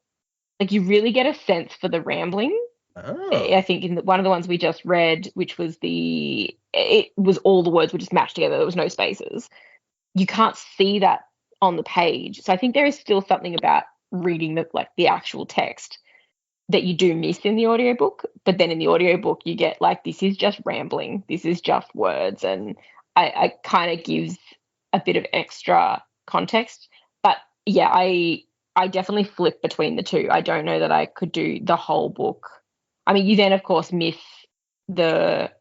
like, you really get a sense for the rambling. I think in one of the ones we just read, which was it was all the words were just mashed together. There was no spaces. You can't see that on the page. So I think there is still something about reading the actual text that you do miss in the audiobook. But then in the audiobook, you get like, this is just rambling. This is just words. And I kind of gives a bit of extra context. But yeah, I definitely flip between the two. I don't know that I could do the whole book. I mean, you then, of course, miss the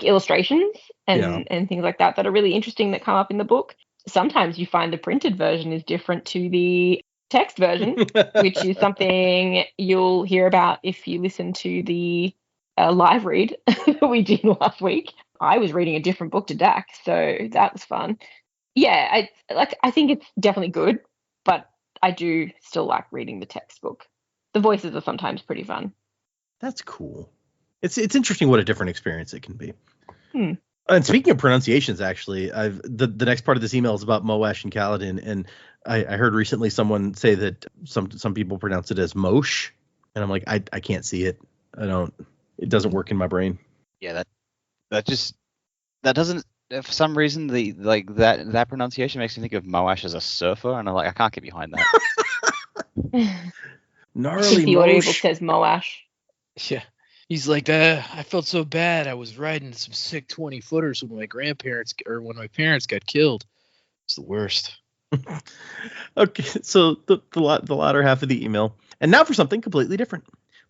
illustrations and things like that are really interesting that come up in the book. Sometimes you find the printed version is different to the text version, which is something you'll hear about if you listen to the live read that we did last week. I was reading a different book to Dak, so that was fun. Yeah, I think it's definitely good, but I do still like reading the textbook. The voices are sometimes pretty fun. That's cool. It's interesting what a different experience it can be. And speaking of pronunciations, actually, the next part of this email is about Moash and Kaladin, and I heard recently someone say that some people pronounce it as Mosh, and I'm like, I can't see it. It doesn't work in my brain. Yeah, that doesn't, for some reason, that pronunciation makes me think of Moash as a surfer, and I'm like, I can't get behind that. Gnarly the audiobook says Moash. Yeah. He's like, I felt so bad. I was riding some sick 20-footers when my parents got killed. It's the worst. Okay, so the latter half of the email. And now for something completely different.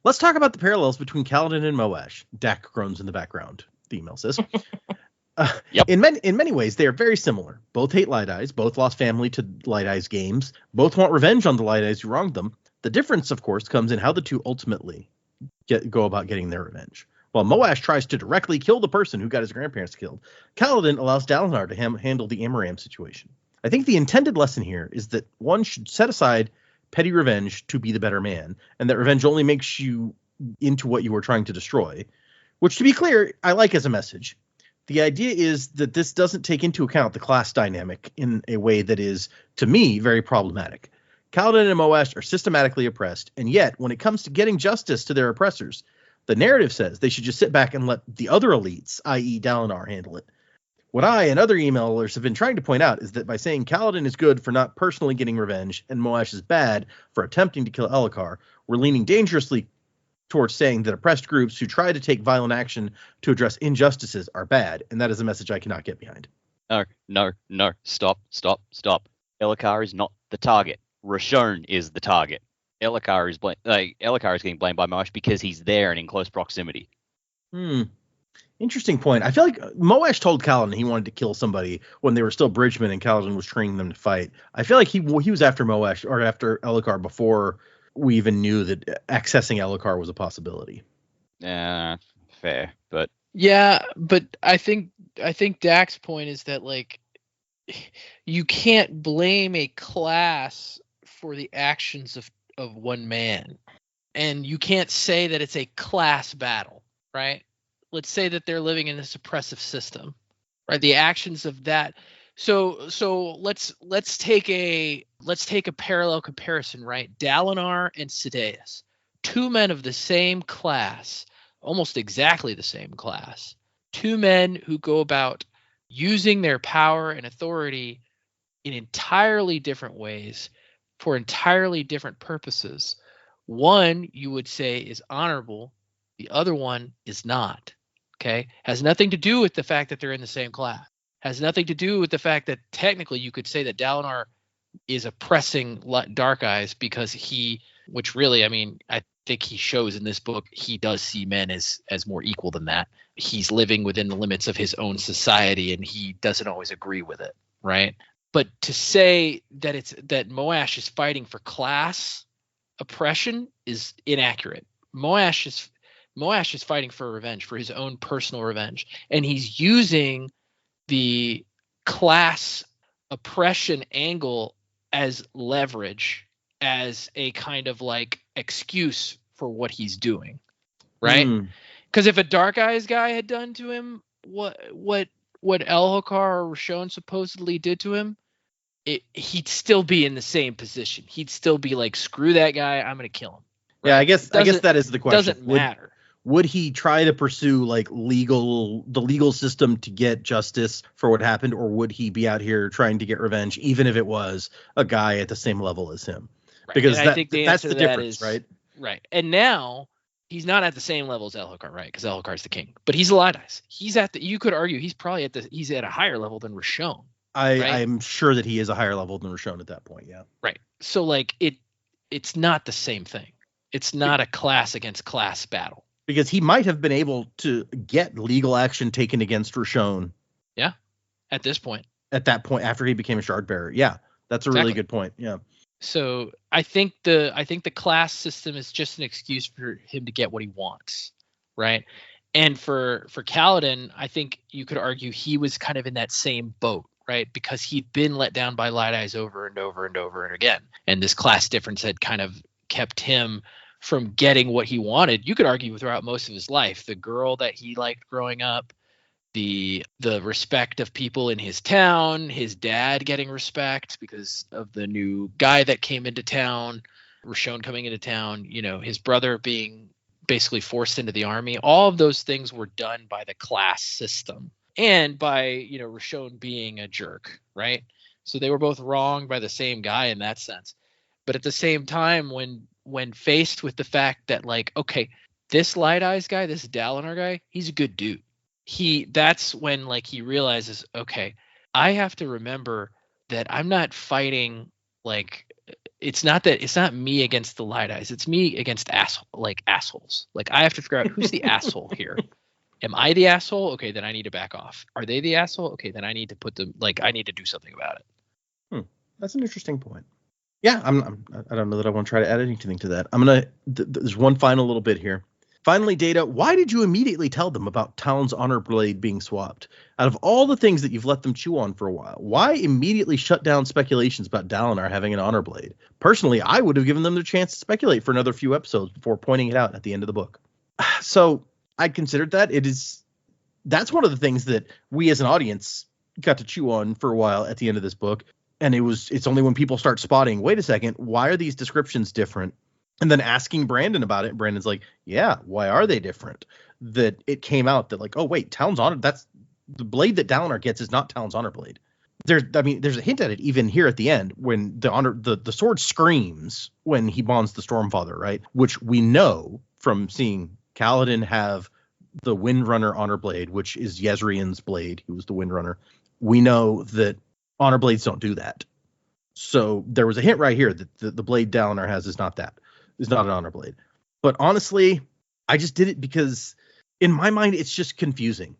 Let's talk about the parallels between Kaladin and Moash. Dak groans in the background, the email says. Yep. In many ways, they are very similar. Both hate Light Eyes. Both lost family to Light Eyes games. Both want revenge on the Light Eyes who wronged them. The difference, of course, comes in how the two ultimately go about getting their revenge. While Moash tries to directly kill the person who got his grandparents killed, Kaladin allows Dalinar to handle the Amaram situation. I think the intended lesson here is that one should set aside petty revenge to be the better man, and that revenge only makes you into what you are trying to destroy, which, to be clear, I like as a message. The idea is that this doesn't take into account the class dynamic in a way that is, to me, very problematic. Kaladin and Moash are systematically oppressed, and yet, when it comes to getting justice to their oppressors, the narrative says they should just sit back and let the other elites, i.e. Dalinar, handle it. What I and other emailers have been trying to point out is that by saying Kaladin is good for not personally getting revenge and Moash is bad for attempting to kill Elhokar, we're leaning dangerously towards saying that oppressed groups who try to take violent action to address injustices are bad, and that is a message I cannot get behind. No. Stop. Elhokar is not the target. Rashon is the target. Elhokar is getting blamed by Moash because he's there and in close proximity. Interesting point. I feel like Moash told Kaladin he wanted to kill somebody when they were still bridgemen and Kaladin was training them to fight. I feel like he was after Moash or after Elhokar before we even knew that accessing Elhokar was a possibility. Yeah, fair, but yeah, but I think Dak's point is that like you can't blame a class for the actions of one man. And you can't say that it's a class battle, right? Let's say that they're living in a suppressive system, right? The actions of that. So let's take a parallel comparison, right? Dalinar and Sidaeus, two men of the same class, almost exactly the same class, two men who go about using their power and authority in entirely different ways for entirely different purposes. One, you would say, is honorable. The other one is not. Okay? Has nothing to do with the fact that they're in the same class. Has nothing to do with the fact that technically you could say that Dalinar is oppressing Dark Eyes because which really, I mean, I think he shows in this book, he does see men as more equal than that. He's living within the limits of his own society and he doesn't always agree with it, right? But to say that that Moash is fighting for class oppression is inaccurate. Moash is fighting for revenge, for his own personal revenge, and he's using the class oppression angle as leverage, as a kind of like excuse for what he's doing, right? Because if a Dark Eyes guy had done to him what Elhokar or Rashon supposedly did to him, he'd still be in the same position. He'd still be like, screw that guy, I'm gonna kill him. Right? Yeah, I guess that is the question. Doesn't matter. Would he try to pursue like the legal system to get justice for what happened, or would he be out here trying to get revenge, even if it was a guy at the same level as him? Right. Because I think that's the difference, right? Right. And now he's not at the same level as Elhokar, right? Because Elhokar is the king, but he's a Light Eyes. You could argue he's at a higher level than Rashon. Right? I'm sure that he is a higher level than Rashon at that point. Yeah. Right. So like it's not the same thing. It's not a class against class battle. Because he might have been able to get legal action taken against Rashon. Yeah. At this point. At that point, after he became a shard bearer. Yeah. That's a really good point. Yeah. So I think the class system is just an excuse for him to get what he wants. Right. And for Kaladin, I think you could argue he was kind of in that same boat. Right, because he'd been let down by Light Eyes over and over and over and again, and this class difference had kind of kept him from getting what he wanted. You could argue throughout most of his life, the girl that he liked growing up, the respect of people in his town, his dad getting respect because of the new guy that came into town, Rashon coming into town, his brother being basically forced into the army. All of those things were done by the class system. And by, Rashon being a jerk, right? So they were both wronged by the same guy in that sense. But at the same time, when faced with the fact that, like, okay, this Light Eyes guy, this Dalinar guy, he's a good dude. That's when, like, he realizes, okay, I have to remember that I'm not fighting, like, it's not me against the Light Eyes. It's me against assholes. Like, I have to figure out who's the asshole here. Am I the asshole? Okay, then I need to back off. Are they the asshole? Okay, then I need to I need to do something about it. That's an interesting point. Yeah, I don't know that I want to try to add anything to that. There's one final little bit here. Finally, Data, why did you immediately tell them about Talon's honor blade being swapped? Out of all the things that you've let them chew on for a while, why immediately shut down speculations about Dalinar having an honor blade? Personally, I would have given them the chance to speculate for another few episodes before pointing it out at the end of the book. So I considered that. That's one of the things that we as an audience got to chew on for a while at the end of this book. And it's only when people start spotting, wait a second, why are these descriptions different? And then asking Brandon about it. Brandon's like, yeah, why are they different? That it came out that, like, oh, wait, Talon's honor, that's the blade that Dalinar gets is not Talon's honor blade. There's a hint at it even here at the end when the sword screams when he bonds the Stormfather, right? Which we know from seeing Kaladin have the Windrunner honor blade, which is Yezrian's blade, who was the Windrunner. We know that honor blades don't do that. So there was a hint right here that the blade Dalinar has is not an honor blade. But honestly, I just did it because in my mind, it's just confusing.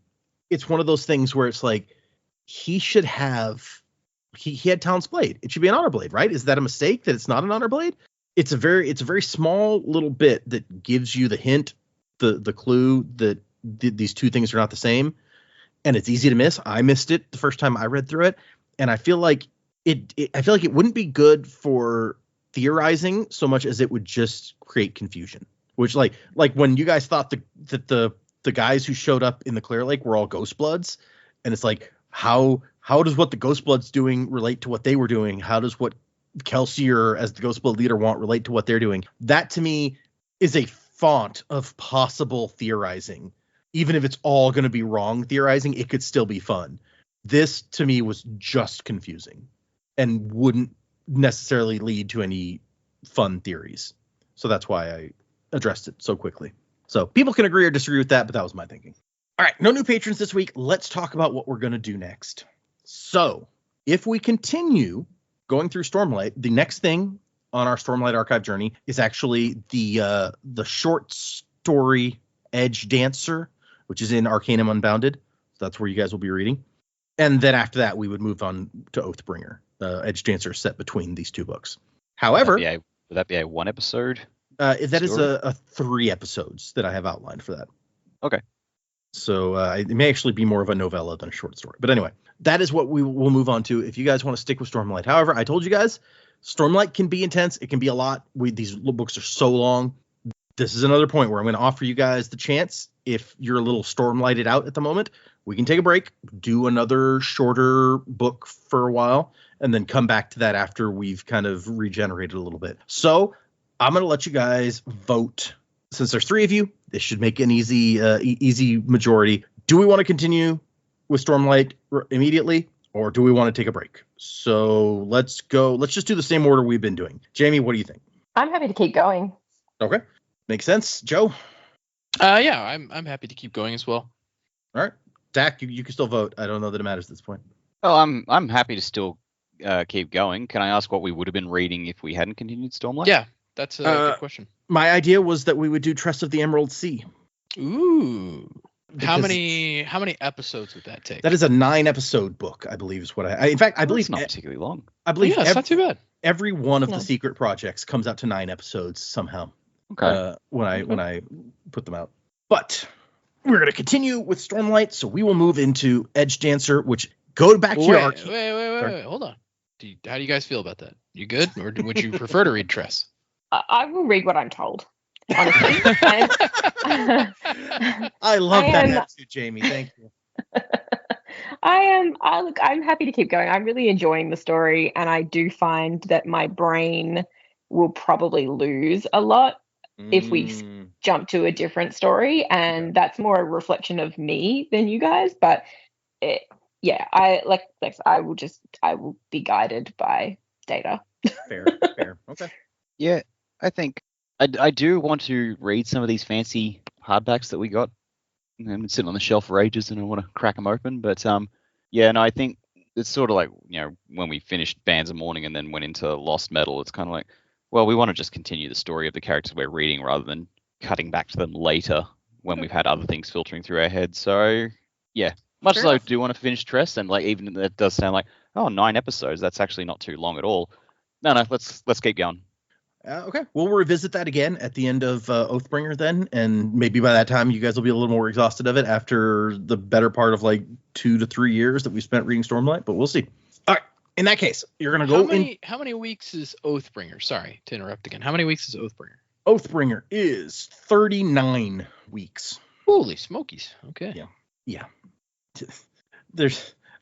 It's one of those things where it's like, he should have, he had Talon's blade. It should be an honor blade, right? Is that a mistake that it's not an honor blade? It's a very small little bit that gives you the hint, the clue that these two things are not the same. and it's easy to miss. I missed it the first time I read through it, and I feel like it wouldn't be good for theorizing so much as it would just create confusion. Which like when you guys thought that the guys who showed up in the Clear Lake were all Ghost Bloods, and it's like how does what the Ghost Bloods doing relate to what they were doing? How does what Kelsier as the Ghost Blood leader want relate to what they're doing? That to me is a font of possible theorizing. Even if it's all going to be wrong theorizing, it could still be fun. This to me was just confusing and wouldn't necessarily lead to any fun theories. So that's why I addressed it so quickly. So people can agree or disagree with that, but that was my thinking. All right, no new patrons this week. Let's talk about what we're going to do next. So if we continue going through Stormlight, the next thing on our Stormlight archive journey is actually the short story Edge Dancer, which is in Arcanum Unbounded. So that's where you guys will be reading. And then after that, we would move on to Oathbringer. Edge Dancer set between these two books. However, would that be a one episode? That story? is a 3 episodes that I have outlined for that. Okay. So it may actually be more of a novella than a short story. But anyway, that is what we will move on to if you guys want to stick with Stormlight. However, I told you guys, Stormlight can be intense. It can be a lot. These books are so long. This is another point where I'm going to offer you guys the chance. If you're a little Stormlighted out at the moment, we can take a break, do another shorter book for a while, and then come back to that after we've kind of regenerated a little bit. So I'm going to let you guys vote. Since there's 3 of you, this should make an easy majority. Do we want to continue with Stormlight immediately, or do we want to take a break? So let's go. Let's just do the same order we've been doing. Jamie, what do you think? I'm happy to keep going. Okay. Makes sense. Joe? Yeah, I'm happy to keep going as well. All right. Dak, you can still vote. I don't know that it matters at this point. Oh, I'm happy to still keep going. Can I ask what we would have been reading if we hadn't continued Stormlight? Yeah, that's a good question. My idea was that we would do Trust of the Emerald Sea. Ooh. How many episodes would that take? That is a 9-episode book, I believe is what I in fact, I believe it's not particularly long. I believe it's not too bad. Every one of the secret projects comes out to 9 episodes somehow. Okay. When I put them out. But we're going to continue with Stormlight, so we will move into Edge Dancer, which go back to your arc. Wait. Hold on. How do you guys feel about that? You good? Or would you prefer to read Tress? I will read what I'm told, honestly. I love that attitude, Jamie. Thank you. I'm happy to keep going. I'm really enjoying the story, and I do find that my brain will probably lose a lot if we jump to a different story, and that's more a reflection of me than you guys. But I will be guided by data. Fair. Okay. Yeah, I think I do want to read some of these fancy hardbacks that we got. I've been sitting on the shelf for ages, and I want to crack them open. But I think it's sort of like, when we finished Bands of Morning and then went into Lost Metal, it's kind of like, well, we want to just continue the story of the characters we're reading rather than cutting back to them later when we've had other things filtering through our heads. So, yeah, much as I do want to finish Tress, and even that does sound like, 9 episodes, that's actually not too long at all. No, let's keep going. Okay, we'll revisit that again at the end of Oathbringer then, and maybe by that time you guys will be a little more exhausted of it after the better part of 2 to 3 years that we spent reading Stormlight, but we'll see. All right. In that case, you're going to go How many weeks is Oathbringer? Sorry to interrupt again. How many weeks is Oathbringer? Oathbringer is 39 weeks. Holy smokies. Okay. Yeah. I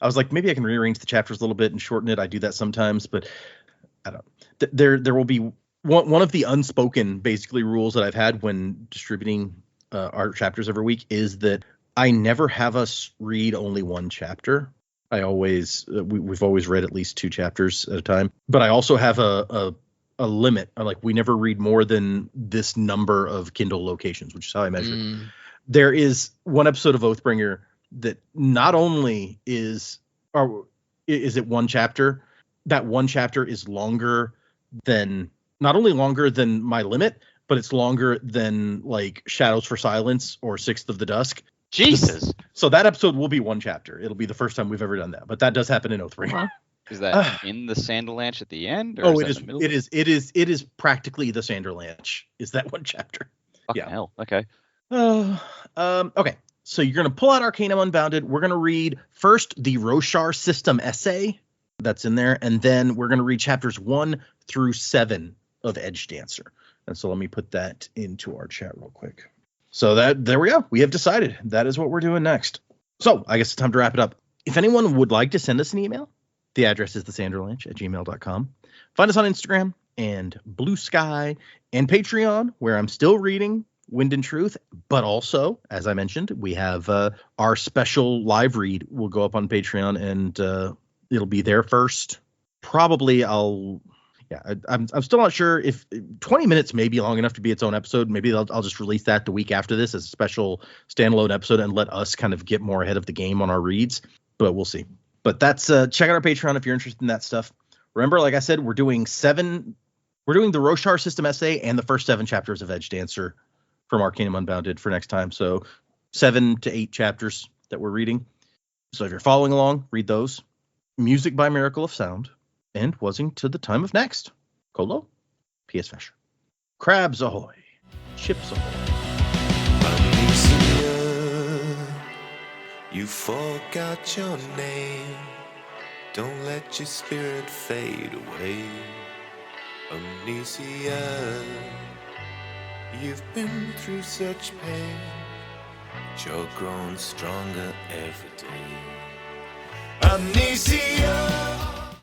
was like, maybe I can rearrange the chapters a little bit and shorten it. I do that sometimes, but I don't. There will be one of the unspoken basically rules that I've had when distributing our chapters every week is that I never have us read only one chapter. I always we've always read at least 2 chapters at a time, but I also have a limit. We never read more than this number of Kindle locations, which is how I measure it. There is one episode of Oathbringer that not only is it one chapter, that one chapter is not only longer than my limit, but it's longer than Shadows for Silence or Sixth of the Dusk. Jesus. So that episode will be 1 chapter. It'll be the first time we've ever done that, but that does happen in Oathbringer. Is that in the Sanderlanche at the end? Or it is practically the Sanderlanche. Is that 1 chapter? Fucking hell. Okay. Okay. So you're going to pull out Arcanum Unbounded. We're going to read first the Roshar system essay that's in there, and then we're going to read chapters 1 through 7 of Edge Dancer. And so let me put that into our chat real quick. So there we go. We have decided that is what we're doing next. So I guess it's time to wrap it up. If anyone would like to send us an email, the address is thesanderlanche@gmail.com. Find us on Instagram and Blue Sky and Patreon, where I'm still reading Wind and Truth, but also, as I mentioned, we have our special live read will go up on Patreon, and it'll be there first. Probably I'm still not sure if 20 minutes may be long enough to be its own episode. Maybe I'll just release that the week after this as a special standalone episode and let us kind of get more ahead of the game on our reads, but we'll see. But that's check out our Patreon if you're interested in that stuff. Remember, like I said, we're doing the Roshar system essay and the first 7 chapters of Edge Dancer from Arcanum Unbounded for next time. So 7 to 8 chapters that we're reading. So if you're following along, read those. Music by Miracle of Sound. And Wasing to the Time of Next. Colo, P.S. Fisher. Crabs ahoy. Chips ahoy. You forgot your name. Don't let your spirit fade away. Amnesia. You've been through such pain, but you're growing stronger every day. Amnesia.